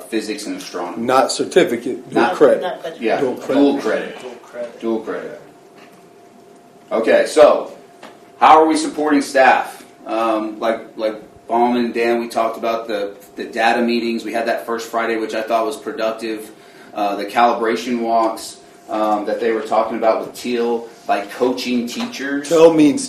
Speaker 15: physics, and astronomy.
Speaker 9: Not certificate, dual
Speaker 15: Not-
Speaker 9: credit.
Speaker 15: Yeah,
Speaker 9: Dual credit.
Speaker 15: dual credit.
Speaker 10: Dual credit.
Speaker 15: Dual credit. Okay, so how are we supporting staff? Like Bauman and Dan, we talked about the data meetings. We had that first Friday, which I thought was productive. The calibration walks that they were talking about with Teal, like coaching teachers.
Speaker 9: TIL means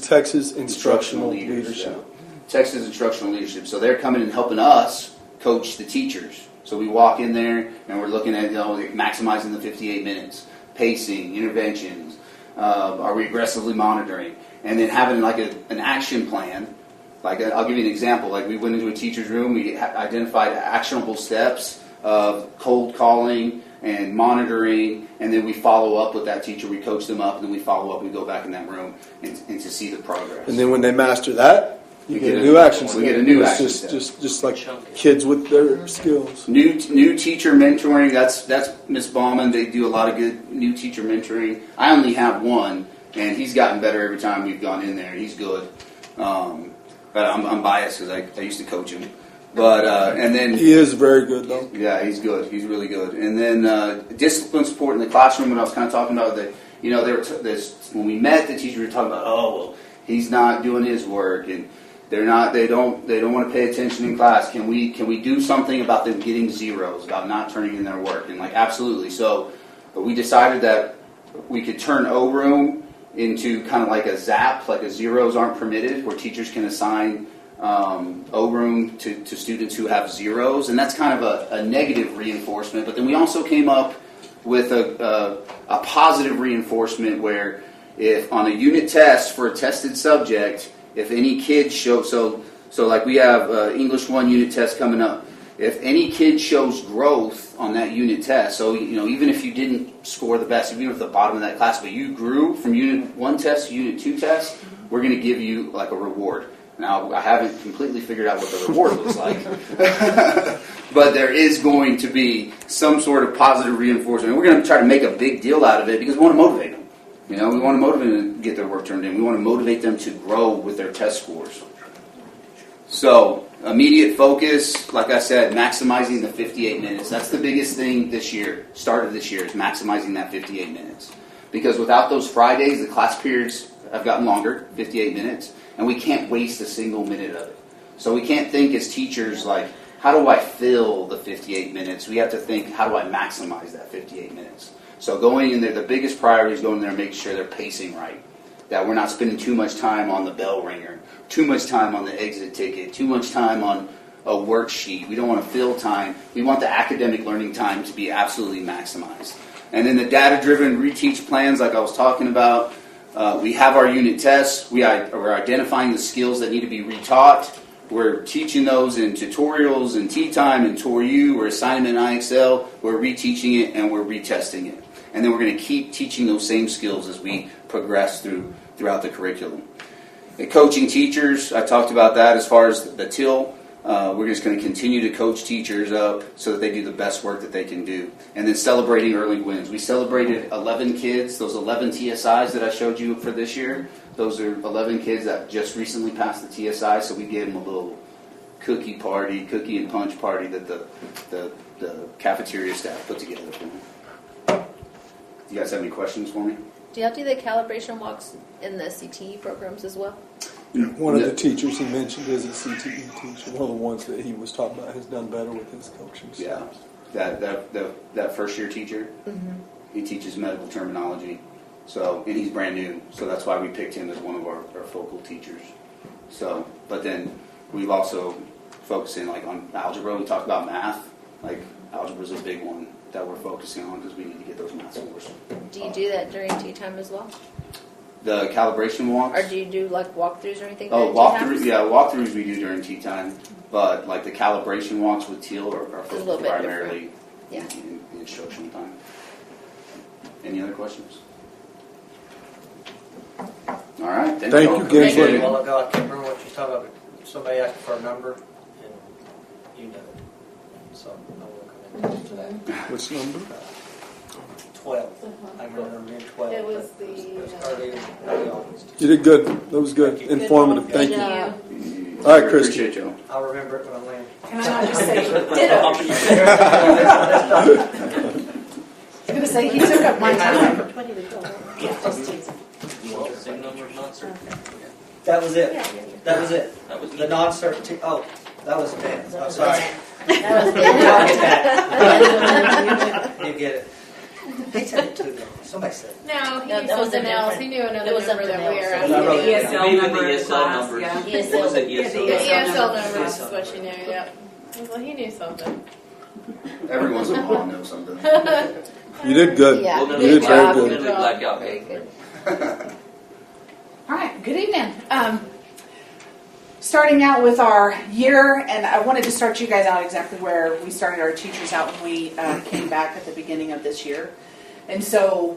Speaker 9: Texas Instructional Leadership.
Speaker 15: Texas Instructional Leadership. So they're coming and helping us coach the teachers. So we walk in there and we're looking at maximizing the 58 minutes, pacing, interventions. Are we aggressively monitoring? And then having like an action plan. Like I'll give you an example. Like we went into a teacher's room, we identified actionable steps of cold calling and monitoring, and then we follow up with that teacher. We coach them up, and then we follow up. We go back in that room and to see the progress.
Speaker 9: And then when they master that, you
Speaker 15: We
Speaker 9: get
Speaker 15: get
Speaker 9: a
Speaker 15: a-
Speaker 9: new action step.
Speaker 15: we get a new
Speaker 9: It's
Speaker 15: action
Speaker 9: just,
Speaker 15: step.
Speaker 9: just like kids with their skills.
Speaker 15: New teacher mentoring. That's Miss Bauman. They do a lot of good new teacher mentoring. I only have one, and he's gotten better every time we've gone in there. He's good, but I'm biased because I used to coach him. But and then
Speaker 9: He is very good though.
Speaker 15: yeah, he's good. He's really good. And then discipline support in the classroom. When I was kind of talking about that, they were this when we met the teacher. We were talking about, oh well, he's not doing his work, and they don't want to pay attention in class. Can we do something about them getting zeros, about not turning in their work? And like absolutely. So, but we decided that we could turn O-Room into kind of like a ZAP, like a zeros aren't permitted, where teachers can assign O-Room to students who have zeros, and that's kind of a negative reinforcement. But then we also came up with a positive reinforcement where if on a unit test for a tested subject, if any kid shows, so like we have English 1 unit test coming up, if any kid shows growth on that unit test, so even if you didn't score the best, even at the bottom of that class, but you grew from unit 1 test to unit 2 test, we're going to give you like a reward. Now, I haven't completely figured out what the reward looks like, but there is going to be some sort of positive reinforcement. We're going to try to make a big deal out of it because we want to motivate them. We want to motivate them to get their work turned in. We want to motivate them to grow with their test scores. So, immediate focus, like I said, maximizing the 58 minutes. That's the biggest thing this year, start of this year, is maximizing that 58 minutes. Because without those Fridays, the class periods have gotten longer, 58 minutes, and we can't waste a single minute of it. So we can't think as teachers like, how do I fill the 58 minutes? We have to think, how do I maximize that 58 minutes? So going in there, the biggest priority is going in there and making sure they're pacing right. That we're not spending too much time on the bell ringer, too much time on the exit ticket, too much time on a worksheet. We don't want to fill time. We want the academic learning time to be absolutely maximized. And then the data-driven reteach plans, like I was talking about, we have our unit tests. We're identifying the skills that need to be retaught. We're teaching those in tutorials and tea time and TourU. We're assigning it in IXL. We're reteaching it and we're retesting it. And then we're going to keep teaching those same skills as we progress throughout the curriculum. And coaching teachers, I talked about that as far as the TIL. We're just going to continue to coach teachers up so that they do the best work that they can do. And then celebrating early wins. We celebrated 11 kids, those 11 TSIs that I showed you for this year. Those are 11 kids that just recently passed the TSI, so we gave them a little cookie and punch party that the cafeteria staff put together for them. You guys have any questions for me?
Speaker 18: Do y'all do the calibration walks in the CTE programs as well?
Speaker 9: One of the teachers he mentioned is a CTE teacher. One of the ones that he was talking about has done better with his coaching.
Speaker 15: Yeah, that first year teacher, he teaches medical terminology. So, and he's brand new, so that's why we picked him as one of our focal teachers. So, but then we've also focused in like on algebra. We talked about math. Like algebra is a big one that we're focusing on because we need to get those math scores.
Speaker 18: Do you do that during tea time as well?
Speaker 15: The calibration walks?
Speaker 18: Or do you do like walkthroughs or anything?
Speaker 15: Oh, walkthroughs. Yeah, walkthroughs we do during tea time, but like the calibration walks with Teal are focused primarily in the instructional time. Any other questions? All right.
Speaker 9: Thank you, Gensler.
Speaker 10: A while ago, I can't remember what you were talking about, but somebody asked for a number, and you know it. So I will come into that.
Speaker 9: Which number?
Speaker 10: 12. I remember being 12.
Speaker 1: It was
Speaker 10: early August.
Speaker 9: You did good. That was good. Informative. Thank you. All right, Christy.
Speaker 15: Appreciate you.
Speaker 10: I'll remember it when I land.
Speaker 5: Can I not just say ditto? I was going to say, he took up my time.
Speaker 10: That was it. That was it. That was the non-cert. Oh, that was Dan. I'm sorry.
Speaker 12: That was
Speaker 10: Dan. You get it. They said it too, though. Somebody said it.
Speaker 1: No, he
Speaker 12: No,
Speaker 1: knew
Speaker 12: that was
Speaker 1: something
Speaker 12: a
Speaker 1: else.
Speaker 12: different-
Speaker 1: He knew another
Speaker 12: it was
Speaker 1: number that we
Speaker 12: something
Speaker 1: were
Speaker 12: else.
Speaker 1: asking.
Speaker 14: The ESL
Speaker 13: Maybe
Speaker 14: number
Speaker 13: the
Speaker 14: in
Speaker 13: ESL
Speaker 14: class,
Speaker 13: numbers.
Speaker 14: yeah.
Speaker 13: What was it,
Speaker 1: The
Speaker 13: ESL?
Speaker 1: ESL number is what you knew, yep. Well, he knew something.
Speaker 15: Every once in a while, I know something.
Speaker 9: You did good.
Speaker 18: Yeah,
Speaker 13: We'll
Speaker 9: You did very
Speaker 13: never
Speaker 9: good.
Speaker 13: black out.
Speaker 18: Very good.
Speaker 5: All right, good evening. Starting out with our year, and I wanted to start you guys out exactly where we started our teachers out when we came back at the beginning of this year. And so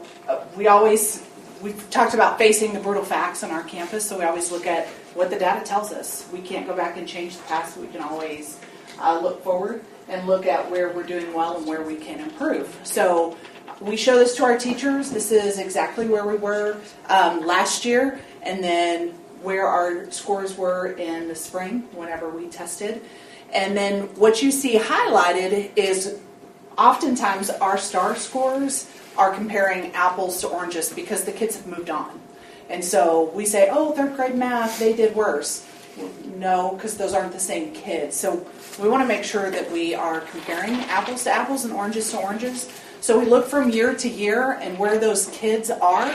Speaker 5: we've talked about facing the brutal facts on our campus, so we always look at what the data tells us. We can't go back and change the past, so we can always look forward and look at where we're doing well and where we can improve. So we show this to our teachers. This is exactly where we were last year, and then where our scores were in the spring whenever we tested. And then what you see highlighted is oftentimes our STAR scores are comparing apples to oranges because the kids have moved on. And so we say, oh, third grade math, they did worse. Well, no, because those aren't the same kids. So we want to make sure that we are comparing apples to apples and oranges to oranges. So we look from year to year and where those kids are.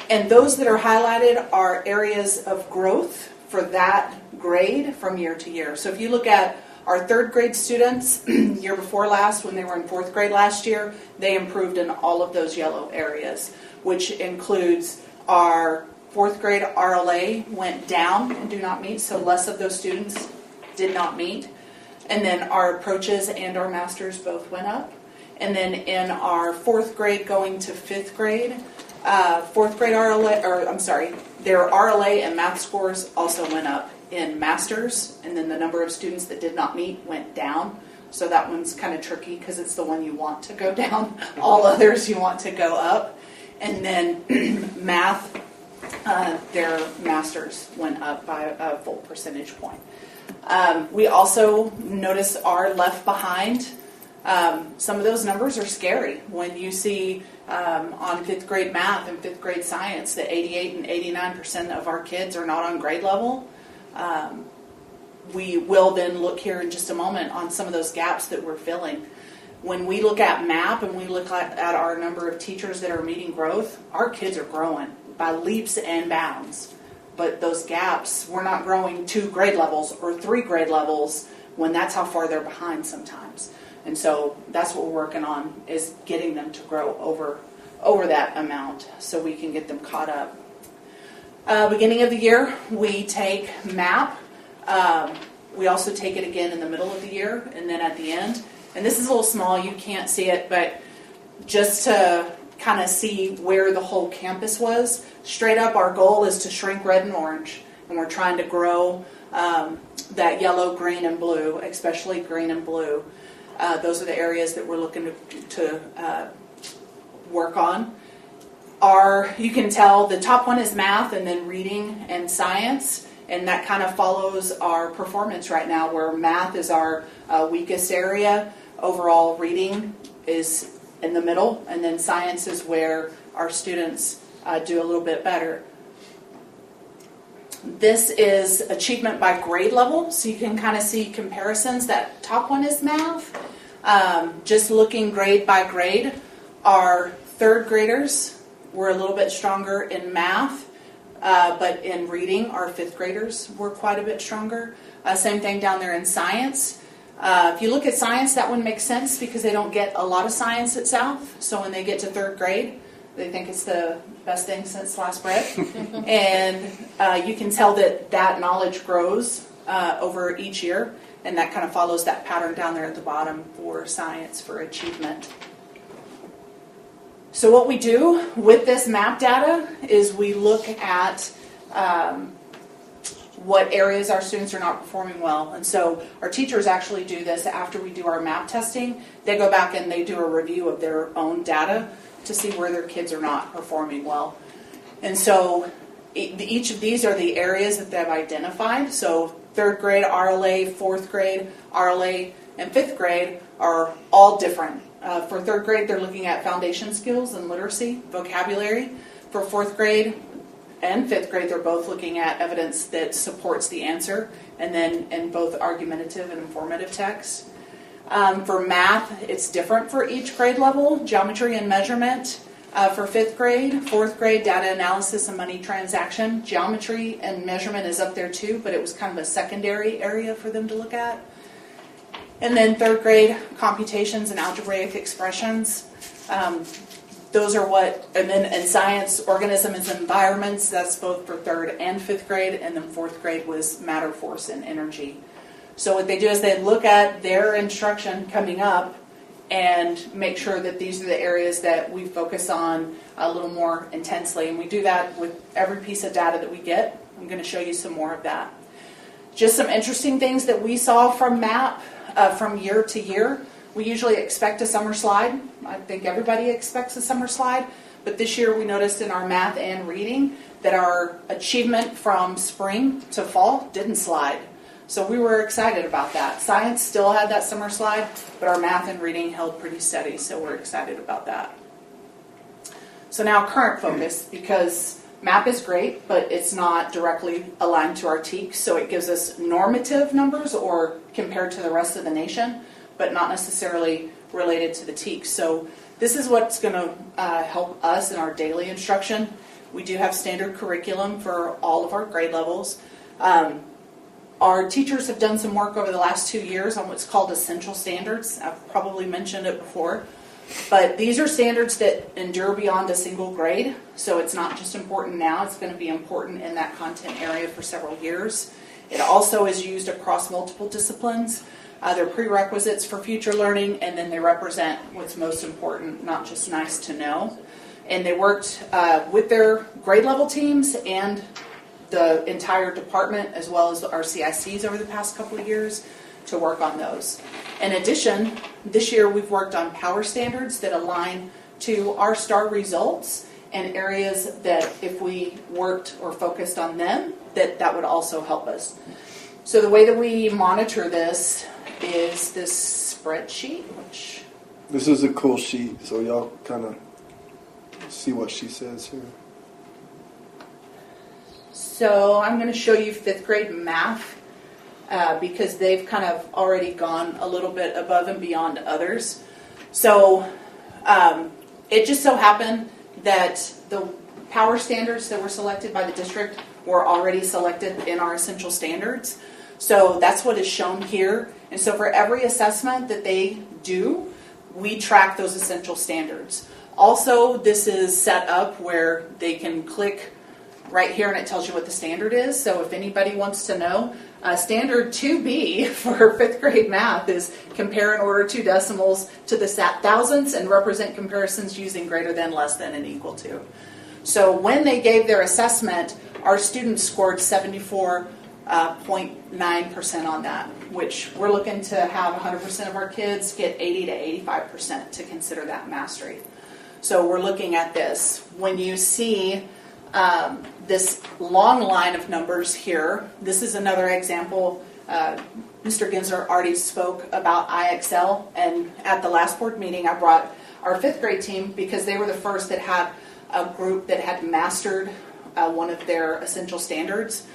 Speaker 5: And those that are highlighted are areas of growth for that grade from year to year. So if you look at our third grade students, year before last, when they were in fourth grade last year, they improved in all of those yellow areas, which includes our fourth grade RLA went down and do not meet, so less of those students did not meet. And then our approaches and our masters both went up. And then in our fourth grade going to fifth grade, fourth grade RLA, their RLA and math scores also went up in masters, and then the number of students that did not meet went down. So that one's kind of tricky because it's the one you want to go down. All others you want to go up. And then math, their masters went up by a full percentage point. We also notice our left behind. Some of those numbers are scary when you see on fifth grade math and fifth grade science that 88 and 89% of our kids are not on grade level.
Speaker 19: we will then look here in just a moment on some of those gaps that we're filling. When we look at MAP and we look at our number of teachers that are meeting growth, our kids are growing by leaps and bounds. But those gaps, we're not growing 2 grade levels or 3 grade levels when that's how far they're behind sometimes. And so that's what we're working on, is getting them to grow over that amount so we can get them caught up. Beginning of the year, we take MAP. We also take it again in the middle of the year and then at the end. And this is a little small, you can't see it, but just to kind of see where the whole campus was, straight up our goal is to shrink red and orange. And we're trying to grow that yellow, green, and blue, especially green and blue. Those are the areas that we're looking to work on. You can tell the top one is math and then reading and science. And that kind of follows our performance right now, where math is our weakest area. Overall reading is in the middle, and then science is where our students do a little bit better. This is achievement by grade level, so you can kind of see comparisons. That top one is math. Just looking grade by grade, our 3rd graders were a little bit stronger in math. But in reading, our 5th graders were quite a bit stronger. Same thing down there in science. If you look at science, that one makes sense because they don't get a lot of science at South. So when they get to 3rd grade, they think it's the best thing since sliced bread. And you can tell that knowledge grows over each year. And that kind of follows that pattern down there at the bottom for science, for achievement. So what we do with this MAP data is we look at what areas our students are not performing well. And so our teachers actually do this after we do our MAP testing. They go back and they do a review of their own data to see where their kids are not performing well. And so each of these are the areas that they've identified. So 3rd grade RLA, 4th grade RLA, and 5th grade are all different. For 3rd grade, they're looking at foundation skills and literacy, vocabulary. For 4th grade and 5th grade, they're both looking at evidence that supports the answer, and then in both argumentative and informative text. For math, it's different for each grade level. Geometry and measurement for 5th grade. 4th grade, data analysis and money transaction. Geometry and measurement is up there too, but it was kind of a secondary area for them to look at. And then 3rd grade, computations and algebraic expressions. Those are and then in science, organisms and environments, that's both for 3rd and 5th grade, and then 4th grade was matter, force, and energy. So what they do is they look at their instruction coming up and make sure that these are the areas that we focus on a little more intensely. And we do that with every piece of data that we get. I'm going to show you some more of that. Just some interesting things that we saw from MAP from year to year. We usually expect a summer slide. I think everybody expects a summer slide. But this year we noticed in our math and reading that our achievement from spring to fall didn't slide. So we were excited about that. Science still had that summer slide, but our math and reading held pretty steady, so we're excited about that. So now current focus, because MAP is great, but it's not directly aligned to our TEKS, so it gives us normative numbers or compared to the rest of the nation, but not necessarily related to the TEKS. So this is what's going to help us in our daily instruction. We do have standard curriculum for all of our grade levels. Our teachers have done some work over the last 2 years on what's called essential standards. I've probably mentioned it before. But these are standards that endure beyond a single grade. So it's not just important now, it's going to be important in that content area for several years. It also is used across multiple disciplines. They're prerequisites for future learning, and then they represent what's most important, not just nice to know. And they worked with their grade level teams and the entire department, as well as our CICs over the past couple of years, to work on those. In addition, this year we've worked on power standards that align to our STAR results and areas that if we worked or focused on them, that would also help us. So the way that we monitor this is this spreadsheet, which...
Speaker 9: This is a cool sheet, so y'all kind of see what she says here.
Speaker 19: So I'm going to show you 5th grade math. because they've kind of already gone a little bit above and beyond others. So it just so happened that the power standards that were selected by the district were already selected in our essential standards. So that's what is shown here. And so for every assessment that they do, we track those essential standards. Also, this is set up where they can click right here and it tells you what the standard is. So if anybody wants to know, standard 2B for 5th grade math is compare and order 2 decimals to the thousandths and represent comparisons using greater than, less than, and equal to. So when they gave their assessment, our students scored 74.9% on that, which we're looking to have 100% of our kids get 80 to 85% to consider that mastery. So we're looking at this. When you see this long line of numbers here, this is another example. Mr. Ginzer already spoke about IXL, and at the last board meeting I brought our 5th grade team because they were the first that had a group that had mastered one of their essential standards.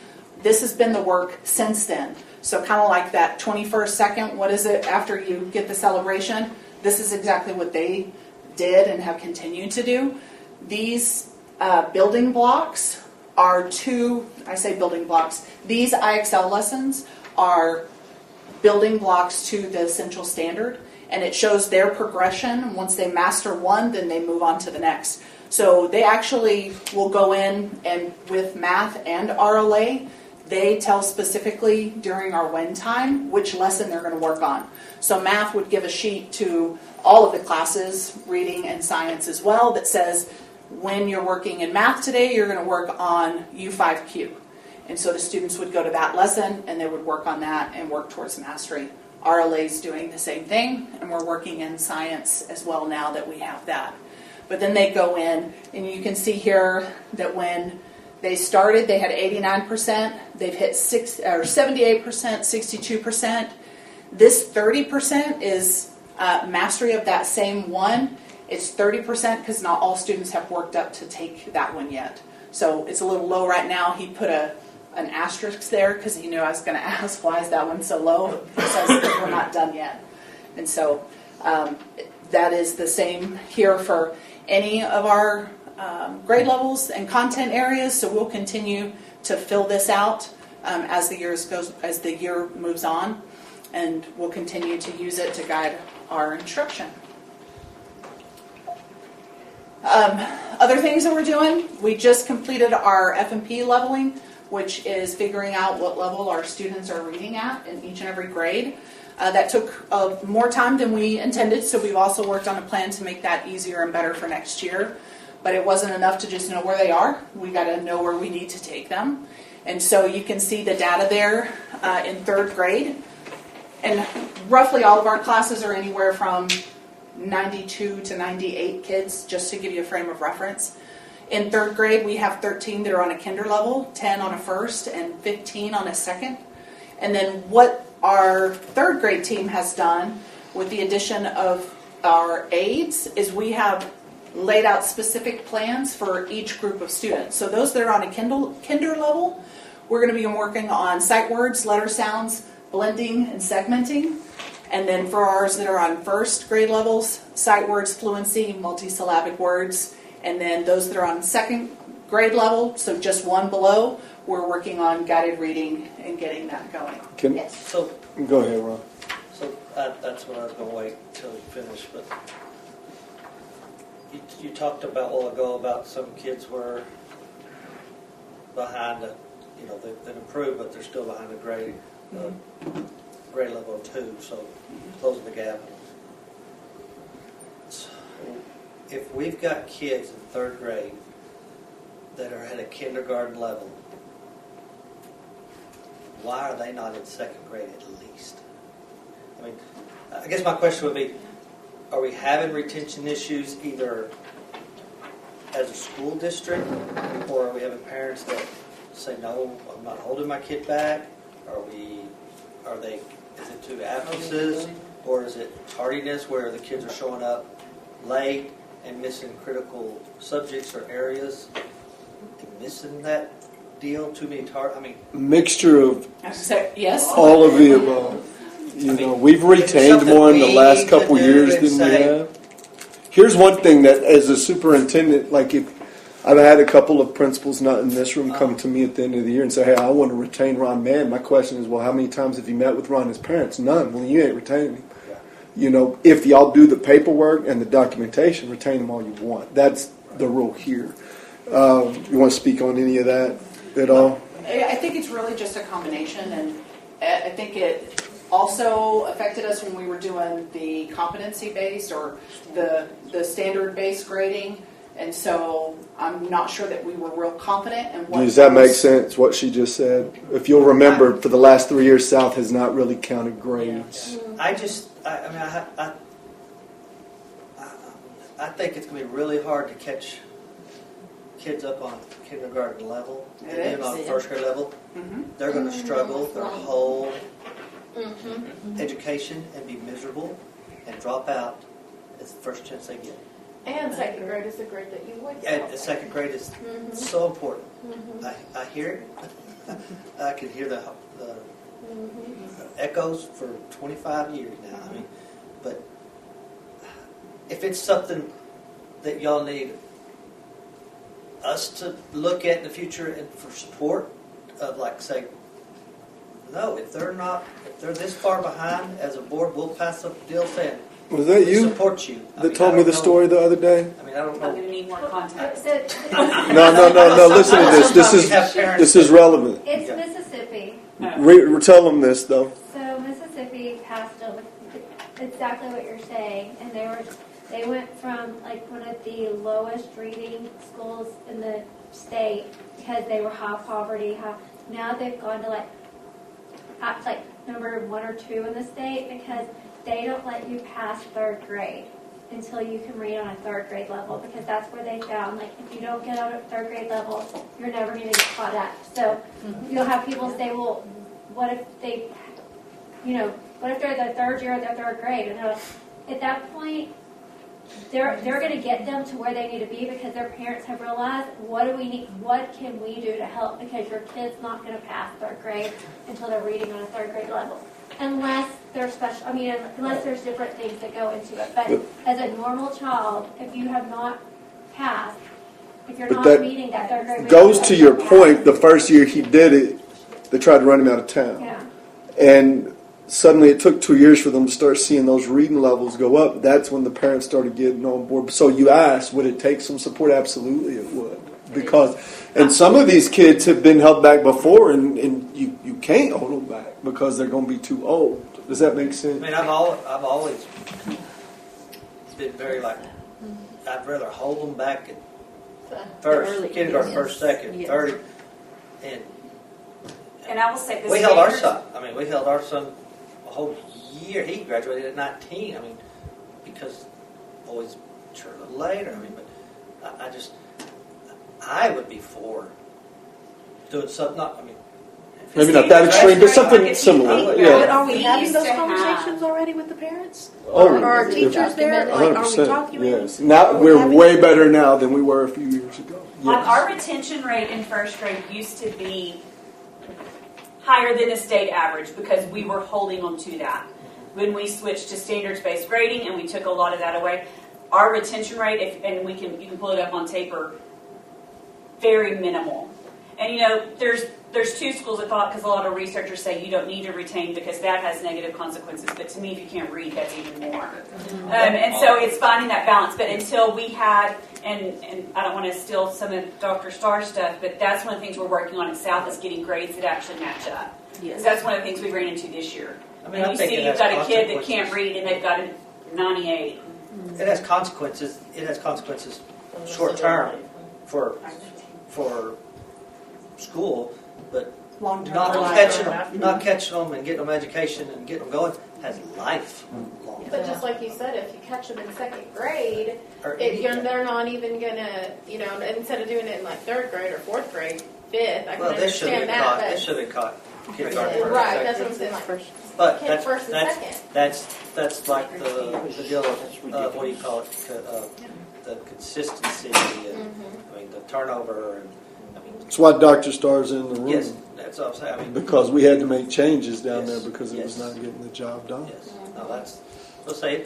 Speaker 19: This has been the work since then. So kind of like that 21st second, what is it after you get the celebration? This is exactly what they did and have continued to do. These building blocks are building blocks. These IXL lessons are building blocks to the essential standard, and it shows their progression. Once they master one, then they move on to the next. So they actually will go in and with math and RLA, they tell specifically during our when time which lesson they're going to work on. So math would give a sheet to all of the classes, reading and science as well, that says when you're working in math today, you're going to work on U5Q. And so the students would go to that lesson and they would work on that and work towards mastery. RLA is doing the same thing, and we're working in science as well now that we have that. But then they go in, and you can see here that when they started, they had 89%. They've hit 78%, 62%. This 30% is mastery of that same one. It's 30% because not all students have worked up to take that one yet. So it's a little low right now. He put an asterisk there because he knew I was going to ask, why is that one so low? It says that we're not done yet. And so that is the same here for any of our grade levels and content areas. So we'll continue to fill this out as the year moves on, and we'll continue to use it to guide our instruction. Other things that we're doing, we just completed our F&P leveling, which is figuring out what level our students are reading at in each and every grade. That took more time than we intended, so we've also worked on a plan to make that easier and better for next year. But it wasn't enough to just know where they are. We got to know where we need to take them. And so you can see the data there in 3rd grade. And roughly all of our classes are anywhere from 92 to 98 kids, just to give you a frame of reference. In 3rd grade, we have 13 that are on a kinder level, 10 on a first, and 15 on a second. And then what our 3rd grade team has done with the addition of our aides is we have laid out specific plans for each group of students. So those that are on a kinder level, we're going to be working on sight words, letter sounds, blending, and segmenting. And then for ours that are on 1st grade levels, sight words, fluency, multisyllabic words. And then those that are on 2nd grade level, so just one below, we're working on guided reading and getting that going.
Speaker 9: So go ahead, Ron.
Speaker 10: So that's what I was going to wait till you finish. But you talked about a while ago about some kids were behind. They've improved, but they're still behind the grade level 2. So closing the gap. So if we've got kids in 3rd grade that are at a kindergarten level, why are they not in 2nd grade at least? I mean, I guess my question would be, are we having retention issues either as a school district, or are we having parents that say, no, I'm not holding my kid back? Is it due to absences, or is it tardiness where the kids are showing up late and missing critical subjects or areas, and missing that deal, too many I mean,
Speaker 9: Mixture of
Speaker 19: Yes.
Speaker 9: all of the above. You know, we've retained more in the last couple years than we have. Here's one thing that, as a superintendent, like if I've had a couple of principals not in this room come to me at the end of the year and say, "Hey, I want to retain Ron Mann." My question is, well, how many times have you met with Ron and his parents? None. Well, you ain't retaining him. You know, if y'all do the paperwork and the documentation, retain them all you want. That's the rule here. You want to speak on any of that at all?
Speaker 19: I think it's really just a combination, and I think it also affected us when we were doing the competency-based or the standard-based grading, and so I'm not sure that we were real confident in what.
Speaker 9: Does that make sense, what she just said? If you'll remember, for the last 3 years, South has not really counted grades.
Speaker 10: I think it's going to be really hard to catch kids up on kindergarten level and then on first grade level. They're going to struggle their whole education and be miserable and drop out as the first chance they get.
Speaker 1: And second grade is the grade that you would.
Speaker 10: And the second grade is so important. I hear it. I can hear the echoes for 25 years now. I mean, but if it's something that y'all need us to look at in the future and for support of, like, say, no, if they're this far behind as a board, we'll pass a deal saying,
Speaker 9: Was that you?
Speaker 10: Support you.
Speaker 9: That told me the story the other day?
Speaker 10: I mean, I don't know.
Speaker 14: I'm going to need more context.
Speaker 9: No. Listen to this. This is relevant.
Speaker 17: It's Mississippi.
Speaker 9: Tell them this, though.
Speaker 17: So Mississippi passed over exactly what you're saying, and they went from like one of the lowest reading schools in the state because they were high poverty. Now they've gone to like number 1 or 2 in the state because they don't let you pass 3rd grade until you can read on a 3rd grade level, because that's where they found, like, if you don't get on a 3rd grade level, you're never going to get caught up. So you'll have people say, well, what if they, what if they're the 3rd year of their 3rd grade? And they're like, at that point, they're going to get them to where they need to be because their parents have realized, what can we do to help, because your kid's not going to pass 3rd grade until they're reading on a 3rd grade level. Unless they're special, unless there's different things that go into it. But as a normal child, if you have not passed, if you're not reading that 3rd grade,
Speaker 9: goes to your point. The first year he did it, they tried to run him out of town.
Speaker 17: Yeah.
Speaker 9: And suddenly it took 2 years for them to start seeing those reading levels go up. That's when the parents started getting on board. So you asked, would it take some support? Absolutely it would. And some of these kids have been held back before, and you can't hold them back because they're going to be too old. Does that make sense?
Speaker 10: I've always been very I'd rather hold them back at first, kindergarten, first, second, third,
Speaker 14: and I will say this.
Speaker 10: We held our son. We held our son a whole year. He graduated at 19. Because boys mature a little later. But I would be for doing something.
Speaker 9: Maybe not that extreme, but something similar.
Speaker 18: But are we having those conversations already with the parents? Or are our teachers there? Are we talking?
Speaker 9: Yes. Now we're way better now than we were a few years ago. Yes.
Speaker 14: Our retention rate in 1st grade used to be higher than the state average because we were holding on to that. When we switched to standards-based grading and we took a lot of that away, our retention rate, and you can pull it up on tape, very minimal. And there's 2 schools of thought, because a lot of researchers say you don't need to retain because that has negative consequences. But to me, if you can't read, that's even more. And so it's finding that balance. But until we had, and I don't want to steal some of Dr. Starr's stuff, but that's one of the things we're working on at South is getting grades that actually match up. Yes. That's one of the things we ran into this year. And you see you've got a kid that can't read and they've got a 98.
Speaker 10: It has consequences. Short term for school, but not catching them and getting them education and getting them going has life.
Speaker 1: But just like you said, if you catch them in 2nd grade, they're not even gonna, instead of doing it in 3rd grade or 4th grade, 5th. I can understand that.
Speaker 10: They should have been caught.
Speaker 1: Right, that's what I'm saying.
Speaker 10: But
Speaker 1: first and second.
Speaker 10: That's like the deal of what do you call it? The consistency. And, the turnover. And
Speaker 9: That's why Dr. Starr's in the room.
Speaker 10: Yes, that's what I'm saying. I mean,
Speaker 9: Because we had to make changes down
Speaker 10: Yes,
Speaker 9: there because it was
Speaker 10: yes.
Speaker 9: not getting the job done.
Speaker 10: yes. No, that's, let's say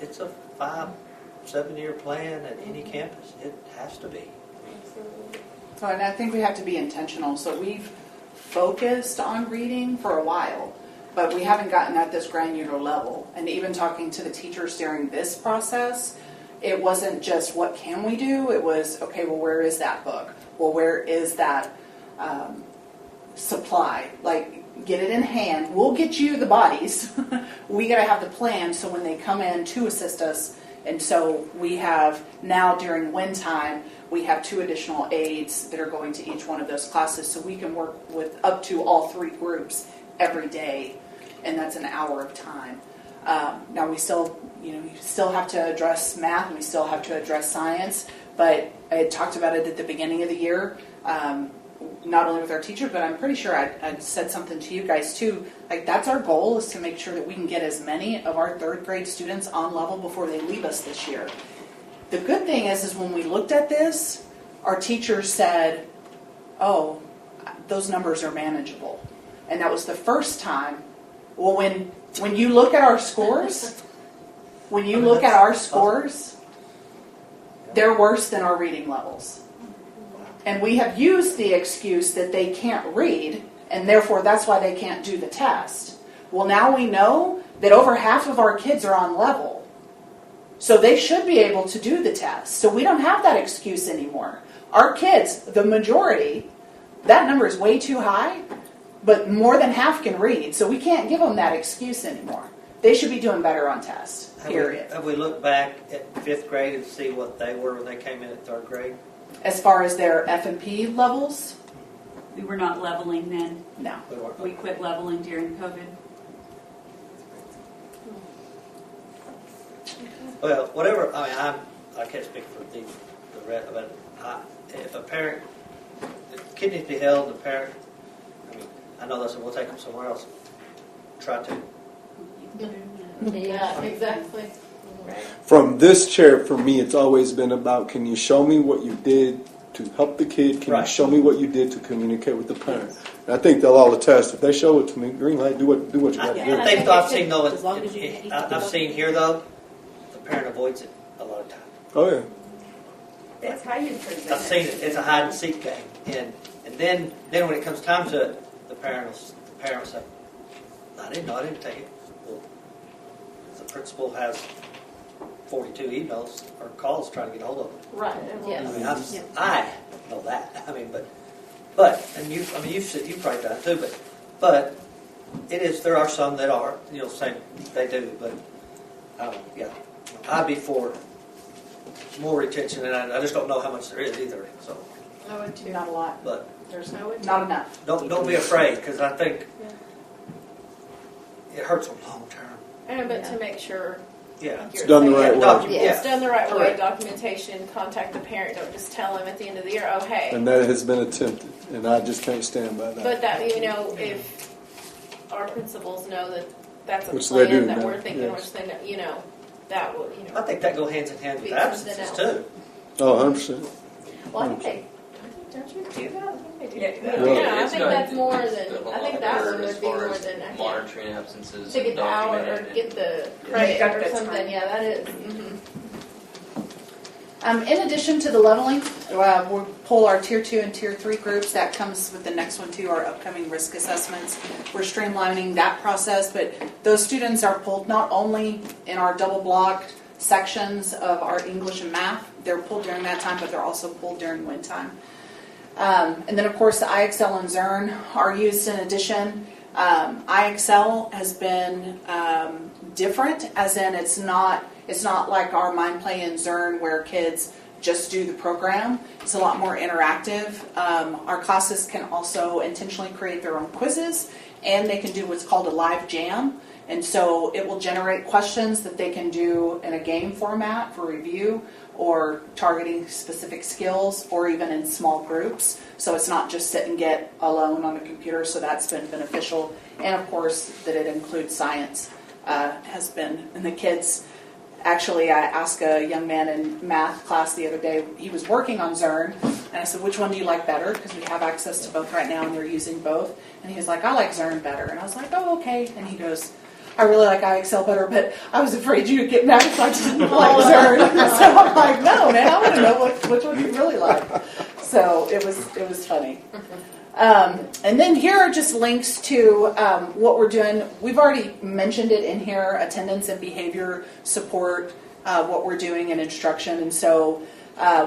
Speaker 10: it's a 5-7 year plan at any campus. It has to be.
Speaker 19: So, and I think we have to be intentional. So we've focused on reading for a while, but we haven't gotten at this granular level. And even talking to the teachers during this process, it wasn't just what can we do, it was, okay, well, where is that book? Well, where is that supply? Like, get it in hand. We'll get you the bodies. We got to have the plan so when they come in to assist us. And so we have now during wind time, we have 2 additional aides that are going to each one of those classes, so we can work with up to all 3 groups every day, and that's an hour of time. Now we still, you still have to address math, and we still have to address science, but I had talked about it at the beginning of the year, not only with our teachers, but I'm pretty sure I said something to you guys too. Like, that's our goal, is to make sure that we can get as many of our 3rd grade students on level before they leave us this year. The good thing is when we looked at this, our teachers said, oh, those numbers are manageable. And that was the first time. Well, when you look at our scores, they're worse than our reading levels. And we have used the excuse that they can't read, and therefore that's why they can't do the test. Well, now we know that over half of our kids are on level. So they should be able to do the test. So we don't have that excuse anymore. Our kids, the majority, that number is way too high, but more than half can read. So we can't give them that excuse anymore. They should be doing better on tests, period.
Speaker 10: Have we looked back at 5th grade and see what they were when they came in at 3rd grade?
Speaker 19: As far as their F&P levels?
Speaker 14: We were not leveling then.
Speaker 19: No.
Speaker 14: We quit leveling during COVID.
Speaker 10: Well, whatever. I mean, I can't speak for the rest, but if a parent, if the kid needs to be held, the parent. I mean, I know they said we'll take them somewhere else. Try to.
Speaker 1: Yeah, exactly. Right.
Speaker 9: From this chair, for me, it's always been about, can you show me what you did to help the kid? Can you show me what you did to communicate with the parent? And I think they'll all attest. If they show it to me, green light, do what you got to do.
Speaker 10: The thing I've seen though, I've seen here though, the parent avoids it a lot of times.
Speaker 9: Oh yeah.
Speaker 16: It's how you present
Speaker 10: I've seen it. It's a hide and seek game, and then when it comes time to it, the parent will say, I didn't take it. Well, the principal has 42 emails or calls trying to get a hold of them.
Speaker 1: Right. Yes.
Speaker 10: I mean, I know that. I mean, but and you've probably done it too. But it is. There are some that are saying they do, but yeah, I'd be for more retention, and I just don't know how much there is either. So
Speaker 1: I would too.
Speaker 19: Not a lot.
Speaker 10: But
Speaker 19: there's not enough.
Speaker 10: Don't be afraid, because I think it hurts them long term.
Speaker 1: And but to make sure.
Speaker 10: Yeah,
Speaker 9: it's done the right way.
Speaker 1: It's done the right way. Documentation. Contact the parent. Don't just tell them at the end of the year. Oh, hey.
Speaker 9: And that has been attempted, and I just can't stand by that.
Speaker 1: But that if our principals know that that's a
Speaker 9: Which they
Speaker 1: plan
Speaker 9: do
Speaker 1: that
Speaker 9: now,
Speaker 1: we're thinking,
Speaker 9: yes.
Speaker 1: which they know, that will
Speaker 10: I think that goes hands in hand with absences too.
Speaker 9: Oh, 100%.
Speaker 1: Well, I think they. Don't you do that? I think they do do that.
Speaker 9: Well,
Speaker 1: Yeah, I
Speaker 20: it's
Speaker 1: think
Speaker 20: done.
Speaker 1: that's more than.
Speaker 20: There's a
Speaker 1: I think
Speaker 20: lot
Speaker 1: that
Speaker 20: better
Speaker 1: one
Speaker 20: as
Speaker 1: would be
Speaker 20: far
Speaker 1: more
Speaker 20: as
Speaker 1: than
Speaker 20: monitoring absences
Speaker 1: to get the hour or
Speaker 20: documented.
Speaker 1: get the
Speaker 19: Yeah,
Speaker 1: credit
Speaker 19: got
Speaker 1: or
Speaker 19: that
Speaker 1: something.
Speaker 19: time.
Speaker 1: Yeah, that is.
Speaker 19: In addition to the leveling, we'll pull our Tier 2 and Tier 3 groups. That comes with the next one too, our upcoming risk assessments. We're streamlining that process, but those students are pulled not only in our double blocked sections of our English and math, they're pulled during that time, but they're also pulled during wind time. And then of course the IXL and Zern are used in addition. IXL has been different, as in it's not like our Mind Play and Zern where kids just do the program. It's a lot more interactive. Our classes can also intentionally create their own quizzes, and they can do what's called a live jam. And so it will generate questions that they can do in a game format for review, or targeting specific skills, or even in small groups. So it's not just sit and get alone on the computer, so that's been beneficial. And of course, that it includes science has been, and the kids. Actually, I asked a young man in math class the other day, he was working on Zern, And I said, which one do you like better? Because we have access to both right now and they're using both. And he was like, I like Zern better. And I was like, oh, okay. And he goes, I really like IXL better, but I was afraid you'd get mad if I didn't like Zern. So I'm like, no, man, I want to know which one you really like. So it was funny. And then here are just links to what we're doing. We've already mentioned it in here, attendance and behavior support, what we're doing in instruction. And so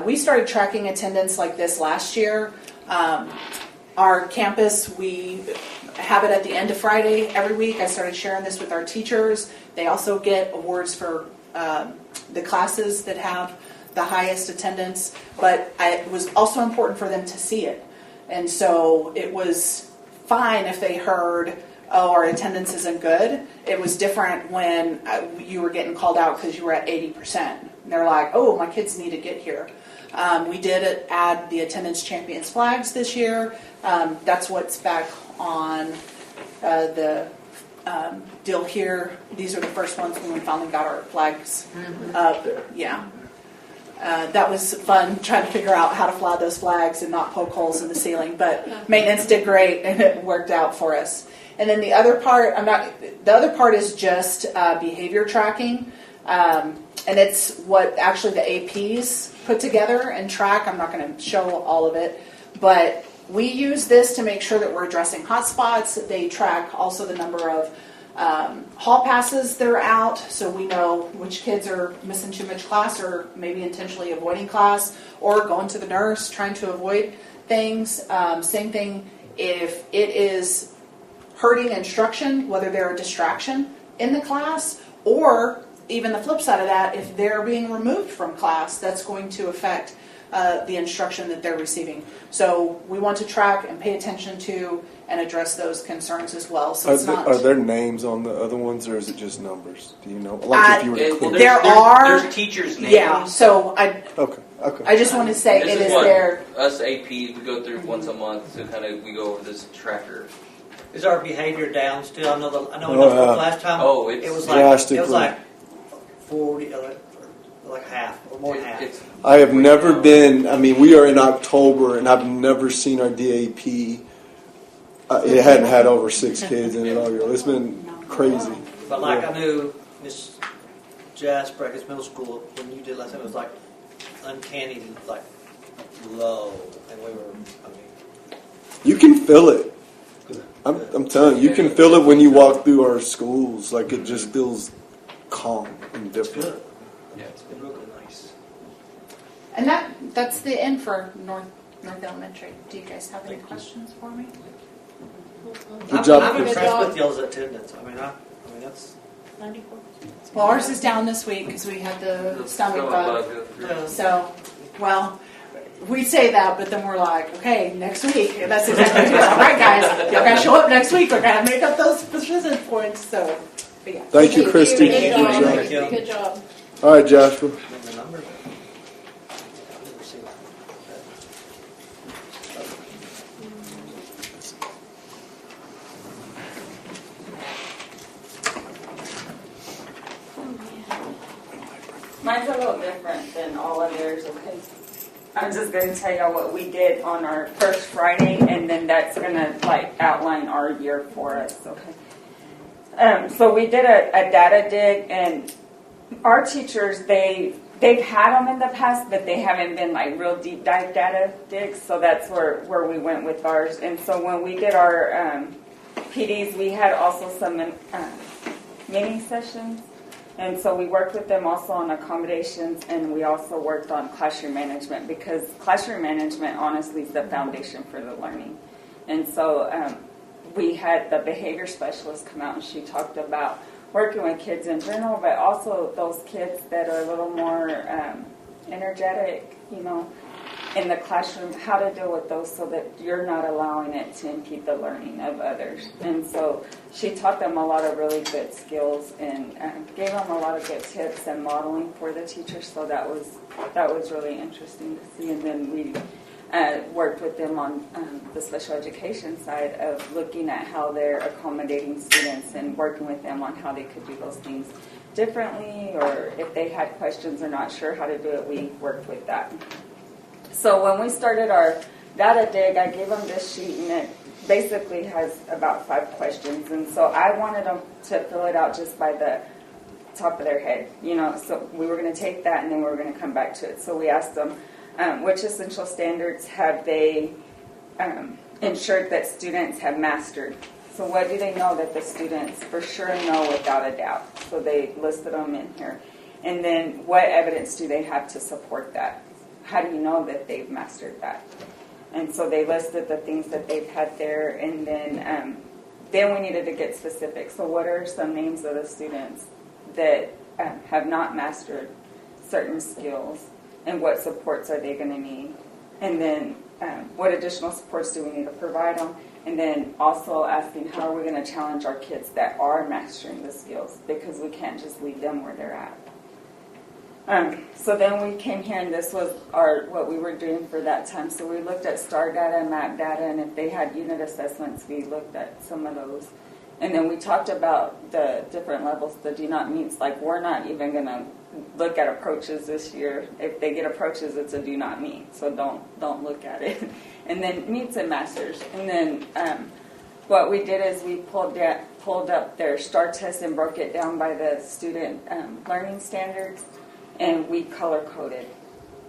Speaker 19: we started tracking attendance like this last year. Our campus, we have it at the end of Friday every week. I started sharing this with our teachers. They also get awards for the classes that have the highest attendance, but it was also important for them to see it. And so it was fine if they heard, oh, our attendance isn't good. It was different when you were getting called out because you were at 80%. And they're like, oh, my kids need to get here. We did add the attendance champions flags this year. That's what's back on the deal here. These are the first ones when we finally got our flags up. Yeah. That was fun trying to figure out how to fly those flags and not poke holes in the ceiling. But maintenance did great and it worked out for us. And then the other part is just behavior tracking. And it's what actually the APs put together and track. I'm not going to show all of it, but we use this to make sure that we're addressing hotspots. They track also the number of hall passes that are out, so we know which kids are missing too much class or maybe intentionally avoiding class or going to the nurse trying to avoid things. Same thing if it is hurting instruction, whether they're a distraction in the class, or even the flip side of that, if they're being removed from class, that's going to affect the instruction that they're receiving. So we want to track and pay attention to and address those concerns as well. So
Speaker 9: Are there names on the other ones, or is it just numbers? Do you know? Like if you were to click.
Speaker 13: There's teachers' names.
Speaker 19: Yeah, so
Speaker 9: Okay.
Speaker 19: I just want to say
Speaker 13: This
Speaker 19: it
Speaker 13: is
Speaker 19: is
Speaker 13: what
Speaker 19: there.
Speaker 13: Us APs, we go through once a month, so we go over this tracker.
Speaker 10: Is our behavior down still? I know last time
Speaker 13: Oh,
Speaker 10: it was
Speaker 9: drastically.
Speaker 10: like 40, like half or more than half.
Speaker 9: I have never been. I mean, we are in October, and I've never seen our DAP. It hadn't had over 6 kids in it all year. It's been crazy.
Speaker 10: But like I knew Miss Jasper at middle school when you did last time, it was like uncanny, like low, and we were. I mean,
Speaker 9: You can feel it. I'm telling you, you can feel it when you walk through our schools. Like it just feels calm and different.
Speaker 10: yeah, it's been really nice.
Speaker 19: And that's the end for North Elementary. Do you guys have any questions for me?
Speaker 9: Good job.
Speaker 10: I'm impressed with y'all's attendance. I mean, that's
Speaker 19: 94. Well, ours is down this week because we had the stomach bug. So, well, we say that, but then we're like, okay, next week. And that's exactly it. All right, guys, y'all got to show up next week. We're going to make up those persistence points. So, but yeah.
Speaker 9: Thank you, Christy.
Speaker 1: Good job.
Speaker 9: All right, Jasper.
Speaker 14: Mine's a little different than all of yours, okay? I'm just going to tell y'all what we did on our first Friday, and then that's going to outline our year for us, okay? So we did a data dig, and our teachers, they've had them in the past, but they haven't been real deep dive data digs, so that's where we went with ours. And so when we did our PDs, we had also some mini sessions. And so we worked with them also on accommodations, and we also worked on classroom management, because classroom management honestly is the foundation for the learning. And so we had the behavior specialist come out, and she talked about working with kids in general, but also those kids that are a little more energetic, in the classroom, how to deal with those so that you're not allowing it to impede the learning of others. And so she taught them a lot of really good skills and gave them a lot of good tips and modeling for the teachers. So that was really interesting to see. And then we worked with them on the special education side of looking at how they're accommodating students and working with them on how they could do those things differently, or if they had questions or not sure how to do it, we worked with that.
Speaker 20: So when we started our data dig, I gave them this sheet, and it basically has about 5 questions. And so I wanted them to fill it out just by the top of their head, so we were going to take that and then we were going to come back to it. So we asked them, which essential standards have they ensured that students have mastered? So what do they know that the students for sure know without a doubt? So they listed them in here. And then what evidence do they have to support that? How do you know that they've mastered that? And so they listed the things that they've had there, and then we needed to get specific. So what are some names of the students that have not mastered certain skills, and what supports are they going to need? And then what additional supports do we need to provide them? And then also asking, how are we going to challenge our kids that are mastering the skills, because we can't just leave them where they're at. So then we came here, and this was what we were doing for that time. So we looked at STAR data and MAP data, and if they had unit assessments, we looked at some of those. And then we talked about the different levels, the do not meets. Like, we're not even going to look at approaches this year. If they get approaches, it's a do not meet, so don't look at it. And then meets and masters. And then what we did is we pulled up their STAR test and broke it down by the student learning standards, and we color-coded.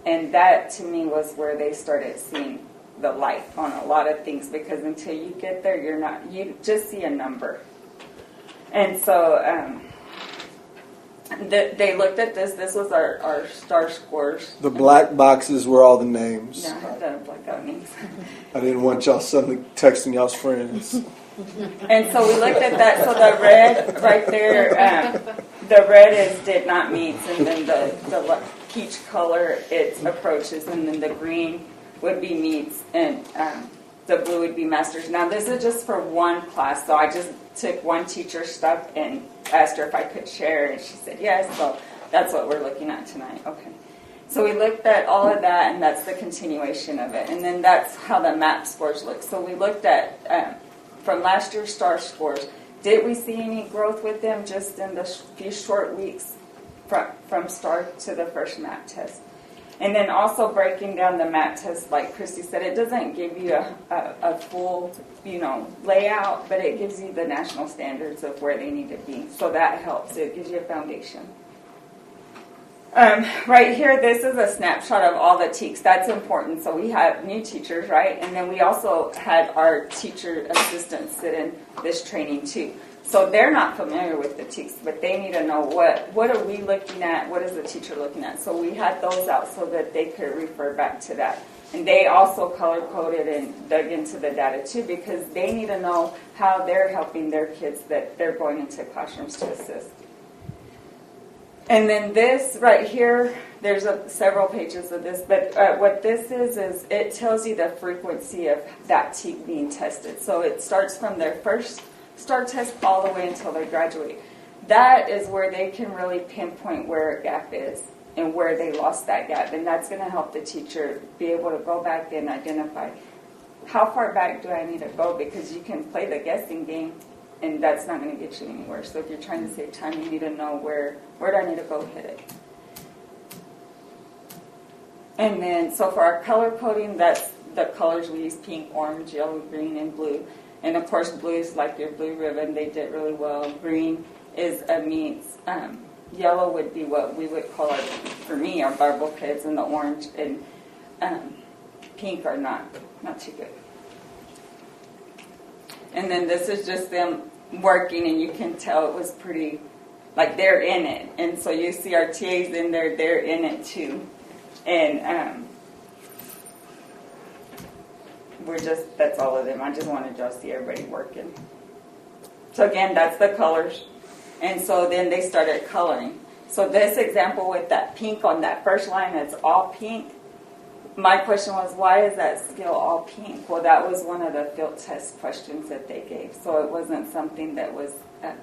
Speaker 20: And that, to me, was where they started seeing the light on a lot of things, because until you get there, you just see a number. And so they looked at this was our STAR scores.
Speaker 9: The black boxes were all the names.
Speaker 20: No, I had to black out names.
Speaker 9: I didn't want y'all suddenly texting y'all's friends.
Speaker 20: And so we looked at that. So the red right there, the red is did not meet, and then the peach color, it's approaches, and then the green would be meets, and the blue would be masters. Now this is just for one class, so I just took one teacher's stuff and asked her if I could share, and she said yes, so that's what we're looking at tonight. Okay. So we looked at all of that, and that's the continuation of it. And then that's how the MAP scores look. So we looked at, from last year's STAR scores, did we see any growth with them just in the few short weeks from STAR to the first MAP test? And then also breaking down the MAP test, like Christy said, it doesn't give you a full, layout, but it gives you the national standards of where they need to be. So that helps. It gives you a foundation. Right here, this is a snapshot of all the TEKS. That's important. So we have new teachers, right? And then we also had our teacher assistants sit in this training too. So they're not familiar with the TEKS, but they need to know what are we looking at, what is the teacher looking at. So we had those out so that they could refer back to that. And they also color-coded and dug into the data too, because they need to know how they're helping their kids that they're going into classrooms to assist. And then this right here, there's several pages of this, but what this is it tells you the frequency of that TEK being tested. So it starts from their first STAR test all the way until they graduate. That is where they can really pinpoint where a gap is and where they lost that gap. And that's going to help the teacher be able to go back and identify how far back do I need to go, because you can play the guessing game and that's not going to get you anywhere. So if you're trying to save time, you need to know where do I need to go hit it. And then, so for our color coding, that's the colors we use: pink, orange, yellow, green, and blue. And of course, blue is like your blue ribbon. They did really well. Green is a meets. Yellow would be what we would call for me, our barbell kids, and the orange and pink are not too good. And then this is just them working, and you can tell it was pretty, like they're in it. And so you see our TAs in there, they're in it too. And that's all of them. I just wanted y'all to see everybody working. So again, that's the colors. And so then they started coloring. So this example with that pink on that first line, it's all pink. My question was, why is that skill all pink? Well, that was one of the field test questions that they gave. So it wasn't something that was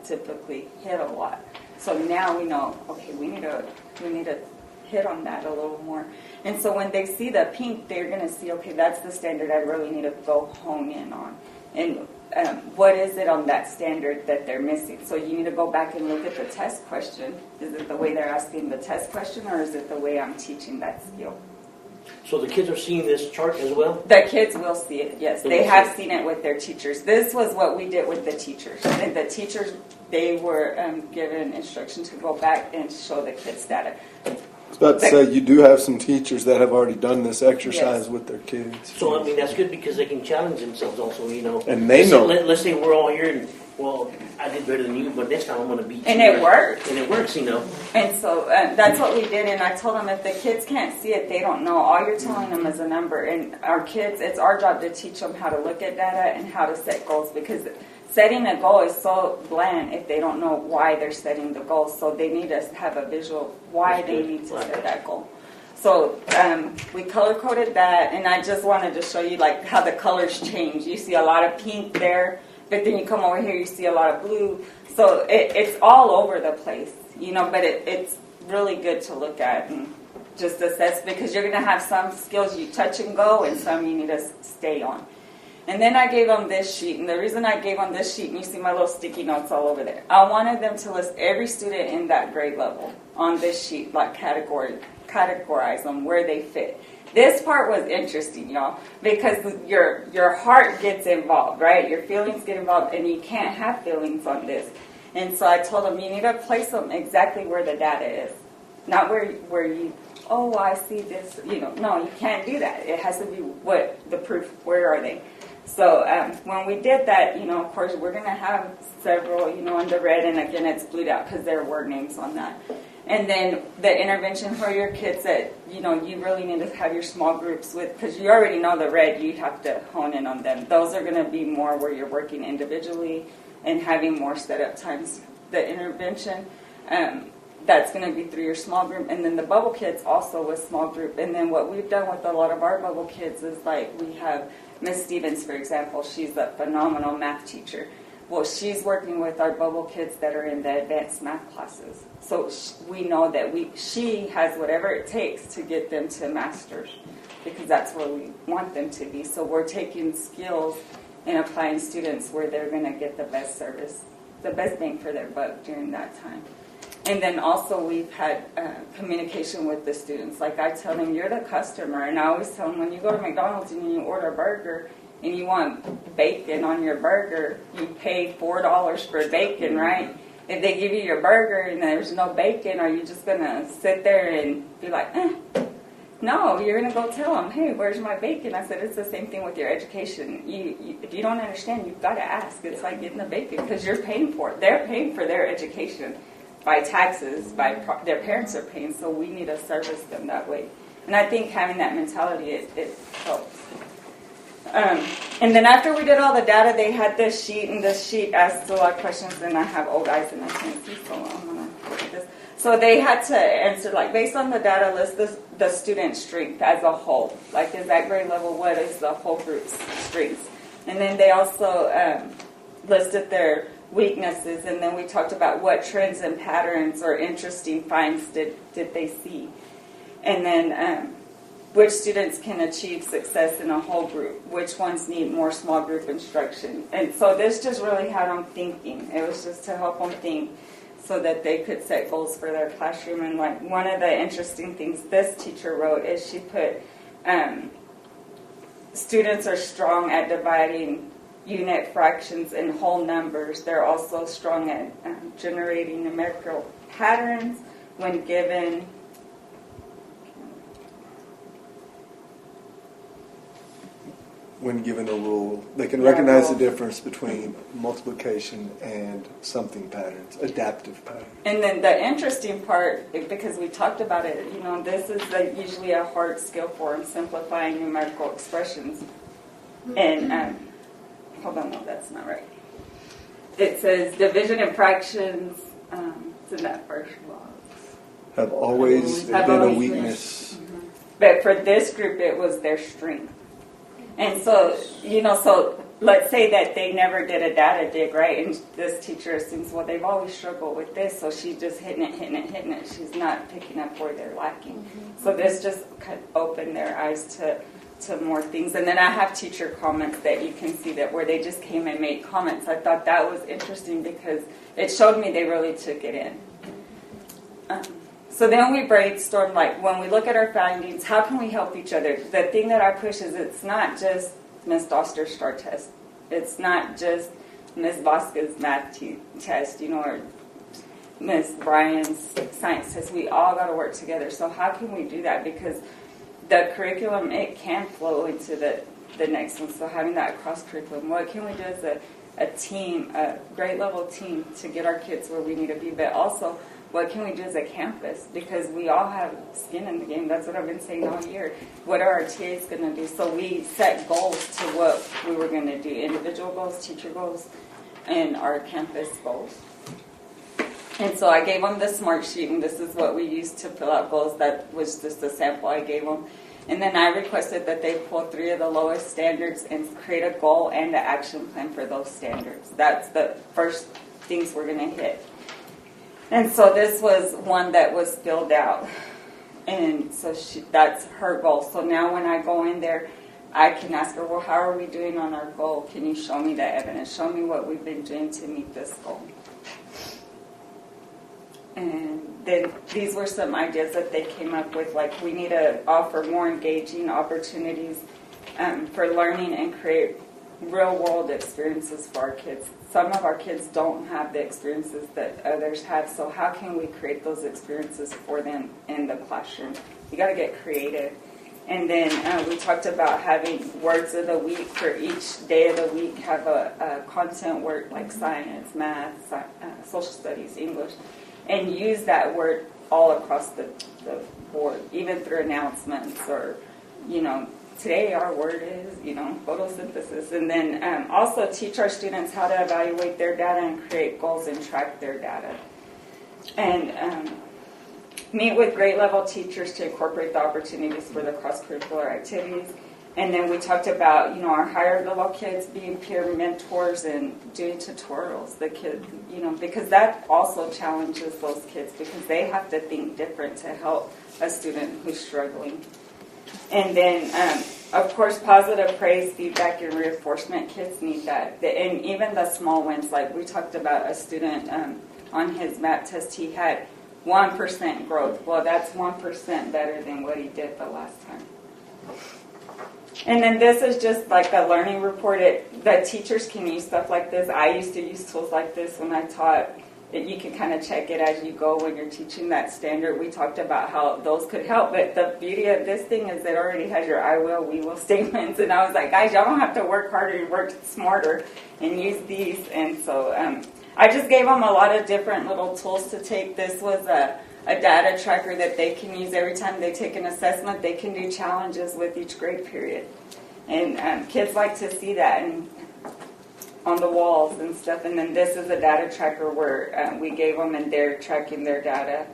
Speaker 20: typically hit a lot. So now we know, okay, we need to hit on that a little more. And so when they see the pink, they're going to see, okay, that's the standard I really need to go hone in on. And what is it on that standard that they're missing? So you need to go back and look at the test question. Is it the way they're asking the test question, or is it the way I'm teaching that skill?
Speaker 6: So the kids are seeing this chart as well?
Speaker 20: The kids will see it, yes.
Speaker 6: They
Speaker 20: They
Speaker 6: will
Speaker 20: have
Speaker 6: see it.
Speaker 20: seen it with their teachers. This was what we did with the teachers. And the teachers, they were given instruction to go back and show the kids data.
Speaker 9: I was about to say, you do have some teachers that have already done this exercise
Speaker 20: Yes.
Speaker 9: with their kids.
Speaker 6: So, I mean, that's good because they can challenge themselves also, you know.
Speaker 9: And they know.
Speaker 6: Let's say we're all here and, well, I did better than you, but next time I'm going to beat you.
Speaker 20: And it worked.
Speaker 6: And it works, you know.
Speaker 20: And so that's what we did. And I told them if the kids can't see it, they don't know. All you're telling them is a number. And our kids, it's our job to teach them how to look at data and how to set goals, because setting a goal is so bland if they don't know why they're setting the goal. So they need to have a visual why they need to set that goal. So we color coded that, and I just wanted to show you like how the colors change. You see a lot of pink there, but then you come over here, you see a lot of blue. So it's all over the place, you know. But it's really good to look at and just assess, because you're going to have some skills you touch and go, and some you need to stay on. And then I gave them this sheet, and the reason I gave them this sheet, and you see my little sticky notes all over there, I wanted them to list every student in that grade level on this sheet, like categorize them where they fit. This part was interesting, y'all, because your heart gets involved, right? Your feelings get involved, and you can't have feelings on this. And so I told them, you need to place them exactly where the data is, not where you, oh, I see this, you know. No, you can't do that. It has to be what the proof. Where are they? So when we did that, you know, of course, we're going to have several, you know, in the red, and again, it's blued out because there were names on that. And then the intervention for your kids that, you know, you really need to have your small groups with, because you already know the red, you have to hone in on them. Those are going to be more where you're working individually and having more setup times. The intervention, that's going to be through your small group. And then the bubble kids also with small group. And then what we've done with a lot of our bubble kids is like we have Miss Stevens, for example. She's a phenomenal math teacher. Well, she's working with our bubble kids that are in the advanced math classes. So we know that she has whatever it takes to get them to masters, because that's where we want them to be. So we're taking skills and applying students where they're going to get the best service, the best bang for their buck during that time. And then also we've had communication with the students. Like I tell them, you're the customer. And I always tell them, when you go to McDonald's and you order a burger and you want bacon on your burger, you pay $4 for bacon, right? If they give you your burger and there's no bacon, are you just going to sit there and be like, No, you're going to go tell them, hey, where's my bacon? I said, it's the same thing with your education. If you don't understand, you've got to ask. It's like getting the bacon, because you're paying for it. They're paying for their education. By taxes, their parents are paying, so we need to service them that way. And I think having that mentality, it helps. And then after we did all the data, they had this sheet, and this sheet asked a lot of questions, and I have old eyes and I can't see, so I'm going to look at this. So they had to answer, like, based on the data, list the student strength as a whole. Like, is that grade level, what is the whole group's strengths? And then they also listed their weaknesses, and then we talked about what trends and patterns or interesting finds did they see, and then which students can achieve success in a whole group, which ones need more small group instruction. And so this just really had them thinking. It was just to help them think so that they could set goals for their classroom. And like one of the interesting things this teacher wrote is she put students are strong at dividing unit fractions and whole numbers. They're also strong at generating numerical patterns when given
Speaker 9: a rule. They can recognize the difference between multiplication and something patterns, adaptive patterns.
Speaker 20: And then the interesting part, because we talked about it, you know, this is usually a hard skill for them, simplifying numerical expressions. And hold on, no, that's not right. It says division and fractions. It's in that first box.
Speaker 9: Have always been a weakness.
Speaker 20: Mm-hmm. But for this group, it was their strength. And so, you know, so let's say that they never did a data dig, right? And this teacher assumes, well, they've always struggled with this, so she's just hitting it. She's not picking up where they're lacking. Mm-hmm. So this just kind of opened their eyes to more things. And then I have teacher comments that you can see that where they just came and made comments. I thought that was interesting because it showed me they really took it in. So then we brainstorm, like when we look at our findings, how can we help each other? The thing that I push is it's not just Ms. Doster's STAR test. It's not just Ms. Vasquez's math test, or Ms. Bryan's science test. We all got to work together. So how can we do that? Because the curriculum, it can flow into the next one. So having that cross-curriculum, what can we do as a team, a grade level team to get our kids where we need to be, but also what can we do as a campus? Because we all have skin in the game. That's what I've been saying all year. What are our TAs going to do? So we set goals to what we were going to do, individual goals, teacher goals, and our campus goals. And so I gave them the smart sheet, and this is what we used to fill out goals. That was just a sample I gave them. And then I requested that they pull 3 of the lowest standards and create a goal and an action plan for those standards. That's the first things we're going to hit. And so this was one that was filled out. And so that's her goal. So now when I go in there, I can ask her, well, how are we doing on our goal? Can you show me the evidence? Show me what we've been doing to meet this goal. And then these were some ideas that they came up with, like we need to offer more engaging opportunities for learning and create real-world experiences for our kids. Some of our kids don't have the experiences that others have, so how can we create those experiences for them in the classroom? You got to get creative. And then we talked about having words of the week for each day of the week, have a content word like science, math, social studies, English, and use that word all across the board, even through announcements or, today our word is, photosynthesis. And then also teach our students how to evaluate their data and create goals and track their data. And meet with grade level teachers to incorporate the opportunities for the cross-curricular activities. And then we talked about, our higher level kids being peer mentors and doing tutorials. The kids, because that also challenges those kids because they have to think different to help a student who's struggling. And then, of course, positive praise, feedback, and reinforcement. Kids need that. And even the small wins, like we talked about a student on his math test, he had 1% growth. Well, that's 1% better than what he did the last time. And then this is just like a learning report. The teachers can use stuff like this. I used to use tools like this when I taught. You can kind of check it as you go when you're teaching that standard. We talked about how those could help, but the beauty of this thing is it already has your I will, we will statements. And I was like, guys, y'all don't have to work harder, you work smarter and use these. And so I just gave them a lot of different little tools to take. This was a data tracker that they can use every time they take an assessment. They can do challenges with each grade period. And kids like to see that on the walls and stuff. And then this is a data tracker where we gave them and they're tracking their data.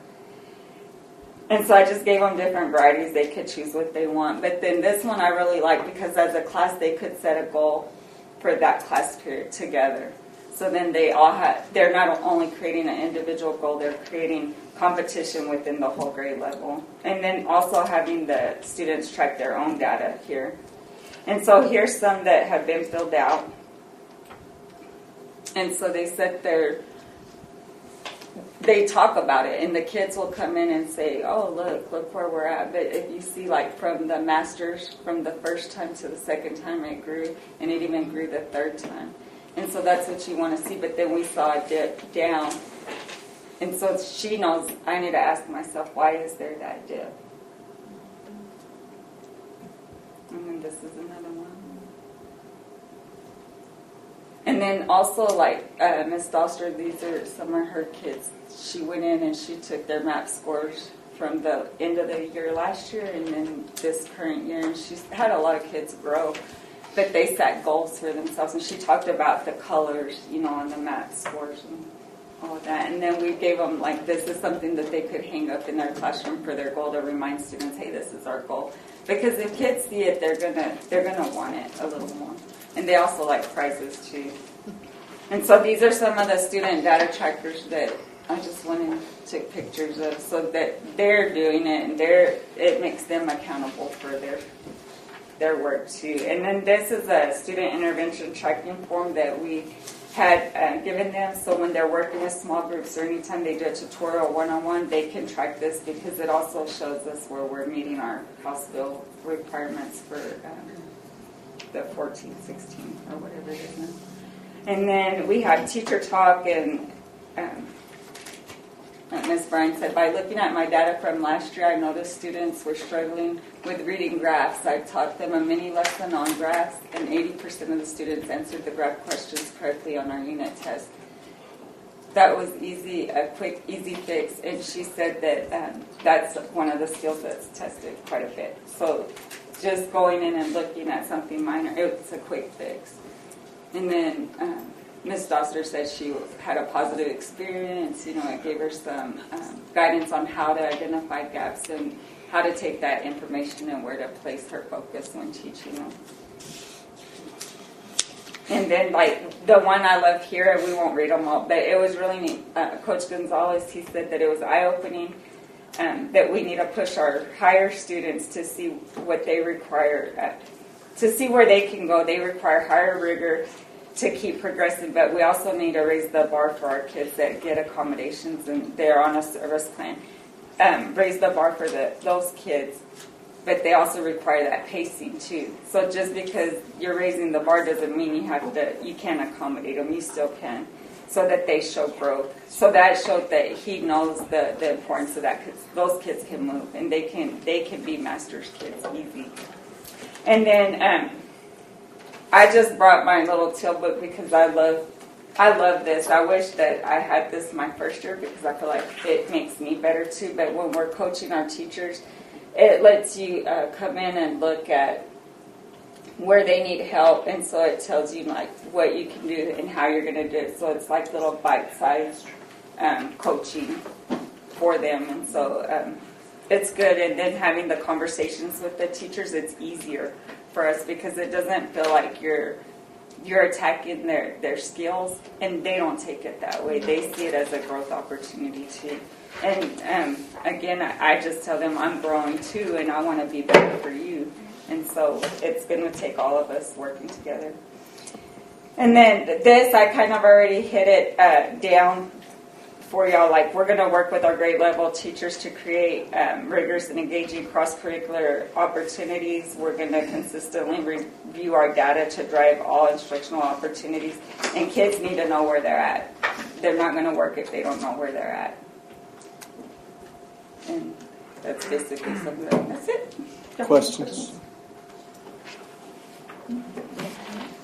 Speaker 20: And so I just gave them different varieties. They could choose what they want. But then this one I really like because as a class they could set a goal for that class period together. So then they're not only creating an individual goal, they're creating competition within the whole grade level. And then also having the students track their own data here. And so here's some that have been filled out. And so they set they talk about it, and the kids will come in and say, oh, look where we're at. But if you see, like, from the masters, from the first time to the second time, it grew, and it even grew the third time. And so that's what you want to see. But then we saw it dip down. And so she knows, I need to ask myself, why is there that dip? And then this is another one. And then also, like, Ms. Doster, these are some of her kids. She went in and she took their MAP scores from the end of the year last year and then this current year. And she's had a lot of kids grow, but they set goals for themselves. And she talked about the colors, on the MAP scores and all of that. And then we gave them, like, this is something that they could hang up in their classroom for their goal to remind students, hey, this is our goal. Because if kids see it, they're gonna want it a little more. And they also like prizes too. And so these are some of the student data trackers that I just went and took pictures of so that they're doing it and it makes them accountable for their work too. And then this is a student intervention tracking form that we had given them. So when they're working with small groups or anytime they do a tutorial one-on-one, they can track this because it also shows us where we're meeting our House bill requirements for the 14, 16, or whatever it is now. And then we had teacher talk, and Ms. Bryan said, by looking at my data from last year, I noticed students were struggling with reading graphs. I taught them a mini lesson on graphs, and 80% of the students answered the graph questions correctly on our unit test. That was easy, a quick, easy fix, and she said that that's one of the skills that's tested quite a bit. So just going in and looking at something minor, it's a quick fix. And then Ms. Doster said she had a positive experience. You know, it gave her some guidance on how to identify gaps and how to take that information and where to place her focus when teaching them. And then, like, the one I love here, and we won't read them all, but it was really neat. Coach Gonzalez, he said that it was eye-opening, that we need to push our higher students to see what they require, to see where they can go. They require higher rigor to keep progressing, but we also need to raise the bar for our kids that get accommodations and they're on a service plan. Raise the bar for those kids, but they also require that pacing too. So just because you're raising the bar doesn't mean you can't accommodate them. You still can, so that they show growth. So that showed that he knows the importance of that, because those kids can move and they can be master's kids easy. And then I just brought my little teal book because I love this. I wish that I had this my first year because I feel like it makes me better too. But when we're coaching our teachers, it lets you come in and look at where they need help, and so it tells you like what you can do and how you're going to do it. So it's like little bite-sized coaching for them, and so it's good. And then having the conversations with the teachers, it's easier for us because it doesn't feel like you're attacking their skills, and they don't take it that way. They see it as a growth opportunity too. And again, I just tell them I'm growing too, and I want to be better for you. And so it's going to take all of us working together. And then this, I kind of already hit it down for y'all. Like, we're going to work with our grade level teachers to create rigorous and engaging cross-curricular opportunities. We're going to consistently review our data to drive all instructional opportunities. And kids need to know where they're at. They're not going to work if they don't know where they're at. And that's basically something. That's it.
Speaker 9: Questions?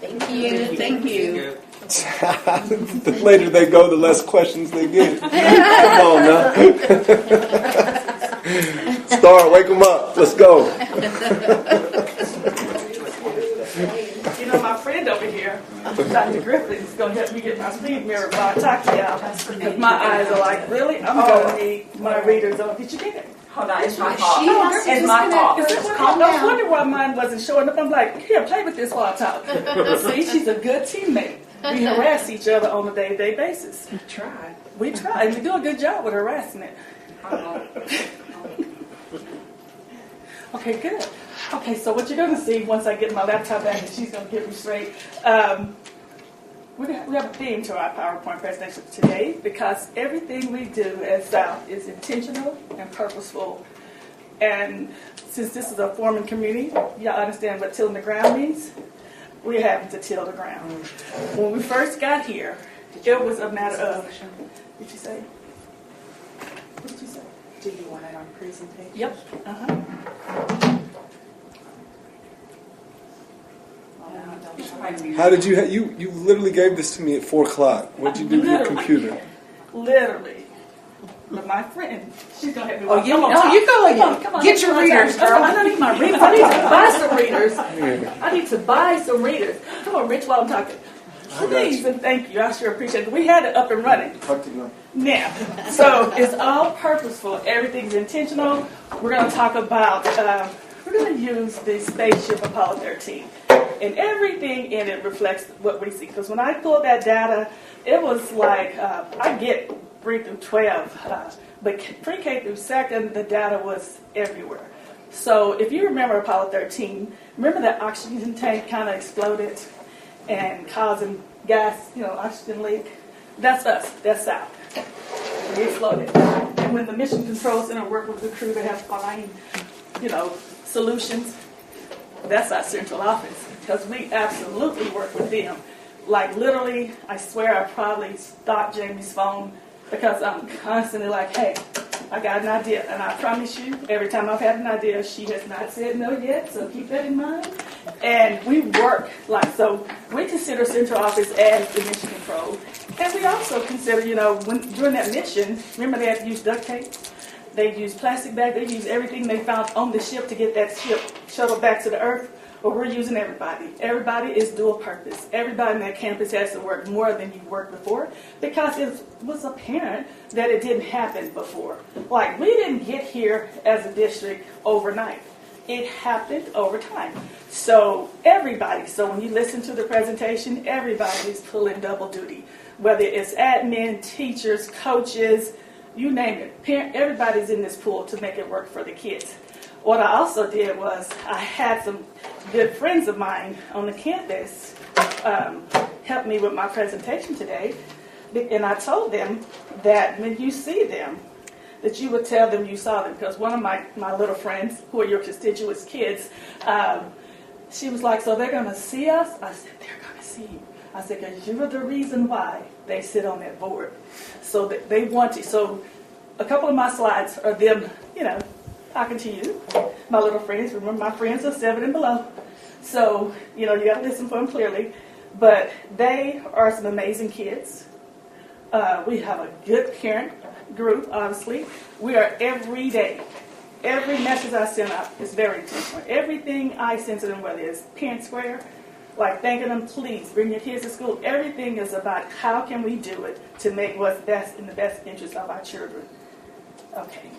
Speaker 12: Thank you.
Speaker 18: Thank you.
Speaker 9: The later they go, the less questions they get. Come on now. Star, wake them up. Let's go.
Speaker 5: You know, my friend over here, Dr. Griffin, is going to help me get my speed mirror while I talk to y'all. Because my eyes are like, really? I'm going to need my readers on. Did you get it?
Speaker 20: Hold on, it's my fault. It's my fault.
Speaker 5: I was wondering why mine wasn't showing up. I'm like, here, play with this while I talk. See, she's a good teammate. We harass each other on a day-to-day basis. We try. And we do a good job with harassing it. Okay, good. Okay, so what you're going to see once I get my laptop back and she's going to get me straight, we have a theme to our PowerPoint presentation today because everything we do at South is intentional and purposeful. And since this is a farming community, y'all understand what tilling the ground means? We're having to till the ground. When we first got here, it was a matter of, what did you say? What did you say?
Speaker 19: Do you want it on presentation?
Speaker 5: Yep. Uh-huh.
Speaker 9: How did you literally gave this to me at 4:00. What'd you do to your computer?
Speaker 5: Literally. But my friend, she's going to help me.
Speaker 19: Oh, you go. Come on. Get your readers, girl.
Speaker 5: I don't need my readers. I need to buy some readers. I need to buy some readers. Come on, Rich, while I'm talking. Please and thank you. I sure appreciate it. We had it up and running. Now, so it's all purposeful. Everything's intentional. We're going to talk about, we're going to use the spaceship Apollo 13. And everything in it reflects what we see. Because when I pulled that data, it was like, I get 3 through 12. But pre-K through second, the data was everywhere. So if you remember Apollo 13, remember that oxygen tank kind of exploded and causing gas, oxygen leak. That's us. That's South. We exploded. And when the Mission Control Center work with the crew to have find, solutions, that's our central office. Because we absolutely work with them. Like literally, I swear I probably stopped Jamie's phone because I'm constantly like, hey, I got an idea. And I promise you, every time I've had an idea, she has not said no yet, so keep that in mind. And we work so we consider central office as the mission control. And we also consider, during that mission, remember they had to use duct tape? They used plastic bags, they used everything they found on the ship to get that ship shuttled back to the earth. But we're using everybody. Everybody is dual purpose. Everybody on that campus has to work more than you worked before because it was apparent that it didn't happen before. Like, we didn't get here as a district overnight. It happened over time. So when you listen to the presentation, everybody's pulling double duty. Whether it's admin, teachers, coaches, you name it. Everybody's in this pool to make it work for the kids. What I also did was I had some good friends of mine on the campus help me with my presentation today. And I told them that when you see them, that you would tell them you saw them. Because one of my little friends, who are your constituents' kids, she was like, so they're going to see us? I said, they're going to see you. I said, because you are the reason why they sit on that board. So that they want to. So a couple of my slides are them, talking to you, my little friends. Remember, my friends are 7 and below. So, you got to listen for them clearly. But they are some amazing kids. We have a good parent group, obviously. We are every day. Every message I send out is very intentional. Everything I send to them, whether it's Parent Square, like thanking them, please bring your kids to school. Everything is about how can we do it to make what's best in the best interest of our children. Okay.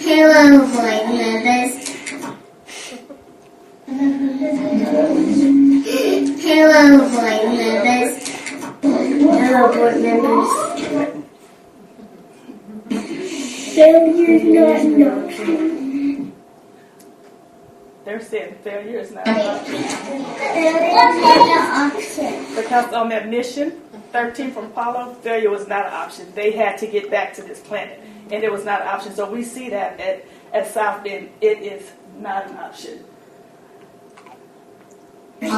Speaker 21: Hello, board members. Hello, board members. Hello, board members. Failure's not an option.
Speaker 5: They're saying failure is not an option. Because on that mission, 13 from Apollo, failure was not an option. They had to get back to this planet, and it was not an option. So we see that at South Bend, it is not an option. And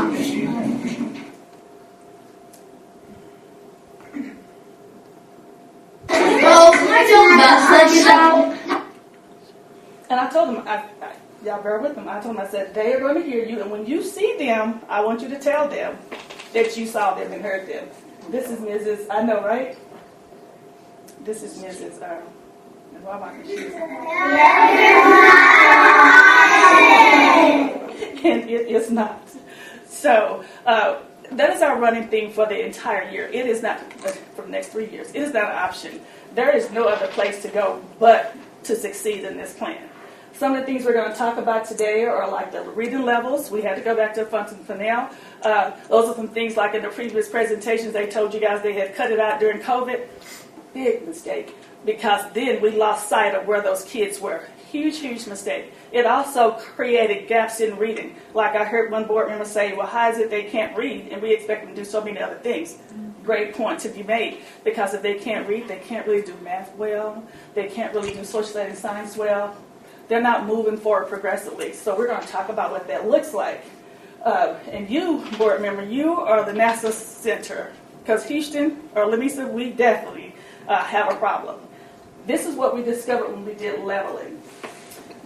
Speaker 5: I told them, y'all bear with them. I told them, I said, they are going to hear you, and when you see them, I want you to tell them that you saw them and heard them. This is Mrs. I know, right? This is Mrs. Why am I confused? And it is not. So that is our running theme for the entire year. It is not, for the next 3 years, it is not an option. There is no other place to go but to succeed in this plan. Some of the things we're going to talk about today are like the reading levels. We had to go back to Function for now. Those are some things like in the previous presentations they told you guys they had cut it out during COVID. Big mistake, because then we lost sight of where those kids were. Huge, huge mistake. It also created gaps in reading. Like I heard one board member say, well, how is it they can't read and we expect them to do so many other things? Great point to be made, because if they can't read, they can't really do math well. They can't really do social studies and science well. They're not moving forward progressively. So we're going to talk about what that looks like. And you, board member, you are the NASA center. Because Houston, or let me say, we definitely have a problem. This is what we discovered when we did leveling.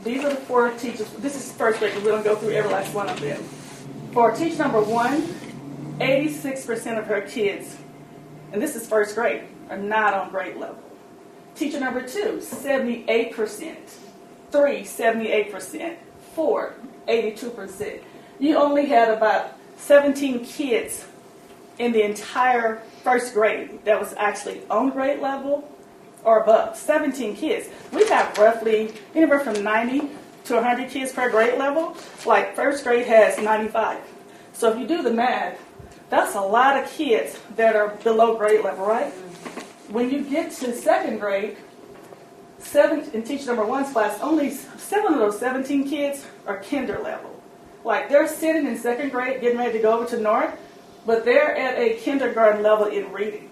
Speaker 5: These are the 4 teachers. This is first grade, but we're going to go through every last one of them. For teacher number 1, 86% of her kids, and this is first grade, are not on grade level. Teacher number 2, 78%. 3, 78%. 4, 82%. You only had about 17 kids in the entire first grade that was actually on grade level or above. 17 kids. We have roughly anywhere from 90 to 100 kids per grade level. Like first grade has 95. So if you do the math, that's a lot of kids that are below grade level, right?
Speaker 18: when you get to second grade, in teacher number one's class, only 7 of those 17 kids are kinder level. Like they're sitting in second grade, getting ready to go over to North, but they're at a kindergarten level in reading.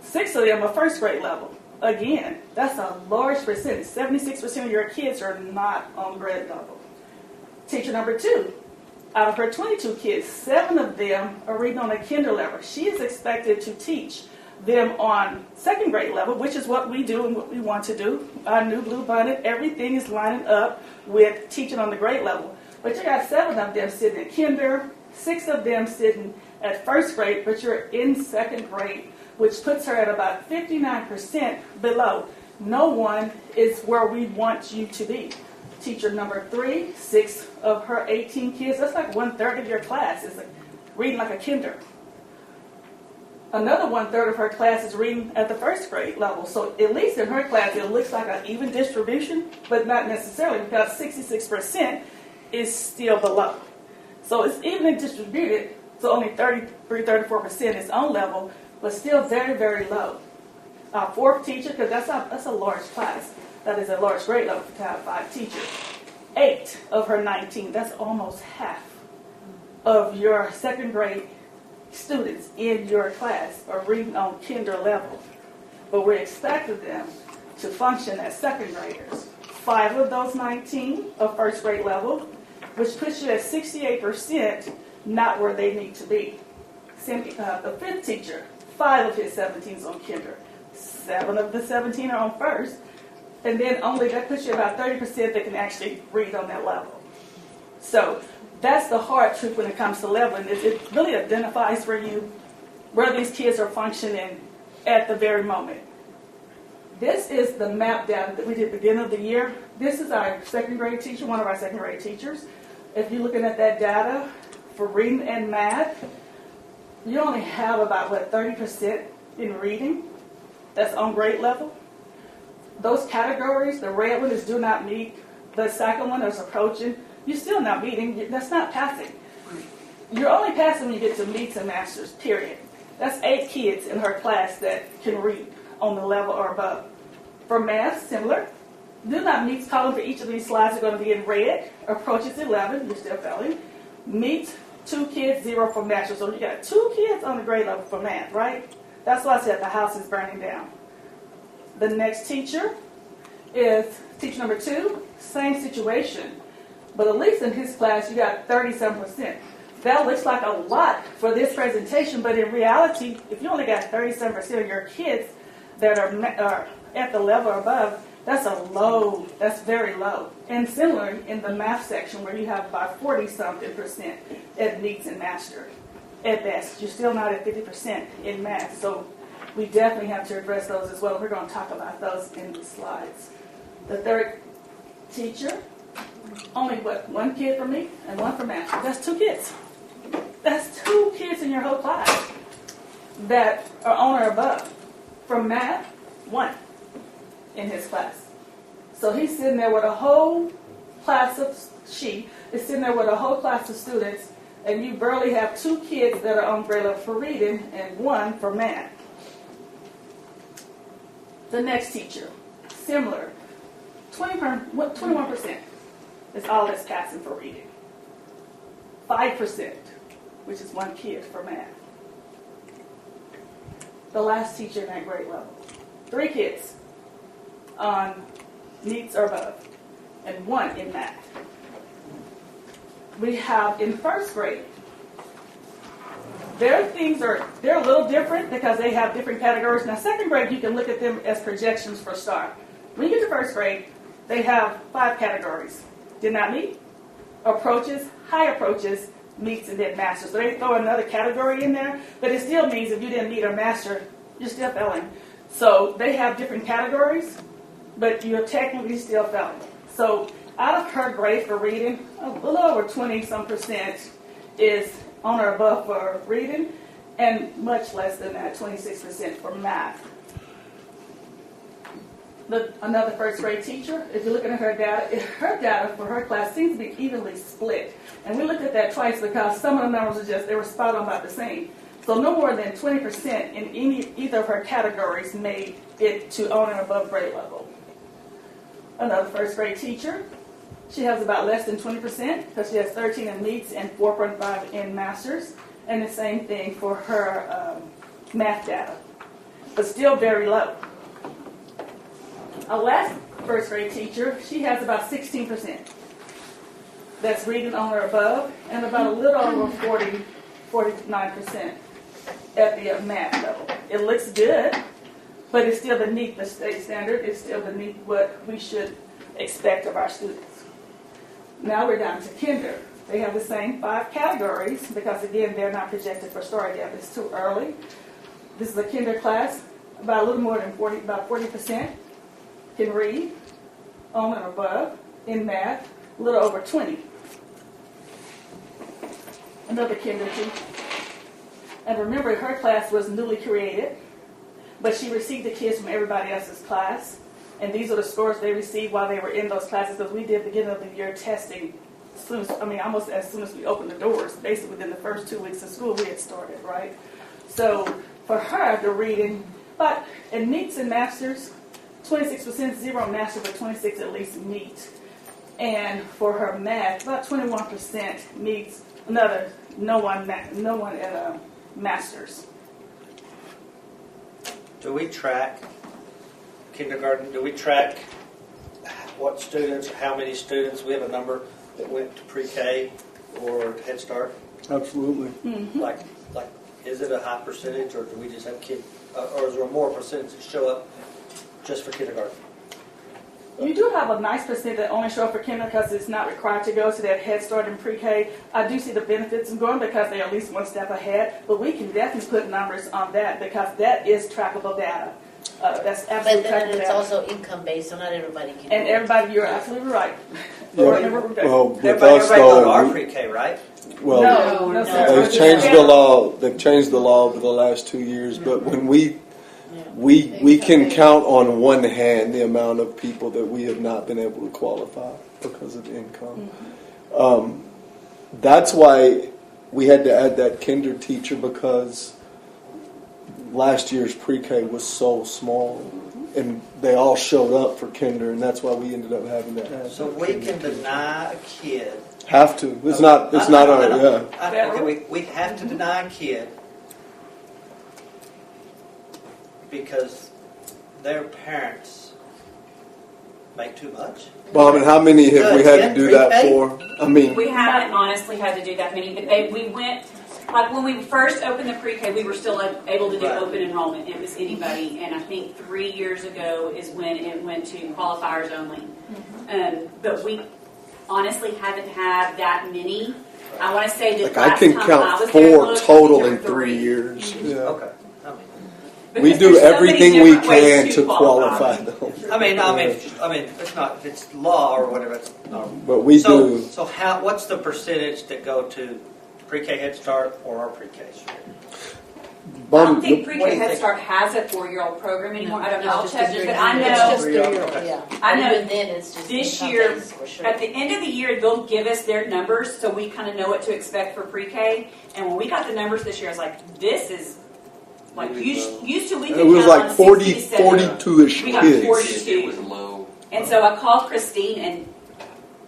Speaker 18: 6 of them are first grade level. Again, that's a large percentage. 76% of your kids are not on grade level. Teacher number 2, out of her 22 kids, 7 of them are reading on a kinder level. She is expected to teach them on second grade level, which is what we do and what we want to do. Our new Blue Bonnet, everything is lining up with teaching on the grade level. But you got 7 of them sitting in kinder, 6 of them sitting at first grade, but you're in second grade, which puts her at about 59% below. No one is where we want you to be. Teacher number 3, 6 of her 18 kids, that's like 1/3 of your class is reading like a kinder. Another 1/3 of her class is reading at the first grade level. So at least in her class, it looks like an even distribution, but not necessarily because 66% is still below. So it's evenly distributed, so only 34% is on level, but still very, very low. Our 4th teacher, because that's a large class. That is a large grade level to have 5 teachers. 8 of her 19, that's almost half of your second grade students in your class are reading on kinder level. But we're expecting them to function as second graders. 5 of those 19 are first grade level, which puts you at 68% not where they need to be. The 5th teacher, 5 of his 17 is on kinder. 7 of the 17 are on first. And then only that puts you about 30% that can actually read on that level. So that's the hard truth when it comes to leveling. It really identifies for you where these kids are functioning at the very moment. This is the map data that we did at the beginning of the year. This is our second grade teacher, one of our second grade teachers. If you're looking at that data for reading and math, you only have about, 30% in reading that's on grade level. Those categories, the red one is do not meet, the second one is approaching, you're still not meeting, that's not passing. You're only passing when you get to meets and masters, period. That's 8 kids in her class that can read on the level or above. For math, similar. Do not meets column for each of these slides are going to be in red. Approaches 11, you're still failing. Meets, 2 kids, 0 for masters. So you got 2 kids on the grade level for math, right? That's why I said the house is burning down. The next teacher is teacher number 2, same situation. But at least in his class, you got 37%. That looks like a lot for this presentation, but in reality, if you only got 37% of your kids that are at the level or above, that's very low. And similar in the math section where you have about 40-something% at meets and master. At best, you're still not at 50% in math. So we definitely have to address those as well. We're going to talk about those in the slides. The 3rd teacher, only 1 kid for me and 1 for math. That's 2 kids. That's 2 kids in your whole class that are on or above. For math, 1 in his class. So he's sitting there with a whole class of, she is sitting there with a whole class of students, and you barely have 2 kids that are on grade level for reading and 1 for math. The next teacher, similar, 21% is all that's passing for reading. 5%, which is 1 kid for math. The last teacher in that grade level, 3 kids on meets or above, and 1 in math. We have in first grade, they're a little different because they have different categories. Now, second grade, you can look at them as projections for STAR. When you get to first grade, they have 5 categories. Did not meet, approaches, high approaches, meets, and then master. So they throw another category in there, but it still means if you didn't meet or master, you're still failing. So they have different categories, but you're technically still failing. So out of her grade for reading, a little over 20-some% is on or above for reading, and much less than that, 26% for math. Another first grade teacher, if you're looking at her data for her class seems to be evenly split. And we looked at that twice because some of the numbers they were spot on about the same. So no more than 20% in either of her categories made it to on and above grade level. Another first grade teacher, she has about less than 20% because she has 13 in meets and 4.5 in masters. And the same thing for her math data, but still very low. Our last first grade teacher, she has about 16%. That's reading on or above, and about a little over 49% at the math level. It looks good, but it's still beneath the state standard. It's still beneath what we should expect of our students. Now we're down to kinder. They have the same 5 categories because, again, they're not projected for story gap. It's too early. This is a kinder class. About a little more than 40% can read, on and above. In math, a little over 20. Another kinder teacher. And remember, her class was newly created, but she received the kids from everybody else's class. And these are the scores they received while they were in those classes, because we did beginning of the year testing almost as soon as we opened the doors. Basically, within the first 2 weeks of school, we had started, right? So for her, the reading, but in meets and masters, 26% zero master, but 26 at least meet. And for her math, about 21% meets. No one at masters.
Speaker 10: Do we track kindergarten? Do we track what students, how many students? We have a number that went to pre-K or Head Start.
Speaker 9: Absolutely.
Speaker 18: Mm-hmm.
Speaker 10: Like, is it a high percentage, or do we just have kids, or is there more percentage that show up just for kindergarten?
Speaker 18: You do have a nice percent that only show up for kinder because it's not required to go to that Head Start and pre-K. I do see the benefits of going because they're at least one step ahead, but we can definitely put numbers on that because that is trackable data. That's absolutely
Speaker 12: But
Speaker 18: trackable
Speaker 12: then it's
Speaker 18: data.
Speaker 12: also income based, so not everybody can.
Speaker 18: And
Speaker 12: do it.
Speaker 18: everybody, you're absolutely right.
Speaker 9: Well, with us
Speaker 10: Everybody go to our
Speaker 9: though,
Speaker 10: pre-K, right?
Speaker 9: well,
Speaker 18: No, sir.
Speaker 9: they've changed the law. They've changed the law over the last 2 years. But when we can count on one hand the amount of people that we have not been able to qualify because of income. That's why we had to add that kinder teacher, because last year's pre-K was so small, and they all showed up for kinder, and that's why we ended up having to add.
Speaker 10: So we can deny a kid.
Speaker 9: Have to. It's not. It's not our. Yeah.
Speaker 10: Okay, we have to deny a kid because their parents make too much.
Speaker 9: Well, I mean, how many have we had to do that for? I mean,
Speaker 14: We haven't honestly had to do that many, but we went, like when we first opened the pre-K, we were still able to do
Speaker 10: Right.
Speaker 14: open enrollment. It was anybody, and I think 3 years ago is when it went to qualifiers only. But we honestly haven't had that many. I want to say that
Speaker 9: like I
Speaker 14: last
Speaker 9: can
Speaker 14: time I
Speaker 9: count
Speaker 14: was there,
Speaker 9: 4
Speaker 14: Lois,
Speaker 9: total
Speaker 14: there
Speaker 9: in
Speaker 14: were
Speaker 9: 3 years. Yeah.
Speaker 10: Okay.
Speaker 9: We
Speaker 14: Because
Speaker 9: do
Speaker 14: there's so many
Speaker 9: everything we
Speaker 14: different ways
Speaker 9: can to qualify them.
Speaker 10: I mean, it's not. If it's law or whatever, it's normal.
Speaker 9: But we
Speaker 10: so,
Speaker 9: do.
Speaker 10: So what's the percentage that go to pre-K Head Start or our pre-K?
Speaker 14: I don't think
Speaker 10: What do
Speaker 14: Pre-K
Speaker 10: you
Speaker 14: Head
Speaker 10: think?
Speaker 14: Start has a 4-year-old program anymore. I don't know. I'll
Speaker 12: It's
Speaker 14: check
Speaker 12: just
Speaker 14: it,
Speaker 12: a
Speaker 14: but I
Speaker 12: three-year-old.
Speaker 14: know.
Speaker 12: It's just 3-year-old, yeah.
Speaker 14: I
Speaker 12: And
Speaker 14: know
Speaker 12: even then, it's just
Speaker 14: this
Speaker 12: income
Speaker 14: year,
Speaker 12: based, for sure.
Speaker 14: at the end of the year, they'll give us their numbers so we kind of know what to expect for pre-K. And when we got the numbers this year, I was like, this is like used to we could
Speaker 9: It was
Speaker 14: count
Speaker 9: like
Speaker 14: on
Speaker 9: 40,
Speaker 14: 60 to 70.
Speaker 9: 42-ish
Speaker 14: We got
Speaker 9: kids.
Speaker 14: 42.
Speaker 13: It was low.
Speaker 14: And so I called Christine, and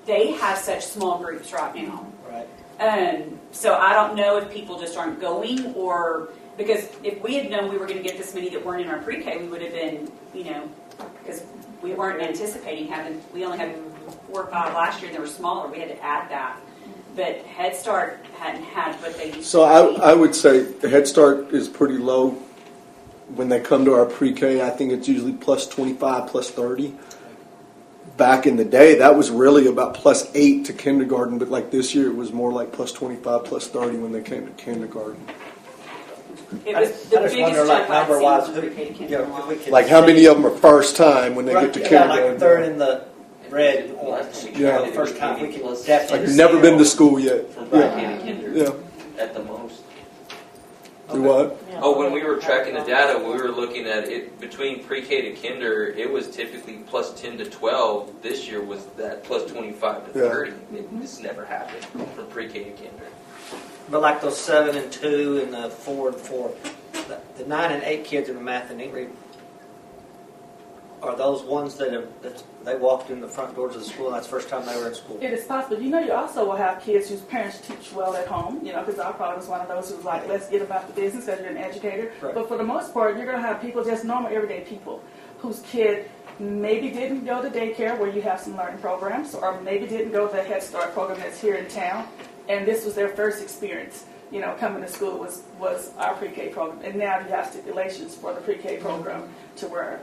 Speaker 14: they have such small groups right now.
Speaker 10: Right.
Speaker 14: So I don't know if people just aren't going, or because if we had known we were going to get this many that weren't in our pre-K, we would have been, because we weren't anticipating having. We only had 4 or 5 last year, and they were smaller. We had to add that. But Head Start hadn't had what they used
Speaker 9: So
Speaker 14: to.
Speaker 9: I would say the Head Start is pretty low. When they come to our pre-K, I think it's usually plus 25, plus 30. Back in the day, that was really about plus 8 to kindergarten, but like this year, it was more like plus 25, plus 30 when they came to kindergarten.
Speaker 14: It was the
Speaker 10: I just
Speaker 14: biggest
Speaker 10: wonder, like,
Speaker 14: jump I've seen
Speaker 10: number-wise,
Speaker 14: from
Speaker 10: who-
Speaker 14: pre-K to
Speaker 10: if
Speaker 14: kindergarten.
Speaker 10: we could
Speaker 9: Like how many
Speaker 10: see-
Speaker 9: of them are first time when they
Speaker 10: Right,
Speaker 9: get to
Speaker 10: yeah,
Speaker 9: kindergarten?
Speaker 10: like they're in the red or
Speaker 9: Yeah.
Speaker 10: the first time we can definitely.
Speaker 9: Like never been to school yet.
Speaker 13: Pre-K to kinder.
Speaker 9: Yeah.
Speaker 13: At the most.
Speaker 9: Do what?
Speaker 13: Oh, when we were tracking the data, we were looking at it between pre-K to kinder. It was typically plus 10 to 12. This year was that plus 25 to
Speaker 9: Yeah.
Speaker 13: 30. This never happened from pre-K to kinder.
Speaker 10: But like those 7 and 2 and the 4 and 4, the 9 and 8 kids in the math and English, are those ones that they walked in the front doors of the school and that's the first time they were in school?
Speaker 18: It is possible. You know, you also will have kids whose parents teach well at home, you know, because I probably was one of those who was like, let's get about the business because you're an educator.
Speaker 10: Right.
Speaker 18: But for the most part, you're going to have people, just normal, everyday people, whose kid maybe didn't go to daycare where you have some learning programs, or maybe didn't go to the Head Start program that's here in town, and this was their first experience. You know, coming to school was our pre-K program, and now you have stipulations for the pre-K program to where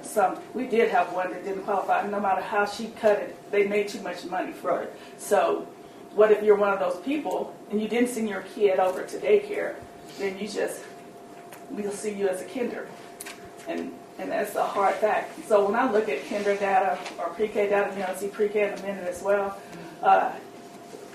Speaker 18: we did have one that didn't qualify, and no matter how she cut it, they made too much money for it. So what if you're one of those people and you didn't send your kid over to daycare, then we'll see you as a kinder. And that's a hard fact. So when I look at kinder data or pre-K data, you know, I see pre-K in a minute as well,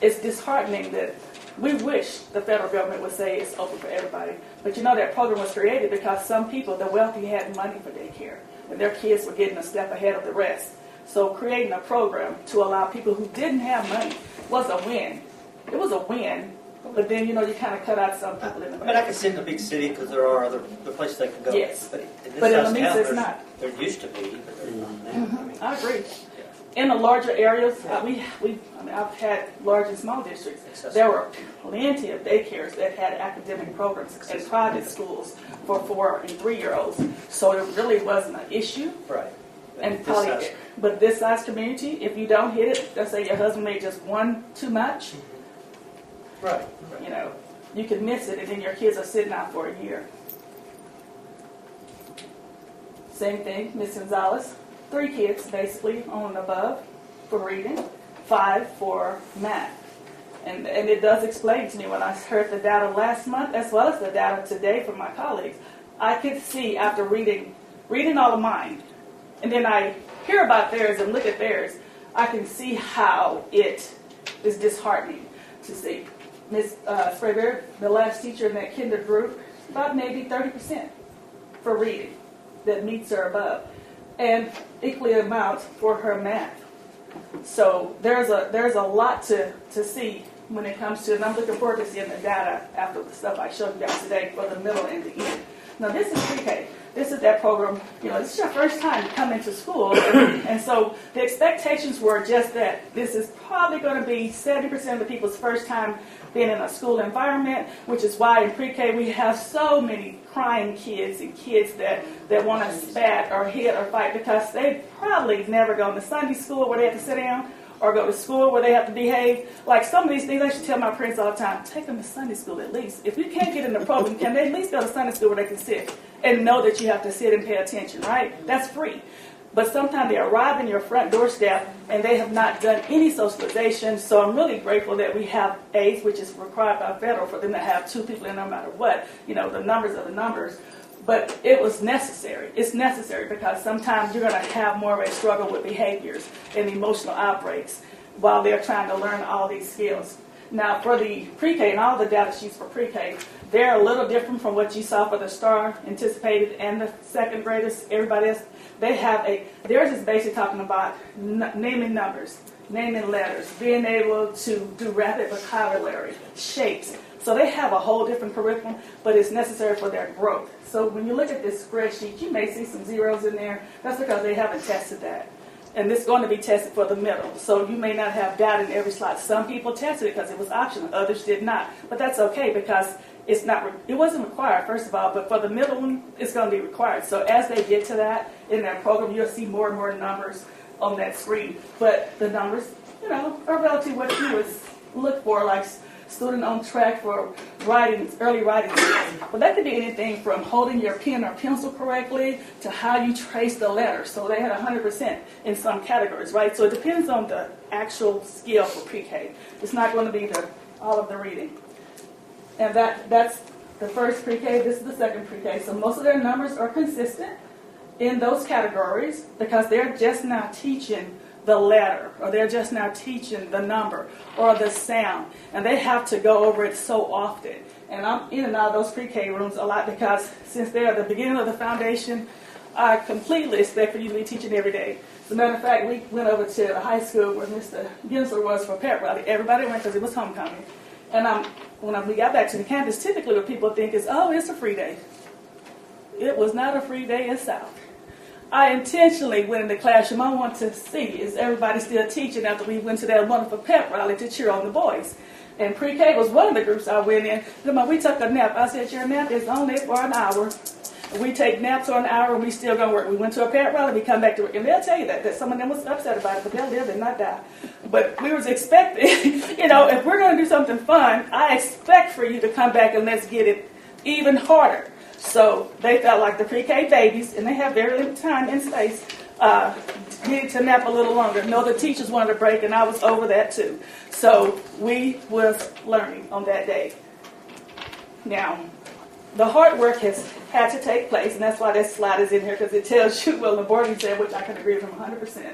Speaker 18: it's disheartening that we wish the federal government would say it's open for everybody. But you know that program was created because some people, the wealthy, had money for daycare, and their kids were getting a step ahead of the rest. So creating a program to allow people who didn't have money was a win. It was a win, but then, you know, you kind of cut out some people in the back.
Speaker 10: But I can see in the big city because there are other places they can go.
Speaker 18: Yes.
Speaker 10: But in this
Speaker 18: But in
Speaker 10: size
Speaker 18: Lamesa,
Speaker 10: town,
Speaker 18: it's not.
Speaker 10: There used to be, but there's not now.
Speaker 18: I agree. In the larger areas, I've had large and small districts. There were plenty of daycares that had academic programs and private schools for 4 and 3-year-olds. So it really wasn't an issue.
Speaker 10: Right.
Speaker 18: And probably, but this size community, if you don't hit it, let's say your husband made just one too much,
Speaker 10: right.
Speaker 18: You know, you can miss it, and then your kids are sitting out for a year. Same thing, Miss Gonzalez. 3 kids, basically, on and above for reading, 5 for math. And it does explain to me when I heard the data last month, as well as the data today from my colleagues, I could see after reading all of mine, and then I hear about theirs and look at theirs, I can see how it is disheartening to see. Ms. Sprayberry, the last teacher in that kinder group, about maybe 30% for reading that meets or above, and equally amount for her math. So there's a lot to see when it comes to, and I'm looking forward to seeing the data after the stuff I showed you guys today for the middle and the end. Now this is pre-K. This is that program, you know, this is your first time to come into school, and so the expectations were just that this is probably going to be 70% of the people's first time being in a school environment, which is why in pre-K we have so many crying kids and kids that want to spat or hit or fight because they probably never gone to Sunday school where they have to sit down or go to school where they have to behave. Like some of these things, I used to tell my parents all the time, take them to Sunday school at least. If you can't get in the program, can they at least go to Sunday school where they can sit and know that you have to sit and pay attention, right? That's free. But sometimes they arrive in your front doorstep and they have not done any socialization. So I'm really grateful that we have aides, which is required by federal for them to have 2 people in no matter what. You know, the numbers are the numbers. But it was necessary. It's necessary because sometimes you're going to have more of a struggle with behaviors and emotional outbreaks while they're trying to learn all these skills. Now, for the pre-K and all the data sheets for pre-K, they're a little different from what you saw for the STAR anticipated and the second graders, everybody else. Theirs is basically talking about naming numbers, naming letters, being able to do rapid vocabulary, shapes. So they have a whole different curriculum, but it's necessary for their growth. So when you look at this spreadsheet, you may see some zeros in there. That's because they haven't tested that. And this is going to be tested for the middle. So you may not have data in every slot. Some people tested it because it was optional. Others did not. But that's okay because it wasn't required, first of all, but for the middle one, it's going to be required. So as they get to that in their program, you'll see more and more numbers on that screen. But the numbers, you know, are relative to what you would look for, like student on track for writing, early writing skills. Well, that could be anything from holding your pen or pencil correctly to how you trace the letters. So they had 100% in some categories, right? So it depends on the actual skill for pre-K. It's not going to be all of the reading. And that's the first pre-K. This is the second pre-K. So most of their numbers are consistent in those categories because they're just now teaching the letter, or they're just now teaching the number or the sound, and they have to go over it so often. And I'm in and out of those pre-K rooms a lot because since they're at the beginning of the foundation, I completely expect for you to be teaching every day. As a matter of fact, we went over to the high school where Mr. Gensler was for pep rally. Everybody went because it was homecoming. And when we got back to the campus, typically what people think is, oh, it's a free day. It was not a free day in South. I intentionally went in the classroom. I want to see, is everybody still teaching after we went to that wonderful pep rally to cheer on the boys? And pre-K was one of the groups I went in. We took a nap. I said, your nap is only for an hour. We take naps for an hour and we still going to work. We went to a pep rally, we come back to work. And they'll tell you that some of them was upset about it, but they'll live and not die. But we was expecting, if we're going to do something fun, I expect for you to come back and let's get it even harder. So they felt like the pre-K babies, and they have very little time and space, needed to nap a little longer. No, the teachers wanted a break, and I was over that too. So we was learning on that day. Now, the hard work has had to take place, and that's why that slide is in here, because it tells you, well, the boarding said, which I can agree with him 100%.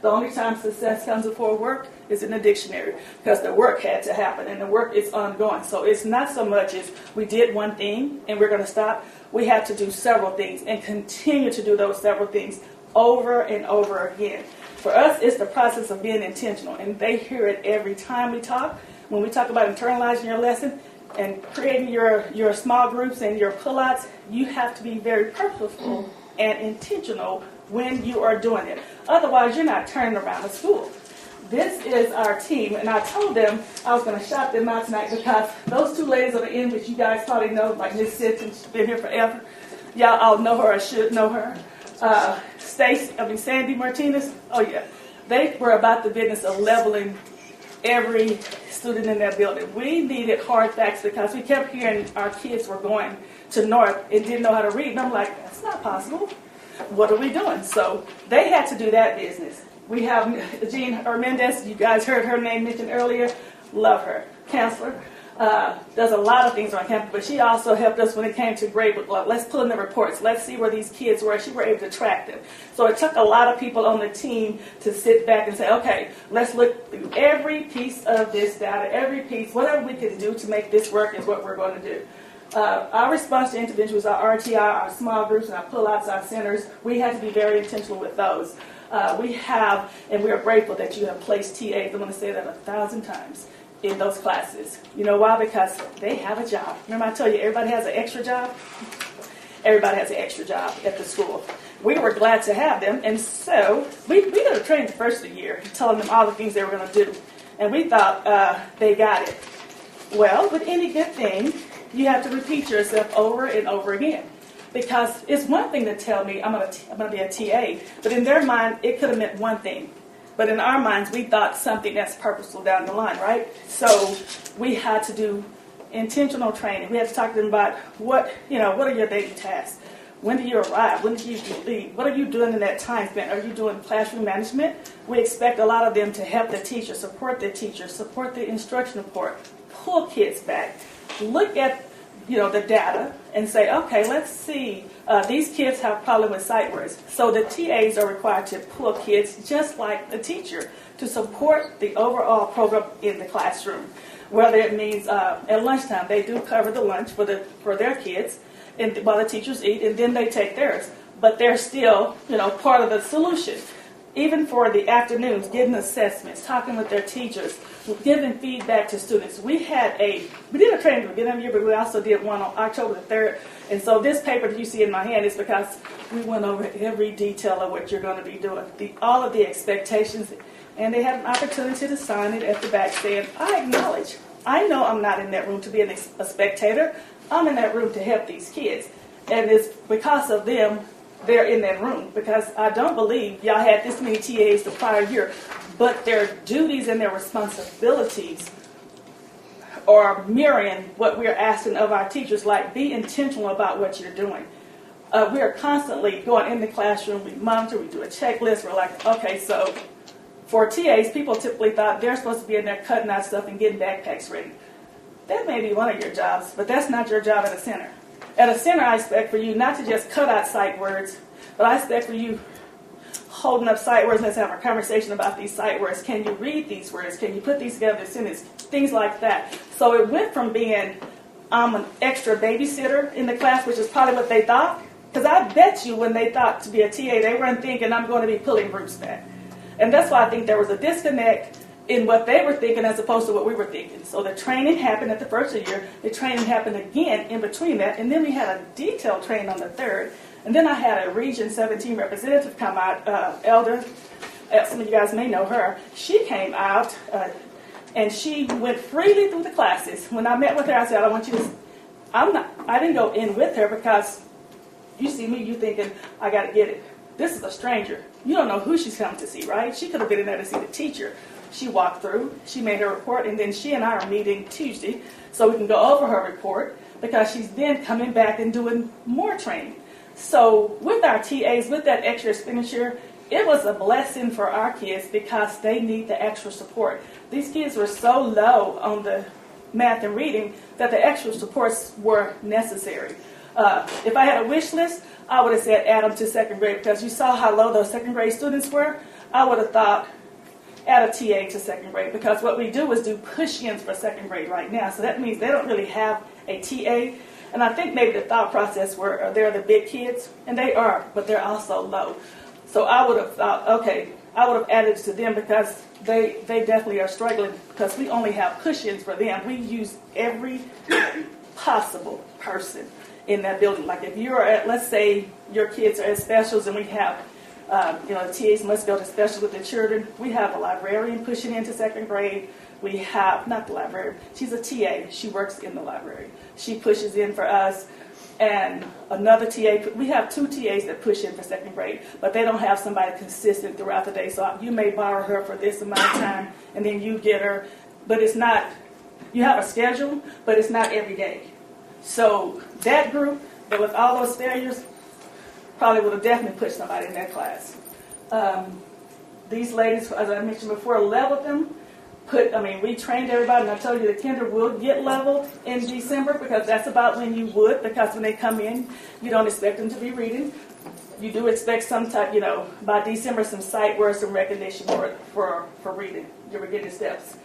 Speaker 18: The only time success comes before work is in the dictionary, because the work had to happen, and the work is ongoing. So it's not so much as we did one thing and we're going to stop. We have to do several things and continue to do those several things over and over again. For us, it's the process of being intentional, and they hear it every time we talk. When we talk about internalizing your lesson and creating your small groups and your pullouts, you have to be very purposeful and intentional when you are doing it. Otherwise, you're not turning around the school. This is our team, and I told them I was going to shout them out tonight because those two ladies on the end, which you guys probably know, like Miss Simpson, she's been here forever. Y'all all know her or should know her. Sandy Martinez, oh yeah. They were about the business of leveling every student in that building. We needed hard facts because we kept hearing our kids were going to North and didn't know how to read. And I'm like, that's not possible. What are we doing? So they had to do that business. We have Jean Hernandez. You guys heard her name mentioned earlier. Love her. Counselor. Does a lot of things on campus, but she also helped us when it came to gradebook. Let's pull in the reports. Let's see where these kids were. She were able to track them. So it took a lot of people on the team to sit back and say, okay, let's look through every piece of this data, every piece, whatever we can do to make this work is what we're going to do. Our response to intervention was our RTI, our small groups, and our pullouts, our centers. We had to be very intentional with those. We have, and we are grateful that you have placed TAs. I'm going to say that 1,000 times in those classes. You know why? Because they have a job. Remember I told you everybody has an extra job? Everybody has an extra job at the school. We were glad to have them, and so we did a training the first of the year, telling them all the things they were going to do. And we thought they got it. Well, with any good thing, you have to repeat yourself over and over again. Because it's one thing to tell me I'm going to be a TA, but in their mind, it could have meant one thing. But in our minds, we thought something that's purposeful down the line, right? So we had to do intentional training. We had to talk to them about what are your daily tasks? When do you arrive? When do you leave? What are you doing in that time spent? Are you doing classroom management? We expect a lot of them to help the teacher, support the teacher, support the instruction report, pull kids back, look at the data and say, okay, let's see. These kids have a problem with sight words. So the TAs are required to pull kids just like the teacher to support the overall program in the classroom. Whether it means at lunchtime, they do cover the lunch for their kids and while the teachers eat, and then they take theirs. But they're still, part of the solution. Even for the afternoons, giving assessments, talking with their teachers, giving feedback to students. We did a training at the beginning of the year, but we also did one on October the 3rd. And so this paper that you see in my hand is because we went over every detail of what you're going to be doing, all of the expectations, and they had an opportunity to sign it at the back saying, I acknowledge, I know I'm not in that room to be a spectator. I'm in that room to help these kids. And it's because of them they're in that room, because I don't believe y'all had this many TAs the prior year, but their duties and their responsibilities are mirroring what we're asking of our teachers, like be intentional about what you're doing. We are constantly going in the classroom, we monitor, we do a checklist, we're like, okay, so for TAs, people typically thought they're supposed to be in there cutting out stuff and getting backpacks ready. That may be one of your jobs, but that's not your job at a center. At a center, I expect for you not to just cut out sight words, but I expect for you holding up sight words. Let's have a conversation about these sight words. Can you read these words? Can you put these together in a sentence? Things like that. So it went from being I'm an extra babysitter in the class, which is probably what they thought, because I bet you when they thought to be a TA, they weren't thinking I'm going to be pulling groups back. And that's why I think there was a disconnect in what they were thinking as opposed to what we were thinking. So the training happened at the first of the year. The training happened again in between that. And then we had a detailed training on the third. And then I had a Region 17 representative come out, Elder, some of you guys may know her. She came out and she went freely through the classes. When I met with her, I said, I want you to, I didn't go in with her because you see me, you thinking, I got to get it. This is a stranger. You don't know who she's coming to see, right? She could have been in there to see the teacher. She walked through, she made her report, and then she and I are meeting Tuesday so we can go over her report because she's then coming back and doing more training. So with our TAs, with that extra expenditure, it was a blessing for our kids because they need the extra support. These kids were so low on the math and reading that the extra supports were necessary. If I had a wish list, I would have said add them to second grade because you saw how low those second grade students were. I would have thought add a TA to second grade because what we do is do push-ins for second grade right now. So that means they don't really have a TA. And I think maybe the thought process were they're the big kids, and they are, but they're also low. So I would have thought, okay, I would have added to them because they definitely are struggling because we only have push-ins for them. We use every possible person in that building. Like if you're at, let's say your kids are at specials and we have the TAs must go to specials with the children. We have a librarian pushing into second grade. We have, not the librarian, she's a TA. She works in the library. She pushes in for us. And another TA, we have 2 TAs that push in for second grade, but they don't have somebody consistent throughout the day. So you may borrow her for this amount of time, and then you get her. But it's not, you have a schedule, but it's not every day. So that group, that with all those failures, probably would have definitely put somebody in that class. These ladies, as I mentioned before, leveled them. We trained everybody, and I told you the kinder will get leveled in December because that's about when you would, because when they come in, you don't expect them to be reading. You do expect some type, by December, some sight words, some recognition for reading, your beginning steps.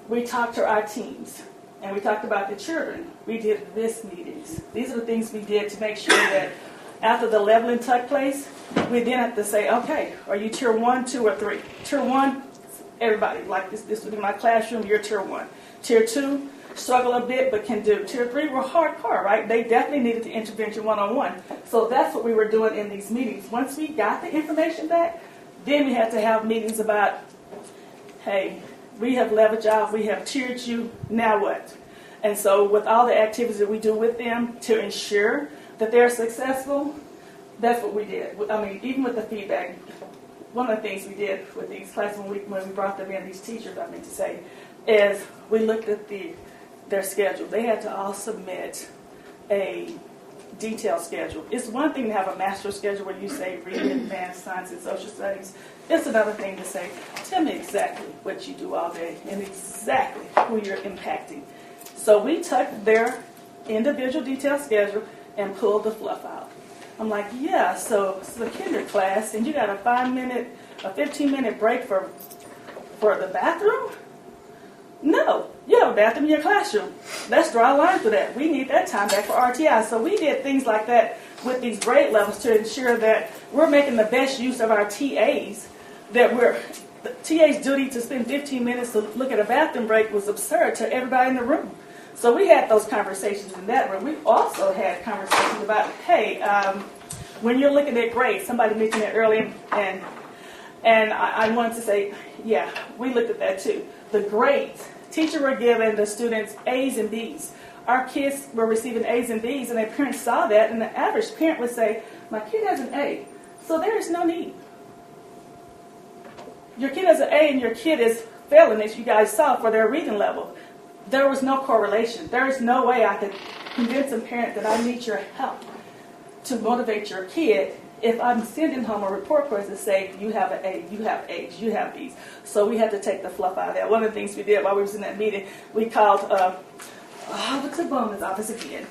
Speaker 18: We talked to our teams, and we talked about the children. We did risk meetings. These are the things we did to make sure that after the leveling took place, we then have to say, okay, are you tier 1, 2, or 3? Tier 1, everybody, like this would be my classroom, you're tier 1. Tier 2, struggle a bit, but can do. Tier 3 were hardcore, right? They definitely needed the intervention one-on-one. So that's what we were doing in these meetings. Once we got the information back, then we had to have meetings about, hey, we have leveled y'all, we have tiered you, now what? And so with all the activities that we do with them to ensure that they're successful, that's what we did. Even with the feedback, one of the things we did with these classes when we brought them in, these teachers, is we looked at their schedule. They had to all submit a detailed schedule. It's one thing to have a master schedule where you say reading, advanced science, and social studies. It's another thing to say, tell me exactly what you do all day and exactly who you're impacting. So we took their individual detailed schedule and pulled the fluff out. I'm like, yeah, so it's the kinder class, and you got a 15-minute break for the bathroom? No, you have a bathroom in your classroom. Let's draw a line for that. We need that time back for RTI. So we did things like that with these grade levels to ensure that we're making the best use of our TAs. The TA's duty to spend 15 minutes to look at a bathroom break was absurd to everybody in the room. So we had those conversations in that room. We also had conversations about, hey, when you're looking at grades, somebody mentioned it earlier, and I wanted to say, yeah, we looked at that too. The grades, teachers were giving the students A's and B's. Our kids were receiving A's and B's, and their parents saw that, and the average parent would say, my kid has an A, so there is no need. Your kid has an A and your kid is failing, as you guys saw, for their reading level. There was no correlation. There is no way I could convince a parent that I need your help to motivate your kid if I'm sending home a report card to say, you have an A, you have A's, you have B's. So we had to take the fluff out of that. One of the things we did while we was in that meeting, we called Officer Bowman's office again.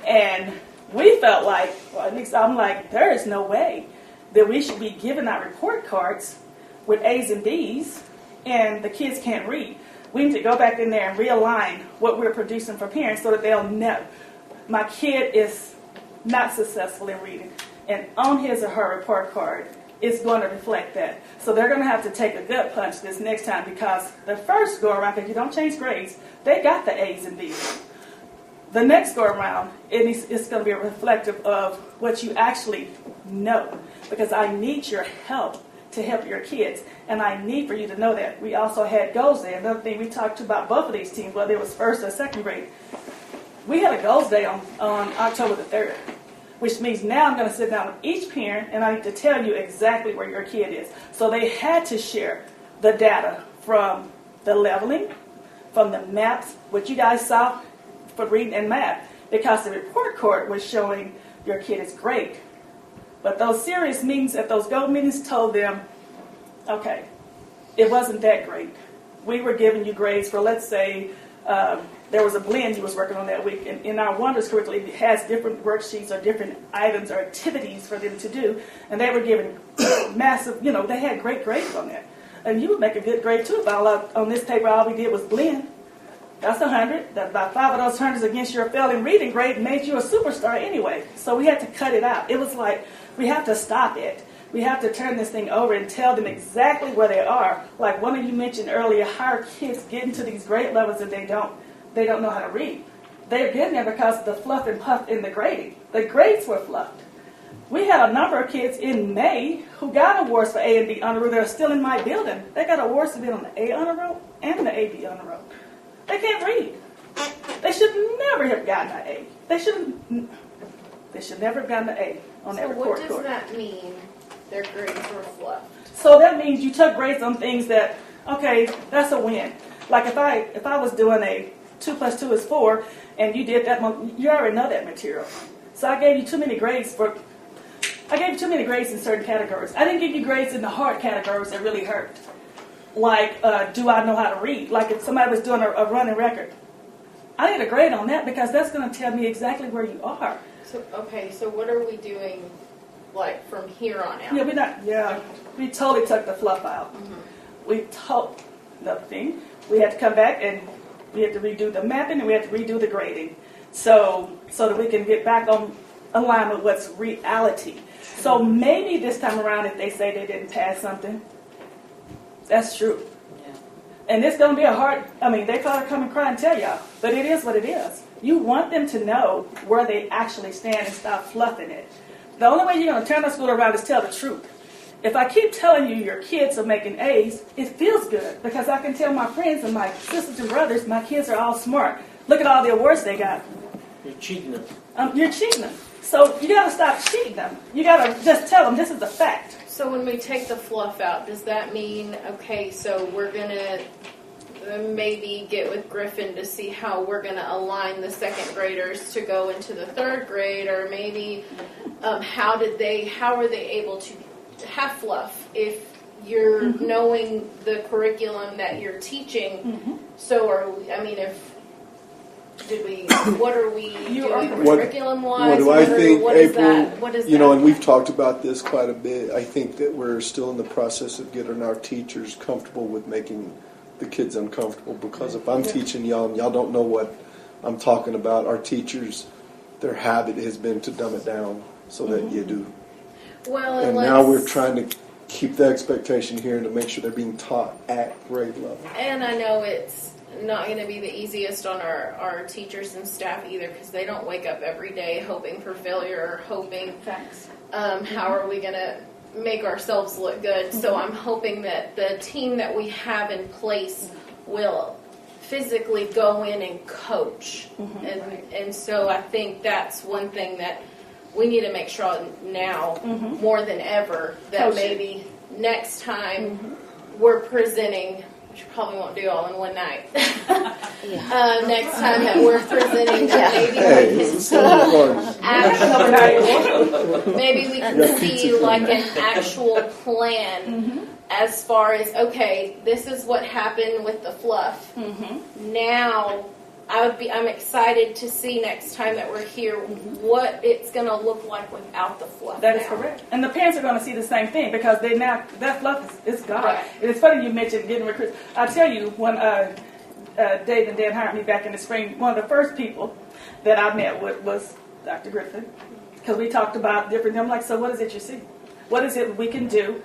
Speaker 18: And we felt like, well, at least I'm like, there is no way that we should be giving out report cards with A's and B's and the kids can't read. We need to go back in there and realign what we're producing for parents so that they'll know my kid is not successful in reading. And on his or her report card, is going to reflect that. So they're going to have to take a gut punch this next time, because the first go around, if you don't change grades, they got the A's and B's. The next go around, it's going to be reflective of what you actually know, because I need your help to help your kids, and I need for you to know that. We also had goals day. Another thing we talked about both of these teams, whether it was first or second grade. We had a goals day on October the 3rd, which means now I'm going to sit down with each parent and I need to tell you exactly where your kid is. So they had to share the data from the leveling, from the maps, what you guys saw for reading and math, because the report card was showing your kid is great. But those serious meetings at those goal meetings told them, okay, it wasn't that great. We were giving you grades for, let's say, there was a blend you was working on that week. And in our Wonders curriculum, it has different worksheets or different items or activities for them to do. And they were given massive, they had great grades on that. And you would make a good grade too if on this paper all we did was blend. That's 100. That about 5 of those 100s against your failing reading grade made you a superstar anyway. So we had to cut it out. It was like, we have to stop it. We have to turn this thing over and tell them exactly where they are. Like one of you mentioned earlier, how are kids getting to these grade levels and they don't know how to read? They're getting there because of the fluff and puff in the grading. The grades were fluffed. We had a number of kids in May who got awards for A and B honor roll. They're still in my building. They got awards to be on the A honor roll and the AB honor roll. They can't read. They should never have gotten an A. They should never have gotten an A on that report card.
Speaker 1: So what does that mean? Their grades were fluffed.
Speaker 18: So that means you took grades on things that, okay, that's a win. Like if I was doing a 2 + 2 is 4, and you did that, you already know that material. So I gave you too many grades in certain categories. I didn't give you grades in the hard categories that really hurt. Like, do I know how to read? Like if somebody was doing a running record. I need a grade on that because that's going to tell me exactly where you are.
Speaker 1: So what are we doing, like, from here on out?
Speaker 18: We totally took the fluff out. Mm-hmm. Another thing, we had to come back and we had to redo the mapping and we had to redo the grading. So that we can get back on alignment with what's reality. So maybe this time around if they say they didn't pass something, that's true. Yeah. And it's going to be they probably come and cry and tell y'all, but it is what it is. You want them to know where they actually stand and stop fluffing it. The only way you're going to turn the school around is tell the truth. If I keep telling you your kids are making A's, it feels good because I can tell my friends and my sisters and brothers my kids are all smart. Look at all the awards they got.
Speaker 6: You're cheating them.
Speaker 18: You're cheating them. So you got to stop cheating them. You got to just tell them this is the fact.
Speaker 1: So when we take the fluff out, does that mean, okay, so we're going to maybe get with Griffin to see how we're going to align the second graders to go into the third grade, or maybe how are they able to have fluff if you're knowing the curriculum that you're teaching? Mm-hmm. So what are we doing curriculum-wise?
Speaker 9: What do I think, April?
Speaker 1: What is
Speaker 9: and we've talked about this quite a bit. I think that we're still in the process of getting our teachers comfortable with making the kids uncomfortable, because if I'm teaching y'all and y'all don't know what I'm talking about, our teachers, their habit has been to dumb it down so that you do.
Speaker 1: Well,
Speaker 9: and now we're trying to keep the expectation here and to make sure they're being taught at grade level.
Speaker 1: And I know it's not going to be the easiest on our teachers and staff either, because they don't wake up every day hoping for failure or hoping how are we going to make ourselves look good. Mm-hmm. So I'm hoping that the team that we have in place will physically go in and coach. Mm-hmm. And so I think that's one thing that we need to make sure now more than ever that maybe next time we're presenting, which you probably won't do all in one night. Next time that we're presenting, maybe we can see like an actual plan as far as, okay, this is what happened with the fluff. Now I'm excited to see next time that we're here what it's going to look like without the fluff.
Speaker 18: That is correct. And the parents are going to see the same thing because that fluff is gone. Right. And it's funny you mentioned getting recruits. I tell you, when Dave and Dan hired me back in the spring, one of the first people that I met with was Dr. Griffin, because we talked about different. I'm like, so what is it you see? what is it we can do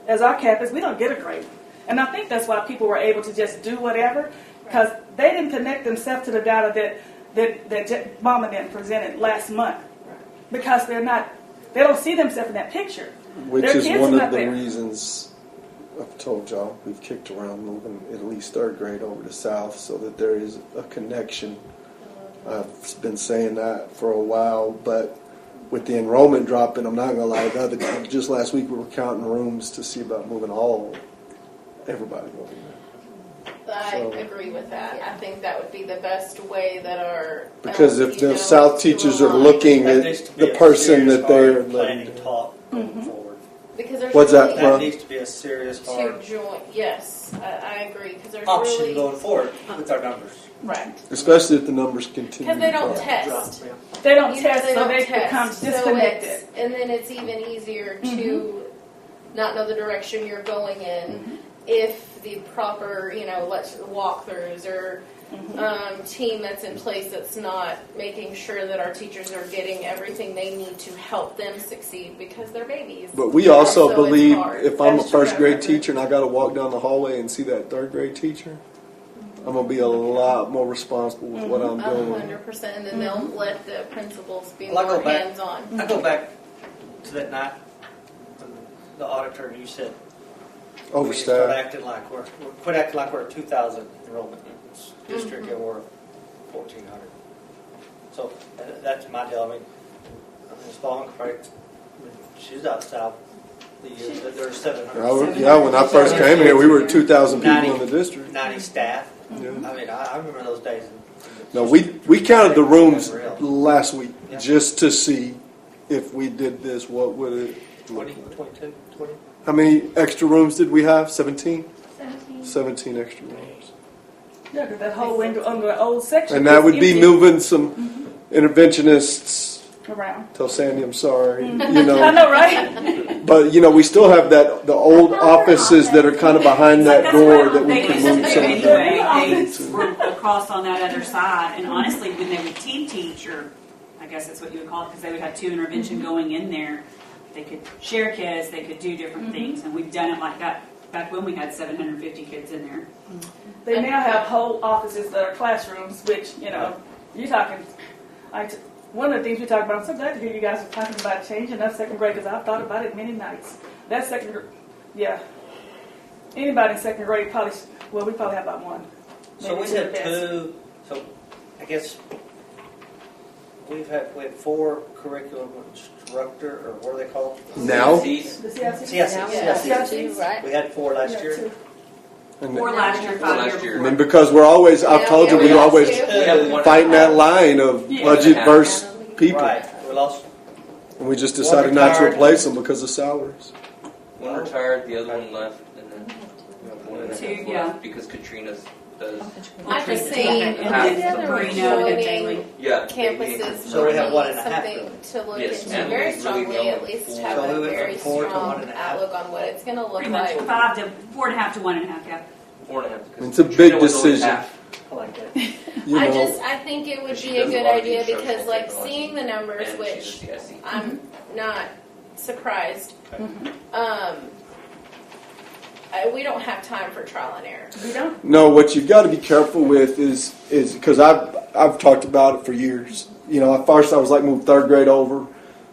Speaker 18: as our campus? We don't get a grade. And I think that's why people were able to just do whatever, because they didn't connect themselves to the data that Mama then presented last month, because they don't see themselves in that picture.
Speaker 9: Which
Speaker 18: Their
Speaker 9: is
Speaker 18: kids
Speaker 9: one
Speaker 18: are
Speaker 9: of
Speaker 18: not
Speaker 9: the
Speaker 18: there.
Speaker 9: reasons I've told y'all we've kicked around moving at least third grade over to South so that there is a connection. I've been saying that for a while, but with the enrollment dropping, I'm not going to lie, just last week we were counting rooms to see about moving everybody over there.
Speaker 1: I agree with that. I think that would be the best way that our
Speaker 9: Because if the
Speaker 1: LPs
Speaker 9: South teachers are looking
Speaker 10: That
Speaker 9: at
Speaker 10: needs to be
Speaker 9: the
Speaker 10: a
Speaker 9: person
Speaker 10: serious
Speaker 9: that they're
Speaker 10: hard planning talk going forward.
Speaker 1: Because there's
Speaker 9: What's that
Speaker 1: really
Speaker 9: from?
Speaker 10: That needs to be a serious
Speaker 1: to
Speaker 10: hard
Speaker 1: join. Yes, I agree. Because there's
Speaker 10: option
Speaker 1: really
Speaker 10: going forward with our numbers.
Speaker 1: right.
Speaker 9: Especially if the numbers continue
Speaker 1: Because they
Speaker 9: to
Speaker 1: don't
Speaker 9: drop.
Speaker 1: test.
Speaker 18: They don't
Speaker 1: You know,
Speaker 18: test, so
Speaker 1: don't
Speaker 18: they
Speaker 1: test.
Speaker 18: become
Speaker 1: So
Speaker 18: disconnected.
Speaker 1: it's- and then it's even easier to not know the direction you're going in if the proper, walkthroughs or team that's in place that's not making sure that our teachers are getting everything they need to help them succeed because they're babies.
Speaker 9: But we also
Speaker 1: So it's
Speaker 9: believe
Speaker 1: hard.
Speaker 9: if I'm a
Speaker 1: That's true.
Speaker 9: first grade teacher and I got to walk down the hallway and see that third grade teacher, I'm going to be a lot more responsible with what I'm doing.
Speaker 1: 100%, and then they'll let the principals be
Speaker 10: Well, I
Speaker 1: more
Speaker 10: go back-
Speaker 1: hands-on.
Speaker 10: I go back to that night when the auditor, you said, we just start
Speaker 9: Overstaffed.
Speaker 10: acting like quit acting like we're a 2,000 enrollment district and we're 1,400. So that's my deal. I mean, Ms. Ballin, she's out south. There's 700.
Speaker 9: Yeah, when I first came here, we were 2,000 people in the district.
Speaker 10: 90 staff.
Speaker 9: Yeah.
Speaker 10: I mean, I remember those days.
Speaker 9: No, we counted the rooms
Speaker 10: Unreal.
Speaker 9: last week
Speaker 10: Yeah.
Speaker 9: just to see if we did this, what would it look
Speaker 10: 20,
Speaker 9: like.
Speaker 10: 22, 20.
Speaker 9: How many extra rooms did we have? 17?
Speaker 17: 17.
Speaker 9: 17 extra rooms.
Speaker 18: Yeah, because that whole window under the old section.
Speaker 9: And that
Speaker 18: is
Speaker 9: would be
Speaker 18: empty
Speaker 9: moving some interventionists.
Speaker 18: around.
Speaker 9: Tell Sandy I'm sorry.
Speaker 18: I know, right?
Speaker 9: But we still have the old offices that are kind of behind that door that we
Speaker 14: They
Speaker 9: can
Speaker 14: used to
Speaker 9: move
Speaker 14: do
Speaker 9: some.
Speaker 14: anyway. They were across on that other side, and honestly, when they would teach, or I guess that's what you would call it, because they would have two intervention going in there. They could share kids, they could do different things, and we've done it like that back when we had 750 kids in there.
Speaker 18: They now have whole offices that are classrooms, which, you're talking, one of the things we talked about, I'm so glad to hear you guys are talking about changing up second grade, because I've thought about it many nights. That second grade, yeah. Anybody in second grade probably, we probably have about one.
Speaker 10: So we
Speaker 18: Maybe
Speaker 10: had
Speaker 18: the best.
Speaker 10: two, so I guess we had 4 curriculum instructor, or what are they called?
Speaker 9: Now?
Speaker 18: The CICs?
Speaker 10: CSCs.
Speaker 12: Right.
Speaker 10: We had 4 last
Speaker 18: Yeah,
Speaker 10: year.
Speaker 18: two.
Speaker 9: And
Speaker 14: Or last year, 5 years
Speaker 9: I
Speaker 14: before.
Speaker 9: mean, because we're always, I've told you, we're always fighting that line of budget versus people.
Speaker 10: Right, we lost.
Speaker 9: And we just decided not to
Speaker 10: retired.
Speaker 9: replace them because of salaries.
Speaker 13: One retired, the other one left, and then one and a
Speaker 14: Two,
Speaker 13: half
Speaker 14: yeah.
Speaker 13: left because Katrina does.
Speaker 1: I just think
Speaker 14: And then Sabrina and Daly.
Speaker 13: Yeah.
Speaker 1: campuses
Speaker 10: So we have
Speaker 1: would
Speaker 10: 1.5
Speaker 1: be something to look
Speaker 13: Yes,
Speaker 1: into
Speaker 13: and
Speaker 1: very
Speaker 13: we really
Speaker 1: strongly,
Speaker 13: don't
Speaker 1: at least
Speaker 13: afford-
Speaker 1: have
Speaker 10: So we
Speaker 1: a
Speaker 10: went from
Speaker 1: very
Speaker 10: 4 to
Speaker 1: strong
Speaker 10: 1.5.
Speaker 1: outlook on what it's going to look
Speaker 14: Pretty much
Speaker 1: like.
Speaker 14: 4.5 to 1.5, yeah.
Speaker 13: 4.5.
Speaker 9: It's a big decision.
Speaker 10: I like that.
Speaker 1: I think it would
Speaker 13: She
Speaker 1: be a
Speaker 13: does
Speaker 1: good
Speaker 13: a lot of the
Speaker 1: idea
Speaker 13: instructional
Speaker 1: because, like,
Speaker 13: technology.
Speaker 1: seeing the numbers,
Speaker 13: And
Speaker 1: which
Speaker 13: she's a CIC.
Speaker 1: I'm not surprised. We don't have time for trial and error.
Speaker 18: We don't?
Speaker 9: No, what you've got to be careful with is because I've talked about it for years. At first I was like, move third grade over.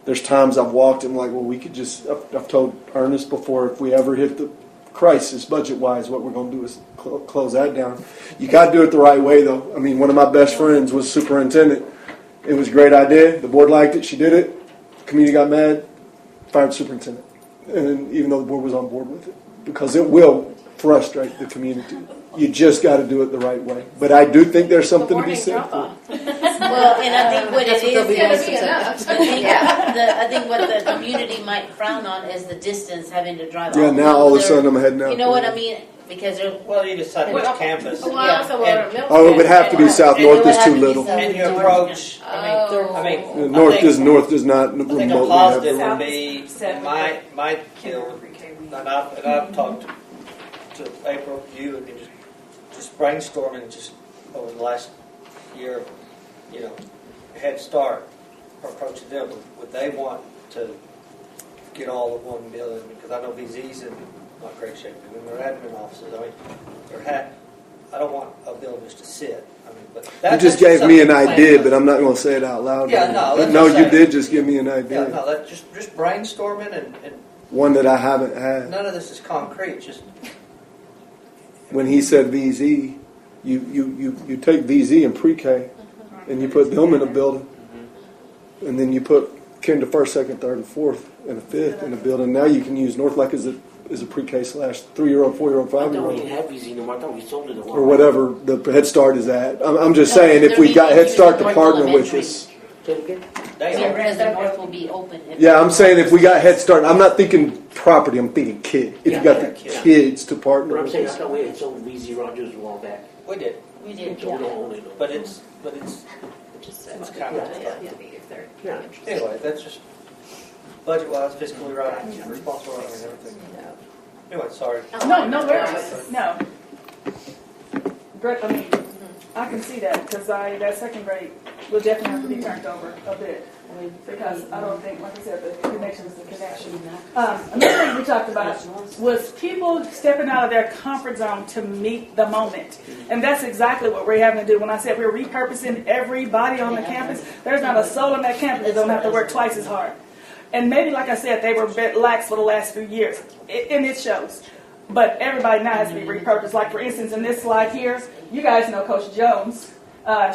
Speaker 9: There's times I've walked and like, well, we could just. I've told Ernest before, if we ever hit the crisis budget wise, what we're going to do is close that down. You got to do it the right way, though. I mean, one of my best friends was superintendent. It was a great idea. The board liked it. She did it. Community got mad. Fired superintendent. And even though the board was on board with it, because it will frustrate the community. You just got to do it the right way. But I do think there's something to be said for it.
Speaker 12: Well, and I think what it is,
Speaker 1: It's going to be enough.
Speaker 12: I think what the community might frown on is the distance, having to drive.
Speaker 9: Yeah,
Speaker 12: all
Speaker 9: now all of a
Speaker 12: over.
Speaker 9: sudden I'm heading out.
Speaker 12: You know what I mean? Because they're
Speaker 10: Well, you decide which campus.
Speaker 1: Well, I also want to
Speaker 9: Oh, it would have to be south.
Speaker 10: And
Speaker 9: North
Speaker 10: it would
Speaker 9: is
Speaker 10: have
Speaker 9: too
Speaker 10: to be
Speaker 9: little.
Speaker 10: south. And your approach,
Speaker 9: North does not
Speaker 10: I think a
Speaker 9: remotely have
Speaker 10: positive
Speaker 9: the
Speaker 10: would be my deal, and I've talked to April, you, and just brainstorming just over the last year, Head Start, or approaching them. Would they want to get all in one building, because I know VZ's in not great shape, and their admin offices, I mean, I don't want a building just to sit. I mean, but
Speaker 9: You just gave me an idea, but I'm not going to say it out loud.
Speaker 10: Yeah, no, that's
Speaker 9: No,
Speaker 10: what I'm
Speaker 9: you
Speaker 10: saying.
Speaker 9: did just give me an
Speaker 10: Yeah,
Speaker 9: idea.
Speaker 10: no, that's just brainstorming and
Speaker 9: One that I haven't had.
Speaker 10: none of this is concrete. Just
Speaker 9: When he said VZ, you take VZ in pre-K, and you put them in a building, and then you put kinder first, second, third, and fourth, and a fifth in a building. Now you can use Northlake as a pre-K / 3-year-old, 4-year-old,
Speaker 6: I thought we
Speaker 9: 5-year-old,
Speaker 6: didn't have VZ no more. I thought we sold it a while
Speaker 9: or whatever the Head Start is at. I'm just saying, if we got Head Start to partner with us.
Speaker 12: Whereas the north will be open.
Speaker 9: Yeah, I'm saying if we got Head Start, I'm not thinking property, I'm thinking kid. If you got the kids to partner
Speaker 6: But I'm
Speaker 9: with
Speaker 6: saying, I
Speaker 9: us.
Speaker 6: thought we had sold VZ Rogers a while back.
Speaker 10: we did,
Speaker 12: We did.
Speaker 6: So we don't own it.
Speaker 10: but it's it's kind of anyway. That's just budget-wise, fiscally right, responsible, and everything. Anyway, sorry.
Speaker 18: No worries. No. Great, I mean, I can see that because that second grade will definitely have to be turned over a bit. Because I don't think, like I said, the connection is the connection. Another thing we talked about was people stepping out of their comfort zone to meet the moment. And that's exactly what we're having to do. When I said we're repurposing everybody on the campus, there's not a soul on that campus that don't have to work twice as hard. And maybe, like I said, they were a bit lax for the last few years, and it shows. But everybody now has to be repurposed. Like, for instance, in this slide here, you guys know Coach Jones.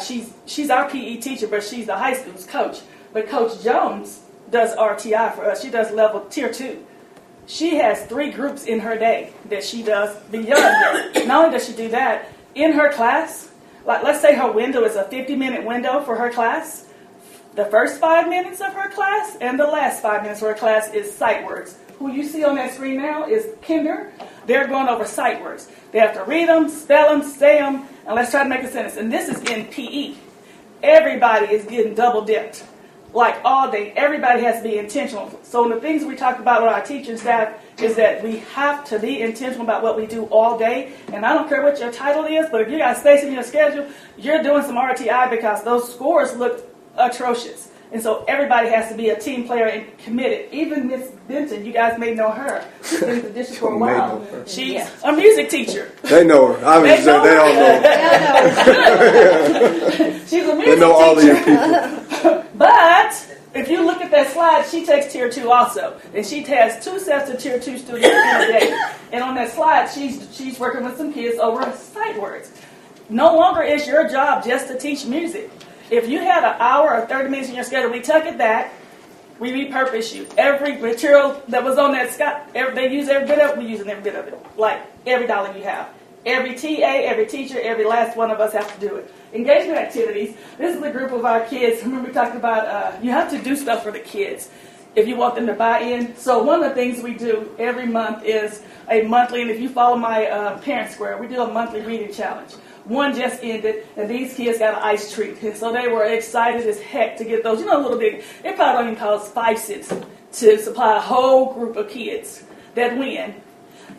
Speaker 18: She's our PE teacher, but she's the high school's coach. But Coach Jones does RTI for us. She does level tier 2. She has 3 groups in her day that she does beyond that. Not only does she do that, in her class, like let's say her window is a 50-minute window for her class. The first 5 minutes of her class and the last 5 minutes of her class is sight words. Who you see on that screen now is kinder. They're going over sight words. They have to read them, spell them, say them, and let's try to make a sentence. And this is in PE. Everybody is getting double dipped. Like all day, everybody has to be intentional. So the things we talk about with our teaching staff is that we have to be intentional about what we do all day. And I don't care what your title is, but if you got space in your schedule, you're doing some RTI because those scores look atrocious. And so everybody has to be a team player and committed. Even Miss Benton, you guys may know her. She's been in the district for a while. She's a music teacher.
Speaker 9: They know her. I was saying they all know her.
Speaker 18: She's a music teacher.
Speaker 9: They know all of your people.
Speaker 18: But if you look at that slide, she takes tier 2 also. And she has 2 sets of tier 2 students in a day. And on that slide, she's working with some kids over sight words. No longer is your job just to teach music. If you had an hour or 30 minutes in your schedule, we took it back, we repurpose you. Every material that was on that they use every bit of it, we using every bit of it. Like every dollar you have. Every TA, every teacher, every last one of us have to do it. Engagement activities. This is a group of our kids. Remember we talked about you have to do stuff for the kids if you want them to buy in. So one of the things we do every month is a monthly, and if you follow my Parent Square, we do a monthly reading challenge. One just ended, and these kids got an ice treat. And so they were excited as heck to get those. You know, a little bit, it probably don't even cost 5 cents to supply a whole group of kids that win an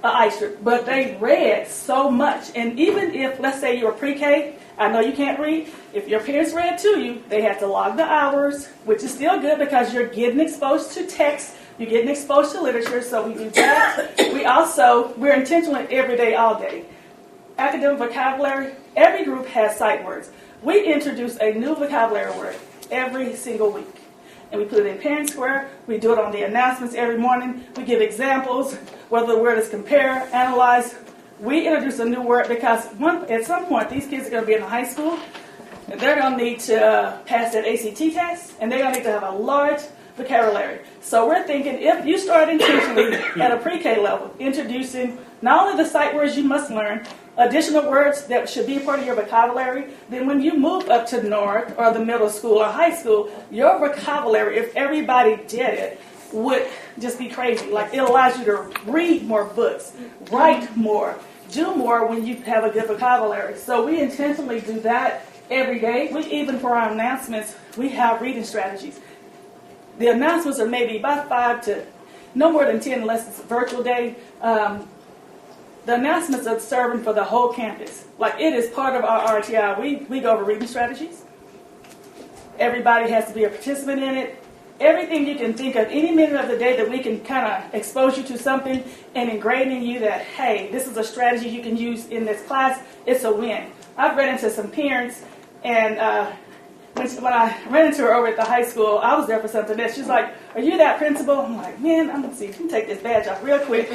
Speaker 18: ice treat. But they read so much. And even if, let's say you're pre-K, I know you can't read. If your parents read to you, they have to log the hours, which is still good because you're getting exposed to text. You're getting exposed to literature, so we do that. We're intentional every day, all day. Academic vocabulary, every group has sight words. We introduce a new vocabulary word every single week. And we put it in Parent Square. We do it on the announcements every morning. We give examples, whether the word is compare, analyze. We introduce a new word because at some point, these kids are going to be in high school. And they're going to need to pass that ACT test. And they're going to need to have a large vocabulary. So we're thinking if you start intentionally at a pre-K level, introducing not only the sight words you must learn, additional words that should be a part of your vocabulary, then when you move up to North or the middle school or high school, your vocabulary, if everybody did it, would just be crazy. Like it allows you to read more books, write more, do more when you have a good vocabulary. So we intentionally do that every day. We even for our announcements, we have reading strategies. The announcements are maybe about 5 to no more than 10 unless it's a virtual day. The announcements are serving for the whole campus. Like it is part of our RTI. We go over reading strategies. Everybody has to be a participant in it. everything you can think of, any minute of the day that we can kind of expose you to something and ingrain in you that, hey, this is a strategy you can use in this class, it's a win. I've run into some parents, and when I ran into her over at the high school, I was there for something else. She's like, are you that principal? I'm like, man, I'm going to see, you can take this badge off real quick.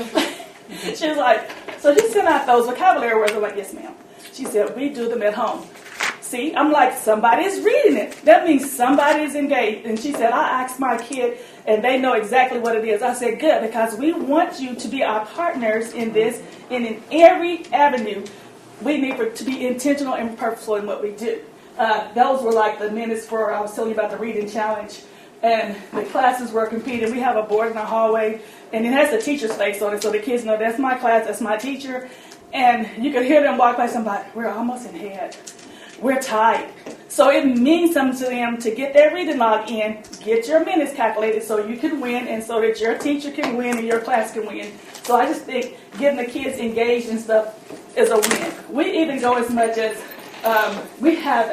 Speaker 18: She was like, so you send out those vocabulary words? I'm like, yes, ma'am. She said, we do them at home. See, I'm like, somebody is reading it. That means somebody is engaged. And she said, I asked my kid, and they know exactly what it is. I said, good, because we want you to be our partners in this, and in every avenue, we need to be intentional and purposeful in what we do. Those were like the minutes for, I was telling you about the reading challenge, and the classes were competing. We have a board in the hallway, and it has the teacher's face on it, so the kids know that's my class, that's my teacher. And you could hear them walk by somebody, we're almost in head. We're tied. So it means something to them to get their reading log in, get your minutes calculated so you can win and so that your teacher can win and your class can win. So I just think getting the kids engaged and stuff is a win. We even go as much as we have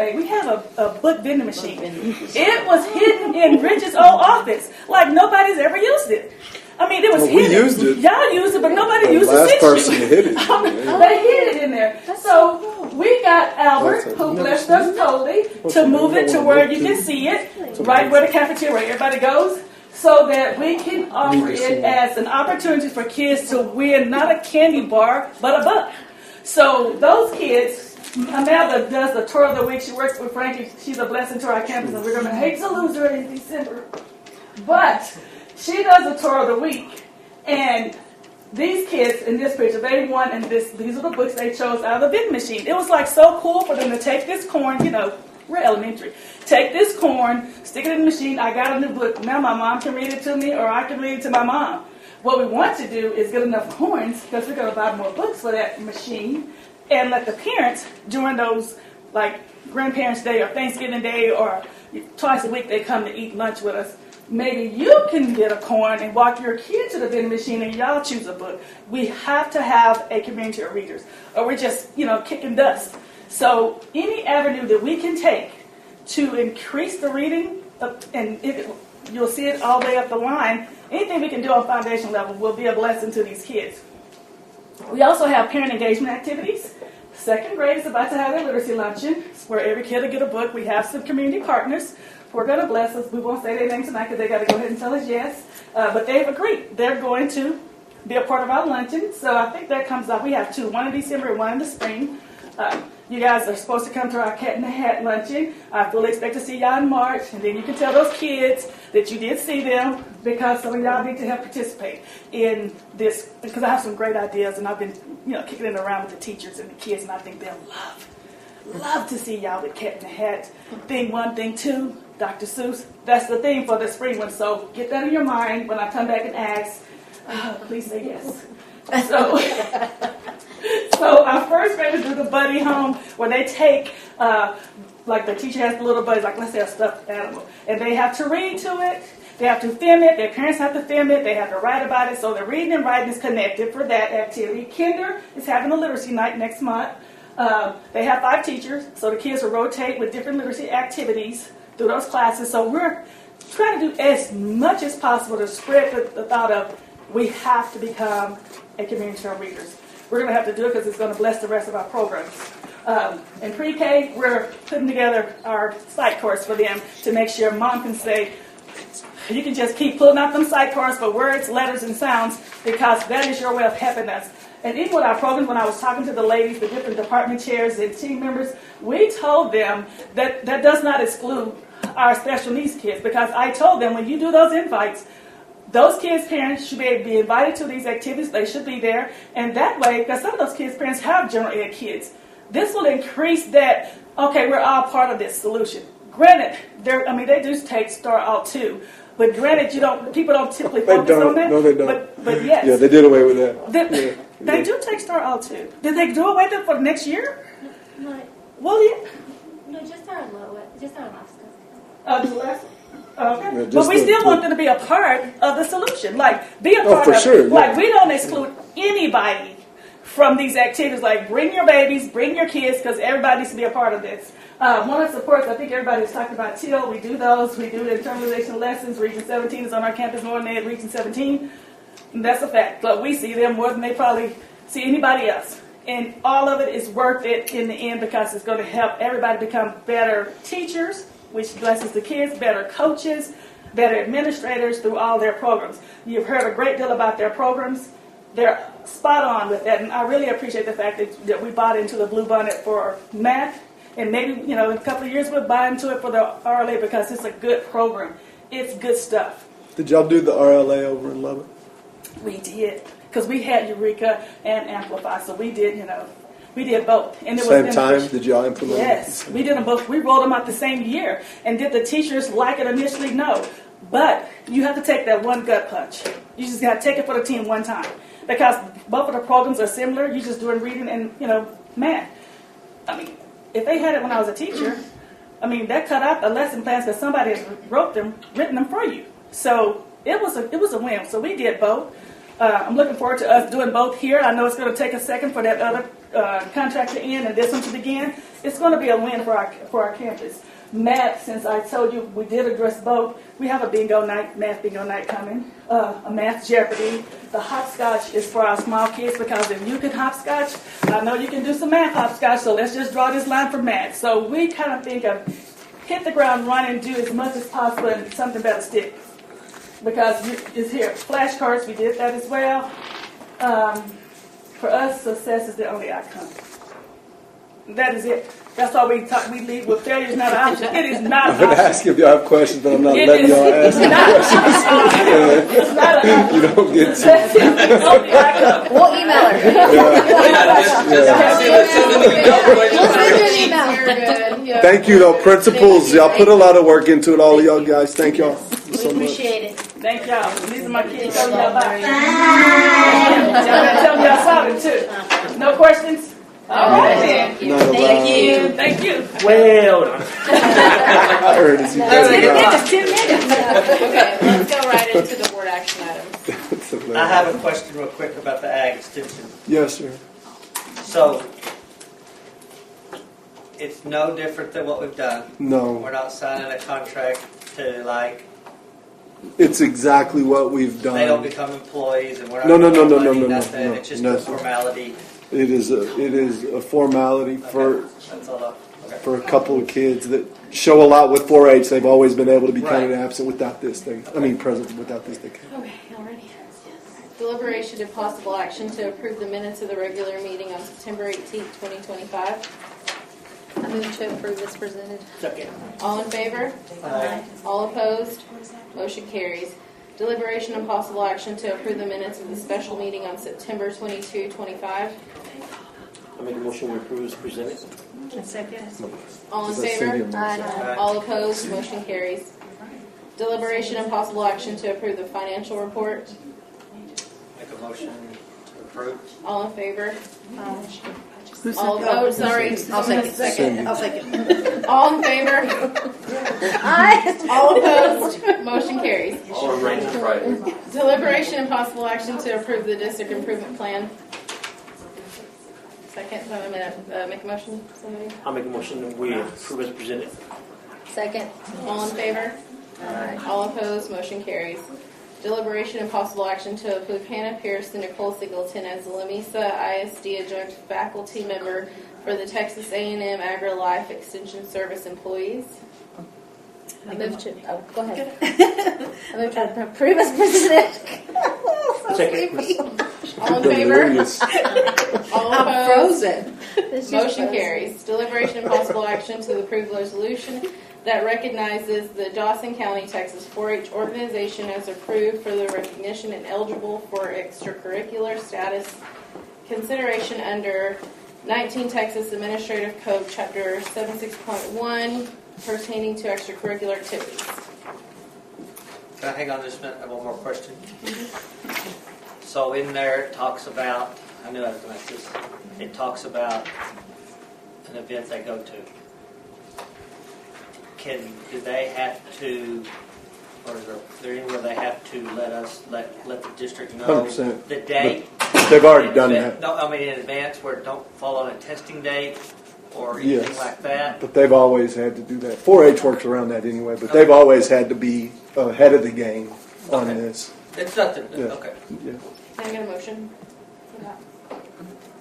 Speaker 18: a book vending machine. It was hidden in Rich's old office. Like nobody's ever used it. I mean, it was hidden.
Speaker 9: We used it.
Speaker 18: Y'all used it, but nobody used it.
Speaker 9: Last person hid it.
Speaker 18: They hid it in there. So we got Albert, who blessed us totally, to move it to where you can see it, right where the cafeteria, where everybody goes, so that we can offer it as an opportunity for kids to win not a candy bar, but a book. So those kids, Amelda does the tour of the week. She works with Frankie. She's a blessing to our campus, and we're going to hate to lose her in December. But she does a tour of the week, and these kids in this picture, they won, and these are the books they chose out of the vending machine. It was like so cool for them to take this corn, you know, we're elementary. Take this corn, stick it in the machine. I got a new book. Now my mom can read it to me, or I can read it to my mom. What we want to do is get enough coins, because we're going to buy more books for that machine, and let the parents, during those, like, Grandparents' Day or Thanksgiving Day or twice a week, they come to eat lunch with us. Maybe you can get a coin and walk your kid to the vending machine and y'all choose a book. We have to have a community of readers, or we're just, you know, kicking dust. So any avenue that we can take to increase the reading, and you'll see it all the way up the line, anything we can do on foundation level will be a blessing to these kids. We also have parent engagement activities. Second grade is about to have their literacy luncheon, where every kid will get a book. We have some community partners who are going to bless us. We won't say their name tonight because they got to go ahead and tell us yes. But they've agreed. They're going to be a part of our luncheon. So I think that comes up. We have two, one in December and one in the spring. You guys are supposed to come to our Cat in the Hat luncheon. I fully expect to see y'all in March. And then you can tell those kids that you did see them, because some of y'all need to help participate in this, because I have some great ideas, and I've been, you know, kicking it around with the teachers and the kids, and I think they'll love to see y'all with Cat in the Hat. Thing one, thing two, Dr. Seuss. That's the theme for the spring one. So get that in your mind when I come back and ask. Please say yes. So our first graders do the buddy home, where they take, like the teacher has the little buddies, like let's say a stuffed animal, and they have to read to it. They have to film it. Their parents have to film it. They have to write about it. So the reading and writing is connected for that activity. Kinder is having a literacy night next month. They have 5 teachers, so the kids will rotate with different literacy activities through those classes. So we're trying to do as much as possible to spread the thought of we have to become a community of readers. We're going to have to do it because it's going to bless the rest of our programs. In pre-K, we're putting together our sight course for them to make sure mom can say, you can just keep pulling out them sight cards for words, letters, and sounds, because that is your way of helping us. And even with our programs, when I was talking to the ladies, the different department chairs and team members, we told them that that does not exclude our special needs kids, because I told them when you do those invites, those kids' parents should be invited to these activities. They should be there. And that way, because some of those kids' parents have general ed kids, this will increase that, okay, we're all part of this solution. Granted, they do take Star Alt too. But granted, people don't typically focus on that.
Speaker 9: No, they don't.
Speaker 18: But yes.
Speaker 9: Yeah, they did away with that.
Speaker 18: They do take Star Alt too. Did they do away with it for next year?
Speaker 17: No,
Speaker 18: Well, yeah.
Speaker 17: no, just our last
Speaker 18: The last. Okay.
Speaker 9: Yeah,
Speaker 18: but we still want them to be a part of the solution. Like, be a part
Speaker 9: for
Speaker 18: of
Speaker 9: sure,
Speaker 18: it. Like,
Speaker 9: yeah.
Speaker 18: we don't exclude anybody from these activities, like bring your babies, bring your kids, because everybody needs to be a part of this. One of the supports, I think everybody's talking about TIL. We do those. We do the internalization lessons. Region 17 is on our campus more than they Region 17. And that's a fact. But we see them more than they probably see anybody else. And all of it is worth it in the end because it's going to help everybody become better teachers, which blesses the kids, better coaches, better administrators through all their programs. You've heard a great deal about their programs. They're spot on with that, and I really appreciate the fact that we bought into the Bluebonnet for math, and maybe, in a couple of years we'll buy into it for the RLA because it's a good program. It's good stuff.
Speaker 9: Did y'all do the RLA over in Lubbock?
Speaker 18: We did, because we had Eureka and Amplify, so we did, we did both. And it
Speaker 9: Same
Speaker 18: was
Speaker 9: time? Did y'all implement it?
Speaker 18: Yes, we did them both. We rolled them out the same year. And did the teachers like it initially? No. But you have to take that one gut punch. You just got to take it for the team one time. Because both of the programs are similar. You're just doing reading and, math. I mean, if they had it when I was a teacher, that cut out the lesson plans because somebody has written them for you. So it was a win. So we did both. I'm looking forward to us doing both here. I know it's going to take a second for that other contract to end and this one to begin. It's going to be a win for our campus. Math, since I told you we did address both, we have a bingo night, math bingo night coming, a math Jeopardy. The hopscotch is for our small kids because if you can hopscotch, I know you can do some math hopscotch, so let's just draw this line for math. So we kind of think of hit the ground running, do as much as possible, and something better stick. Because it's here. Flashcards, we did that as well. For us, success is the only outcome. That is it. That's why we lead with failure is not an option. It is not an
Speaker 9: I'm going to
Speaker 18: option.
Speaker 9: ask if y'all have questions, but I'm not letting y'all ask questions.
Speaker 18: It's not an option.
Speaker 9: You don't get to.
Speaker 18: That's it. It's the only outcome.
Speaker 12: We'll email her.
Speaker 9: Thank you, though, principals. Y'all put a lot of work into it, all of y'all guys. Thank y'all so much.
Speaker 12: Appreciate it.
Speaker 18: Thank y'all. These are my kids. Tell y'all bye. Tell me y'all saw them too. No questions? All right then. Thank you.
Speaker 6: Well,
Speaker 9: I heard it.
Speaker 18: It's 10 minutes.
Speaker 1: Okay, let's go right into the board action items.
Speaker 10: I have a question real quick about the ag extension.
Speaker 9: Yes, sir.
Speaker 10: So, it's no different than what we've done.
Speaker 9: No.
Speaker 10: We're not signing a contract to
Speaker 9: It's exactly what we've done.
Speaker 10: they don't become employees and we're not
Speaker 9: No.
Speaker 10: nothing. It's just a formality.
Speaker 9: It is a formality for
Speaker 10: That's all.
Speaker 9: for a couple of kids that show a lot with 4-H. They've always been able to be counted
Speaker 10: Right.
Speaker 9: absent without this thing. Present without this thing.
Speaker 1: Okay, y'all ready? Deliberation and possible action to approve the minutes of the regular meeting on September 18th, 2025. I move to approve as presented.
Speaker 6: second.
Speaker 1: All in favor?
Speaker 10: Aye.
Speaker 1: All opposed? Motion carries. Deliberation and possible action to approve the minutes of the special meeting on September 22, 25.
Speaker 6: I make a motion we approve as presented.
Speaker 12: Second.
Speaker 1: All in
Speaker 9: Is that
Speaker 1: favor?
Speaker 9: Cindy?
Speaker 10: Aye.
Speaker 1: All opposed? Motion carries. Deliberation and possible action to approve the financial report.
Speaker 10: Make a motion to approve.
Speaker 1: All in favor?
Speaker 8: Who's
Speaker 1: All
Speaker 8: second?
Speaker 1: opposed? Sorry.
Speaker 12: I'll second.
Speaker 9: Cindy.
Speaker 12: I'll second.
Speaker 1: All in favor? All opposed? Motion carries.
Speaker 13: All arranged Friday.
Speaker 1: Deliberation and possible action to approve the district improvement plan. Second, so I'm going to make a motion. Somebody?
Speaker 6: I'll make a motion that we approve as presented.
Speaker 1: Second. All in favor? All opposed? Motion carries. Deliberation and possible action to approve Hannah Pierce and Nicole Singleton as the Lamesa ISD adjunct faculty member for the Texas A&M Agri-Life Extension Service employees.
Speaker 12: I move to. Oh, go ahead. I move to approve as presented. So
Speaker 6: Second.
Speaker 12: sleepy.
Speaker 1: All in favor?
Speaker 9: Delirious.
Speaker 1: All
Speaker 12: I'm
Speaker 1: opposed?
Speaker 12: frozen.
Speaker 1: Motion carries. Deliberation and possible action to approve resolution that recognizes the Dawson County, Texas 4-H organization as approved for the recognition and eligible for extracurricular status consideration under 19 Texas Administrative Code, Chapter 76.1, pertaining to extracurricular activities.
Speaker 10: Can I hang on just a minute? I have one more question. So in there it talks about, I knew I was going to ask this, it talks about an event they go to. Do they have to, or is there anywhere they have to let the district know
Speaker 9: 100%.
Speaker 10: the date?
Speaker 9: They've already done that.
Speaker 10: No, I mean in advance where it don't fall on a testing date or anything
Speaker 9: Yes.
Speaker 10: like that.
Speaker 9: But they've always had to do that. 4-H works around that anyway, but they've always had to be ahead of the game on this.
Speaker 10: It's nothing.
Speaker 9: Yeah.
Speaker 10: Okay.
Speaker 9: Yeah.
Speaker 1: Can I get a motion?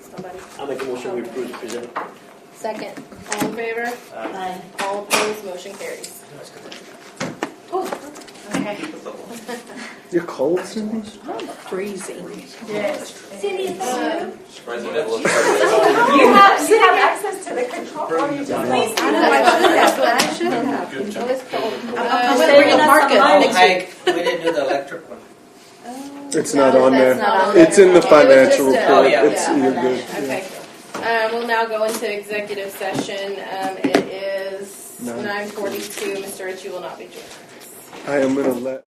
Speaker 1: Somebody.
Speaker 6: I'll make a motion we approve the present.
Speaker 1: Second. All in favor?
Speaker 12: Aye.
Speaker 1: All opposed, motion carries. Okay.
Speaker 9: You're cold, Cindy?
Speaker 19: Freezing.
Speaker 1: Yes.
Speaker 17: Cindy,
Speaker 14: You have access to the control room. You just
Speaker 19: I know, I should have.
Speaker 1: It was cold.
Speaker 19: I'm going to bring a parka next
Speaker 10: Hey, we didn't do the electric one.
Speaker 9: It's not on there.
Speaker 1: That's not on
Speaker 9: It's
Speaker 1: there.
Speaker 9: in the
Speaker 1: Okay.
Speaker 9: financial
Speaker 1: It was just
Speaker 9: report.
Speaker 10: yeah.
Speaker 9: It's,
Speaker 1: Yeah.
Speaker 9: you're good.
Speaker 1: Okay. We'll now go into executive session. It is 9:42. Mr. Ritchie will not be joining us.
Speaker 9: I am going to let.